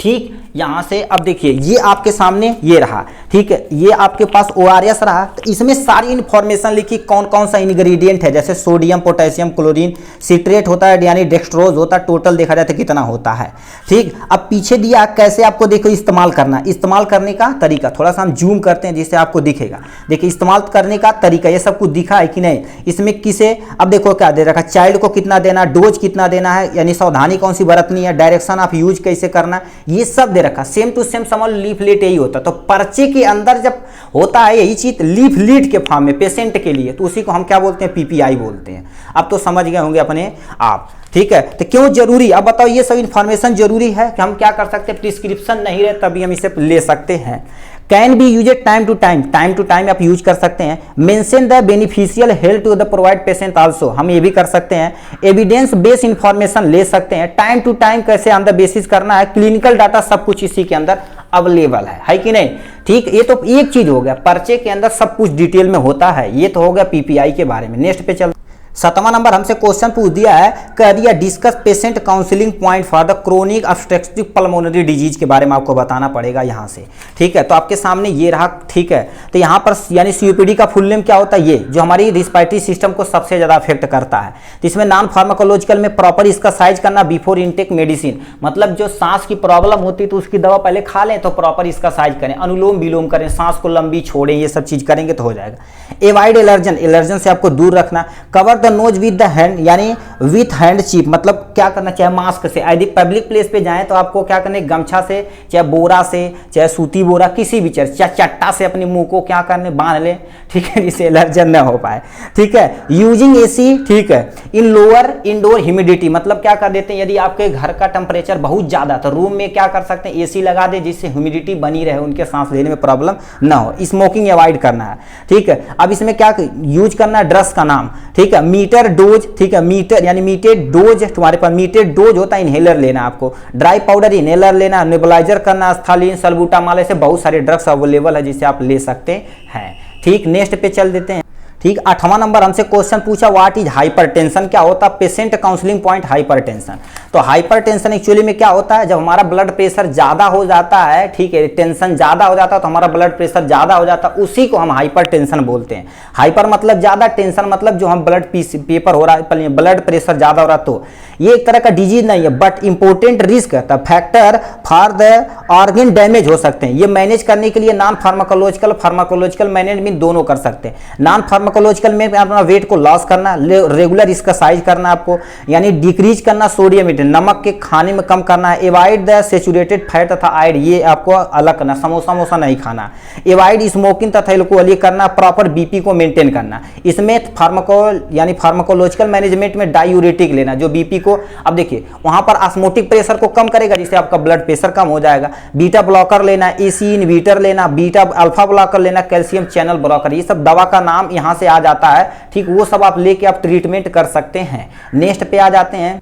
ठीक, यहाँ से अब देखिए ये आपके सामने ये रहा, ठीक है, ये आपके पास ORS रहा, तो इसमें सारी इंफॉर्मेशन लिखी, कौन कौन सा इंग्रेडिएंट है, जैसे सोडियम, पोटेशियम, क्लोरीन, सिट्रेट होता है यानी डेक्सट्रोज होता है, टोटल देखा जाए तो कितना होता है। ठीक, अब पीछे दिया कैसे आपको देखो इस्तेमाल करना, इस्तेमाल करने का तरीका, थोड़ा सा हम जूम करते हैं जिससे आपको दिखेगा। देखिए इस्तेमाल करने का तरीका, ये सब कुछ दिखा है कि नहीं, इसमें किसे, अब देखो क्या दे रखा, चाइल्ड को कितना देना, डोज कितना देना है, यानी सावधानी कौन सी बरतनी है, डायरेक्शन ऑफ यूज कैसे करना, ये सब दे रखा। सेम टू सेम समझ लीफलेट यही होता है। तो पर्चे के अंदर जब होता है यही चीज लीफलेट के फॉर्म में पेशेंट के लिए, तो उसी को हम क्या बोलते हैं, पीपीआई बोलते हैं। अब तो समझ गए होंगे अपने आप। ठीक है, तो क्यों जरूरी, अब बताओ, ये सब इंफॉर्मेशन जरूरी है कि हम क्या कर सकते हैं, प्रिस्क्रिप्शन नहीं रहे तभी हम इसे ले सकते हैं। Can be use time to time आप यूज कर सकते हैं। Mention the beneficial health to the provide patient also, हम ये भी कर सकते हैं। एविडेंस बेस्ड इंफॉर्मेशन ले सकते हैं। टाइम टू टाइम कैसे ऑन द बेसिस करना है, क्लिनिकल डाटा सब कुछ इसी के अंदर अवेलेबल है कि नहीं। ठीक, ये तो एक चीज हो गया, पर्चे के अंदर सब कुछ डिटेल में होता है, ये तो हो गया पीपीआई के बारे में। नेक्स्ट पे चल, 7वां नंबर हमसे क्वेश्चन पूछ दिया है, कह दिया discuss patient counselling point for the chronic obstructive pulmonary disease के बारे में आपको बताना पड़ेगा यहाँ से। ठीक है, तो आपके सामने ये रहा। ठीक है, तो यहाँ पर यानी सीओपीडी का फुल नेम क्या होता है, ये जो हमारी रिस्पायरेटरी सिस्टम को सबसे ज्यादा अफेक्ट करता है। तो इसमें नॉन फार्माकोलॉजिकल में प्रॉपर इसका साइज करना बिफोर इनटेक मेडिसिन, मतलब जो सांस की प्रॉब्लम होती है तो उसकी दवा पहले खा लें तो प्रॉपर इसका साइज करें, अनुलोम विलोम करें, सांस को लंबी छोड़ें, ये सब चीज करेंगे तो हो जाएगा। एवॉइड एलर्जन, एलर्जन से आपको दूर रखना। Cover the nose with the यानी विथ हैंडशिप, मतलब क्या करना चाहिए, मास्क से। यदि पब्लिक प्लेस पे जाएं तो आपको क्या करना है, गमछा से, चाहे बोरा से, चाहे सूती बोरा, किसी भी चाहे चट्टा से अपने मुंह को क्या करने, बांध ले। ठीक है, जिससे एलर्जन न हो पाए। ठीक है, यूजिंग एसी, ठीक है, इन लोअर इंडोर ह्यूमिडिटी, मतलब क्या कर देते हैं, यदि आपके घर का टेम्परेचर बहुत ज्यादा तो रूम में क्या कर सकते हैं, एसी लगा दे, जिससे ह्यूमिडिटी बनी रहे, उनके सांस लेने में प्रॉब्लम ना हो। स्मोकिंग अवॉइड करना है। ठीक है, अब इसमें क्या यूज करना है, ड्रग्स का नाम। ठीक है, मीटर डोज, ठीक है, मीटर यानी मीटेड डोज, तुम्हारे पास मीटेड डोज होता है, इनहेलर लेना आपको, ड्राई पाउडर इनहेलर लेना, नेबुलाइजर करना, स्थालीन, सल्बूटामाल, ऐसे बहुत सारे ड्रग्स अवेलेबल है जिसे आप ले सकते हैं। ठीक, नेक्स्ट पे चल देते हैं। ठीक, 8वां नंबर हमसे क्वेश्चन पूछा, व्हाट इज हाइपरटेंशन, क्या होता है, पेशेंट काउंसलिंग पॉइंट हाइपरटेंशन। तो हाइपरटेंशन एक्चुअली में क्या होता है, जब हमारा ब्लड प्रेशर ज्यादा हो जाता है, ठीक है, टेंशन ज्यादा हो जाता है तो हमारा ब्लड प्रेशर ज्यादा हो जाता है, उसी को हम हाइपरटेंशन बोलते हैं। हाइपर मतलब ज्यादा, टेंशन मतलब जो हम पेपर हो रहा है, ब्लड प्रेशर ज्यादा हो रहा है, तो ये एक तरह का डिजीज नहीं है, but important risk factor for the organ damage हो सकते हैं। ये मैनेज करने के लिए नॉन फार्माकोलॉजिकल, फार्माकोलॉजिकल मैनेजमेंट दोनों कर सकते हैं। नॉन फार्माकोलॉजिकल में अपना वेट को लॉस करना, रेगुलर एक्सरसाइज करना आपको, यानी डिक्रीज करना सोडियम इंटेक, नमक के खाने में कम करना है, एवॉइड द सैचुरेटेड फैट तथा ऑयल, ये आपको अलग करना, समोसा नहीं खाना, एवॉइड स्मोकिंग तथा एल्कोहल करना, प्रॉपर बीपी को मेंटेन करना। इसमें फार्माकोलॉजिकल मैनेजमेंट में डायूरेटिक लेना जो बीपी को, अब देखिए वहां पर ऑस्मोटिक प्रेशर को कम करेगा जिससे आपका ब्लड प्रेशर कम हो जाएगा, बीटा ब्लॉकर लेना, एसी इनहिबिटर लेना, बीटा अल्फा ब्लॉकर लेना, कैल्शियम चैनल ब्लॉकर, ये सब दवा का नाम यहां से आ जाता है, ठीक, वो सब आप लेके आप ट्रीटमेंट कर सकते हैं। नेक्स्ट पे आ जाते हैं,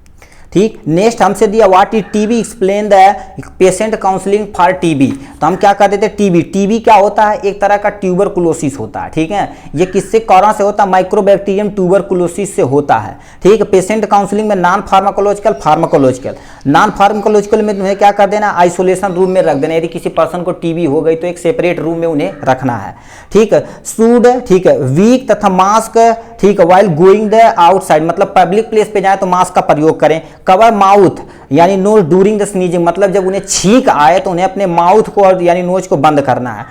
ठीक, नेक्स्ट हमसे दिया what is TB, explain the patient counselling for TB. तो हम क्या कर देते हैं, टीबी क्या होता है, एक तरह का ट्यूबरकुलोसिस होता है, ठीक है, ये किससे कारण से होता है, माइक्रोबैक्टीरियम ट्यूबरकुलोसिस से होता है, ठीक है। पेशेंट काउंसलिंग में नॉन फार्माकोलॉजिकल में तुम्हें क्या कर देना, आइसोलेशन रूम में रख देना, यदि किसी पर्सन को टीबी हो गई तो एक सेपरेट रूम में उन्हें रखना है, ठीक है। सूड, ठीक है, वीक तथा मास्क, ठीक है, वाइल गोइंग द आउटसाइड, मतलब पब्लिक प्लेस पे जाए तो मास्क का प्रयोग करें। कवर माउथ यानी नोज ड्यूरिंग द स्नीजिंग, मतलब जब उन्हें छींक आए तो उन्हें अपने माउथ को और यानी नोज को बंद करना है।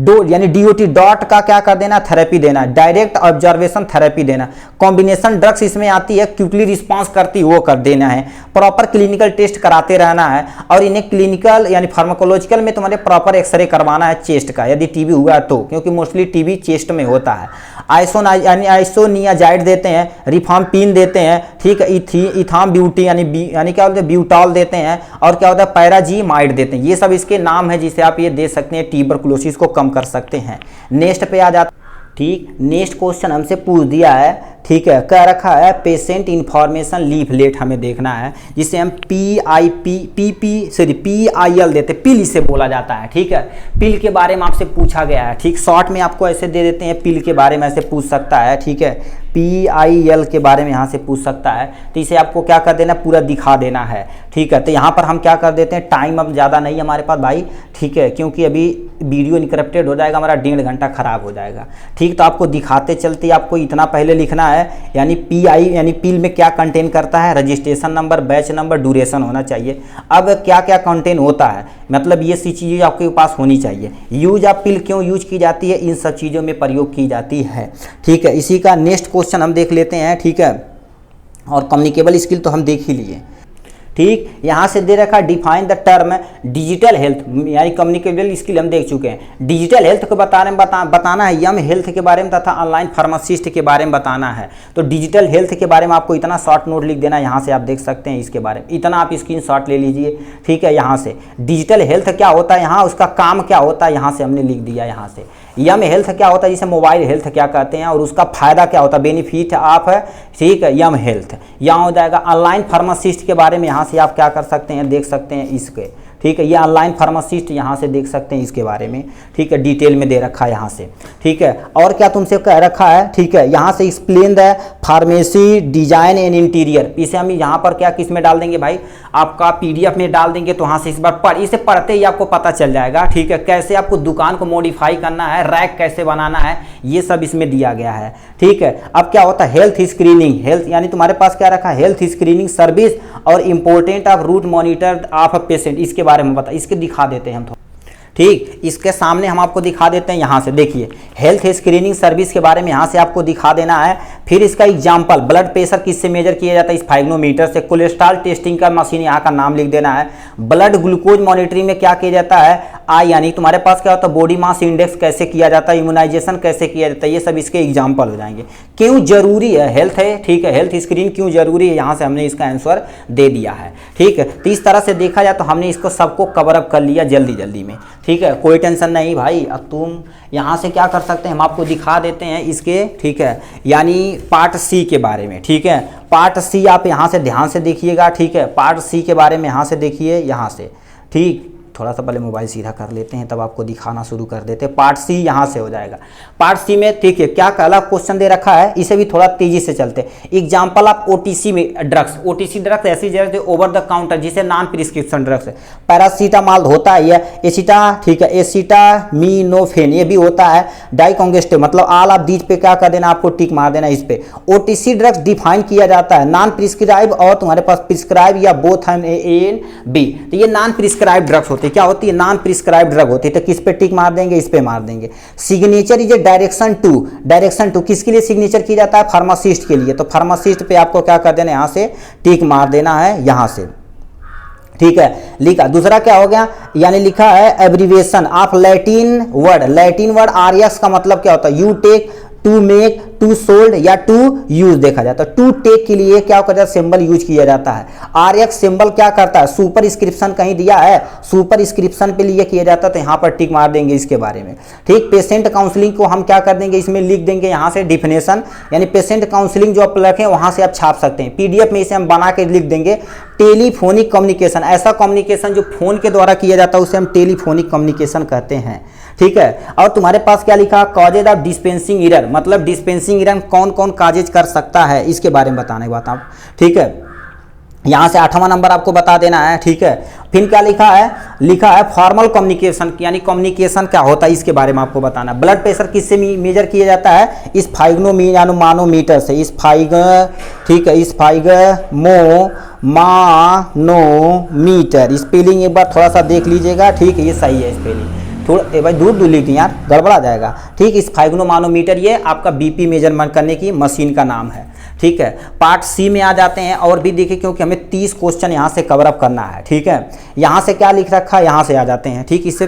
डो यानी डीओटी डॉट का क्या कर देना, थेरेपी देना, डायरेक्ट ऑब्जर्वेशन थेरेपी देना, कॉम्बिनेशन ड्रग्स इसमें आती है, क्विकली रिस्पांस करती है वो कर देना है, प्रॉपर क्लिनिकल टेस्ट कराते रहना है, और इन्हें क्लिनिकल यानी फार्माकोलॉजिकल में तुम्हारे प्रॉपर एक्सरे करवाना है चेस्ट का यदि टीबी हुआ तो, क्योंकि मोस्टली टीबी चेस्ट में होता है। आइसोनियाजाइड देते हैं, रिफाम्पिन देते हैं, ठीक है, इथाम ब्यूटी यानी क्या बोलते हैं, ब्यूटॉल देते हैं, और क्या होता है, पैराजीमाइड देते हैं, ये सब इसके नाम है जिसे आप ये दे सकते हैं, ट्यूबरकुलोसिस को कम कर सकते हैं। नेक्स्ट पे आ जाता, ठीक, नेक्स्ट क्वेश्चन हमसे पूछ दिया है, ठीक है, कह रखा है पेशेंट इंफॉर्मेशन लीफलेट हमें देखना है, जिसे हम PIL देते, पिल इसे बोला जाता है, ठीक है। पिल के बारे में आपसे पूछा गया है, ठीक, शॉर्ट में आपको ऐसे दे देते हैं, पिल के बारे में ऐसे पूछ सकता है, ठीक है, PIL के बारे में यहाँ से पूछ सकता है, तो इसे आपको क्या कर देना, पूरा दिखा देना है, ठीक है। तो यहाँ पर हम क्या कर देते हैं, टाइम अब ज़्यादा नहीं है हमारे पास भाई, ठीक है, क्योंकि अभी वीडियो इनकरप्टेड हो जाएगा, हमारा 1.5 घंटा खराब हो जाएगा, ठीक। तो आपको दिखाते चलते आपको इतना पहले लिखना है, यानी यानी पिल में क्या कंटेन करता है, registration number, batch number, duration होना चाहिए। अब क्या क्या कंटेन होता है, मतलब ये सी चीज़ें आपके पास होनी चाहिए। यूज ऑफ पिल क्यों यूज की जाती है, इन सब चीज़ों में प्रयोग की जाती है, ठीक है। इसी का नेक्स्ट क्वेश्चन हम देख लेते हैं, ठीक है, और कम्युनिकेबल स्किल तो हम देख ही लिए, ठीक। यहाँ से दे रखा define the term digital health, यानी कम्युनिकेबल स्किल हम देख चुके हैं। डिजिटल हेल्थ को बताना है, यम हेल्थ के बारे में तथा ऑनलाइन फार्मासिस्ट के बारे में बताना है। तो डिजिटल हेल्थ के बारे में आपको इतना शॉर्ट नोट लिख देना, यहाँ से आप देख सकते हैं इसके बारे में, इतना आप स्क्रीनशॉट ले लीजिए, ठीक है। यहाँ से डिजिटल हेल्थ क्या होता है, यहाँ उसका काम क्या होता है, यहाँ से हमने लिख दिया। यहाँ से यम हेल्थ क्या होता है, जिसे मोबाइल हेल्थ क्या कहते हैं, और उसका फायदा क्या होता है, बेनिफिट ऑफ, ठीक है, यम हेल्थ यहाँ हो जाएगा। ऑनलाइन फार्मासिस्ट के बारे में यहाँ से आप क्या कर सकते हैं, देख सकते हैं इसके, ठीक है, ये ऑनलाइन फार्मासिस्ट यहाँ से देख सकते हैं इसके बारे में, ठीक है, डिटेल में दे रखा है यहाँ से, ठीक है। और क्या तुमसे कह रखा है, ठीक है, यहाँ से explain the pharmacy design and interior, इसे हम यहाँ पर क्या किस में डाल देंगे भाई, आपका PDF में डाल देंगे, तो वहाँ से इस बार इसे पढ़ते ही आपको पता चल जाएगा, ठीक है, कैसे आपको दुकान को मॉडिफाई करना है, रैक कैसे बनाना है, ये सब इसमें दिया गया है, ठीक है। अब क्या होता है, हेल्थ स्क्रीनिंग, हेल्थ यानी तुम्हारे पास क्या रखा है, हेल्थ स्क्रीनिंग सर्विस और important of root monitor of patient, इसके बारे में बता, इसके दिखा देते हैं हम थोड़ा, ठीक, इसके सामने हम आपको दिखा देते हैं। यहाँ से देखिए हेल्थ स्क्रीनिंग सर्विस के बारे में यहाँ से आपको दिखा देना है। फिर इसका एग्जाम्पल, ब्लड प्रेशर किससे मेजर किया जाता है, स्फेग्नोमीटर से। कोलेस्ट्रॉल टेस्टिंग का मशीन यहाँ का नाम लिख देना है। ब्लड ग्लूकोज मॉनिटरिंग में क्या किया जाता है, यानी तुम्हारे पास क्या होता है, बॉडी मास इंडेक्स कैसे किया जाता है, इम्यूनाइजेशन कैसे किया जाता है, ये सब इसके एग्जाम्पल हो जाएंगे। क्यों जरूरी है हेल्थ है, ठीक है, हेल्थ स्क्रीनिंग क्यों जरूरी है, यहाँ से हमने इसका आंसर दे दिया है, ठीक है। तो इस तरह से देखा जाए तो हमने इसको सबको कवर अप कर लिया जल्दी में, ठीक है, कोई टेंशन नहीं भाई। अब तुम यहाँ से क्या कर सकते हैं, हम आपको दिखा देते हैं इसके, ठीक है, यानी पार्ट C के बारे में, ठीक है। पार्ट C आप यहाँ से ध्यान से देखिएगा, ठीक है, पार्ट C के बारे में यहाँ से देखिए, यहाँ से, ठीक, थोड़ा सा पहले मोबाइल सीधा कर लेते हैं तब आपको दिखाना शुरू कर देते हैं। पार्ट सी यहाँ से हो जाएगा। पार्ट सी में ठीक है क्या पहला क्वेश्चन दे रखा है, इसे भी थोड़ा तेजी से चलते हैं। एग्जाम्पल ऑफ ओटीसी में ड्रग्स, ओटीसी ड्रग्स ऐसी ड्रग्स ओवर द काउंटर जिसे नॉन प्रिस्क्रिप्शन ड्रग्स है। पैरासीटामॉल होता है यह, एसिटा ठीक है, एसिटामिनोफेन ये भी होता है। डाइकोंगेस्टिव मतलब ऑल ऑफ दीज पे क्या कर देना, आपको टिक मार देना इस पे। ओटीसी ड्रग्स डिफाइन किया जाता है नॉन प्रिस्क्राइब और तुम्हारे पास प्रिस्क्राइब या बोथ है ए एंड बी, तो ये नॉन प्रिस्क्राइब ड्रग्स होता है। होती है, क्या होती है, नॉन प्रिस्क्राइब ड्रग होती है, तो किस पे टिक मार देंगे, इस पे मार देंगे। Signature is a direction to किसके लिए सिग्नेचर किया जाता है, फार्मासिस्ट के लिए, तो फार्मासिस्ट पे आपको क्या कर देना, यहाँ से टिक मार देना है यहाँ से, ठीक है। लिखा दूसरा क्या हो गया, यानी लिखा है abbreviation of Latin word Rx का मतलब क्या होता है, you take, to make, to sold या टू यूज देखा जाता है। टू टेक के लिए क्या करता है, सिंबल यूज किया जाता है। आरएक्स सिंबल क्या करता है, सुपर स्क्रिप्शन कहीं दिया है, सुपर स्क्रिप्शन पे लिए किया जाता है, तो यहाँ पर टिक मार देंगे इसके बारे में, ठीक। पेशेंट काउंसलिंग को हम क्या कर देंगे, इसमें लिख देंगे यहाँ से डिफिनेशन, यानी पेशेंट काउंसलिंग जो आप रखें वहाँ से आप छाप सकते हैं। पीडीएफ में इसे हम बना के लिख देंगे टेलीफोनिक कम्युनिकेशन, ऐसा कम्युनिकेशन जो फोन के द्वारा किया जाता है उसे हम टेलीफोनिक कम्युनिकेशन कहते हैं, ठीक है। और तुम्हारे पास क्या लिखा, कॉजेज ऑफ डिस्पेंसिंग एरर, मतलब डिस्पेंसिंग एरर कौन कौन काजेज कर सकता है इसके बारे में बताने की बात आप, ठीक है। यहाँ से 8वां नंबर आपको बता देना है, ठीक है। फिर क्या लिखा है फॉर्मल कम्युनिकेशन, यानी कम्युनिकेशन क्या होता है इसके बारे में आपको बताना। ब्लड प्रेशर किससे मेजर किया जाता है, इस मानोमीटर से, ठीक है, इस मानोमीटर। स्पेलिंग एक बार थोड़ा सा देख लीजिएगा, ठीक है, ये सही है स्पेलिंग, थोड़ा भाई दूर लिख दी यार, गड़बड़ा जाएगा, ठीक। इस फाइग्नोमानोमीटर ये आपका बीपी मेजरमेंट करने की मशीन का नाम है, ठीक है। पार्ट सी में आ जाते हैं, और भी देखिए क्योंकि हमें 30 क्वेश्चन यहाँ से कवर अप करना है, ठीक है। यहाँ से क्या लिख रखा है, यहाँ से आ जाते हैं, ठीक। इससे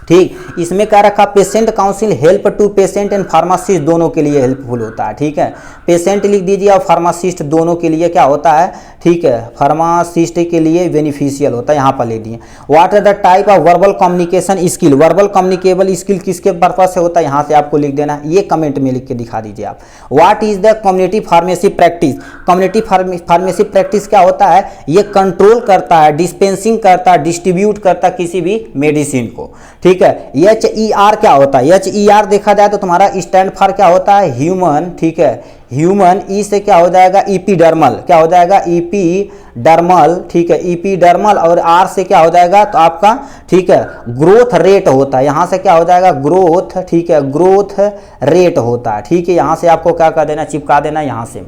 ठीक, इसमें क्या रखा, patient council help to patient and pharmacist दोनों के लिए हेल्पफुल होता है, ठीक है। पेशेंट लिख दीजिए और फार्मासिस्ट दोनों के लिए क्या होता है, ठीक है, फार्मासिस्ट के लिए बेनिफिशियल होता है, यहाँ पर लिख दिए। What are the type of verbal communication skill, verbal communicable skill किसके पर्पज से होता है, यहाँ से आपको लिख देना, ये कमेंट में लिख के दिखा दीजिए आप। What is the community pharmacy practice, community pharmacy practice क्या होता है, ये कंट्रोल करता है, डिस्पेंसिंग करता है, डिस्ट्रीब्यूट करता है किसी भी मेडिसिन को, ठीक है। HER क्या होता है, HER देखा जाए तो तुम्हारा स्टैंड फॉर क्या होता है, ह्यूमन, ठीक है, ह्यूमन। ई से क्या हो जाएगा, एपिडर्मल, क्या हो जाएगा, एपिडर्मल, ठीक है, एपिडर्मल। और आर से क्या हो जाएगा, तो आपका, ठीक है, ग्रोथ रेट होता है, यहाँ से क्या हो जाएगा, ग्रोथ, ठीक है, ग्रोथ रेट होता है, ठीक है। यहाँ से आपको क्या कर देना, चिपका देना यहाँ से,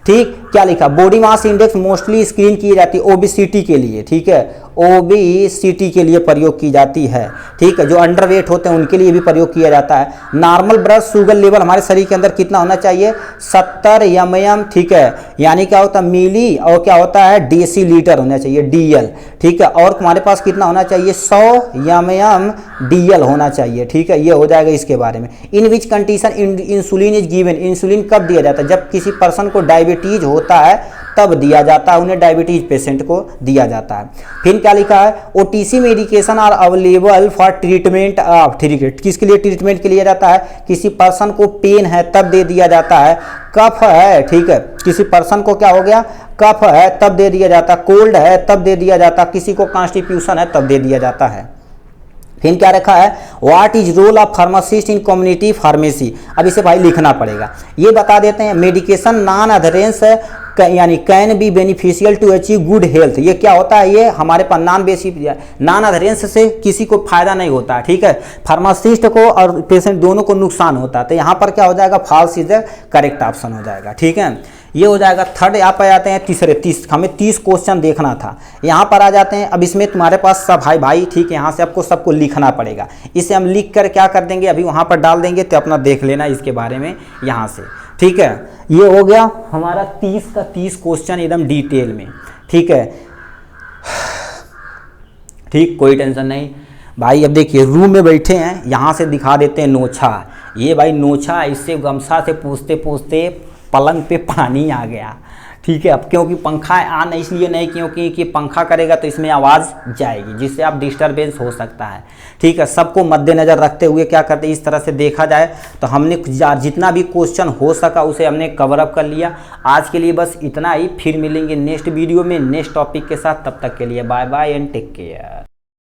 ठीक। क्या लिखा, body mass index mostly screen की जाती है ओबेसिटी के लिए, ठीक है, ओबेसिटी के लिए प्रयोग की जाती है, ठीक है। जो अंडरवेट होते हैं उनके लिए भी प्रयोग किया जाता है। नॉर्मल ब्लड शुगर लेवल हमारे शरीर के अंदर कितना होना चाहिए, 70 mm, ठीक है, यानी क्या होता है मिली, और क्या होता है डेसीलीटर होना चाहिए, DL, ठीक है। और हमारे पास कितना होना चाहिए, 100 mm DL होना चाहिए, ठीक है। ये हो जाएगा इसके बारे में। In which condition insulin is given, insulin कब दिया जाता है, जब किसी पर्सन को डायबिटीज होता है तब दिया जाता है, उन्हें डायबिटीज पेशेंट को दिया जाता है। फिर क्या लिखा है, OTC medication are available for treatment of, ठीक है, किसके लिए ट्रीटमेंट के लिए जाता है, किसी पर्सन को पेन है तब दे दिया जाता है, कफ है, ठीक है, किसी पर्सन को क्या हो गया, कफ है तब दे दिया जाता है, कोल्ड है तब दे दिया जाता है, किसी को कॉन्स्टिट्यूशन है तब दे दिया जाता है। फिर क्या रखा है, what is role of pharmacist in community pharmacy, अब इसे भाई लिखना पड़ेगा, ये बता देते हैं। मेडिकेशन नॉन अधरेंस यानी can be beneficial to achieve good health, ये क्या होता है, ये हमारे पास नॉन अधरेंस से किसी को फायदा नहीं होता है, ठीक है। फार्मासिस्ट को और पेशेंट दोनों को नुकसान होता है, तो यहाँ पर क्या हो जाएगा, false is the correct option हो जाएगा, ठीक है। ये हो जाएगा। थर्ड यहाँ पर आ जाते हैं, तीसरे 30, हमें 30 क्वेश्चन देखना था, यहाँ पर आ जाते हैं। अब इसमें तुम्हारे पास सब भाई ठीक है, यहाँ से आपको सबको लिखना पड़ेगा, इसे हम लिख कर क्या कर देंगे, अभी वहाँ पर डाल देंगे, तो अपना देख लेना इसके बारे में यहाँ से, ठीक है। ये हो गया हमारा 30 का 30 क्वेश्चन एकदम डिटेल में, ठीक है, ठीक, कोई टेंशन नहीं भाई। अब देखिए रूम में बैठे हैं, यहाँ से दिखा देते हैं नोछा, ये भाई नोछा, इससे गमछा से पूछते पूछते पलंग पे पानी आ गया, ठीक है। अब क्योंकि पंखा ऑन इसलिए नहीं, क्योंकि कि पंखा करेगा तो इसमें आवाज़ जाएगी, जिससे आप डिस्टरबेंस हो सकता है, ठीक है। सबको मद्देनज़र रखते हुए क्या करते हैं, इस तरह से देखा जाए तो हमने जितना भी क्वेश्चन हो सका उसे हमने कवर अप कर लिया। आज के लिए बस इतना ही, फिर मिलेंगे नेक्स्ट वीडियो में नेक्स्ट टॉपिक के साथ, तब तक के लिए bye bye and take care.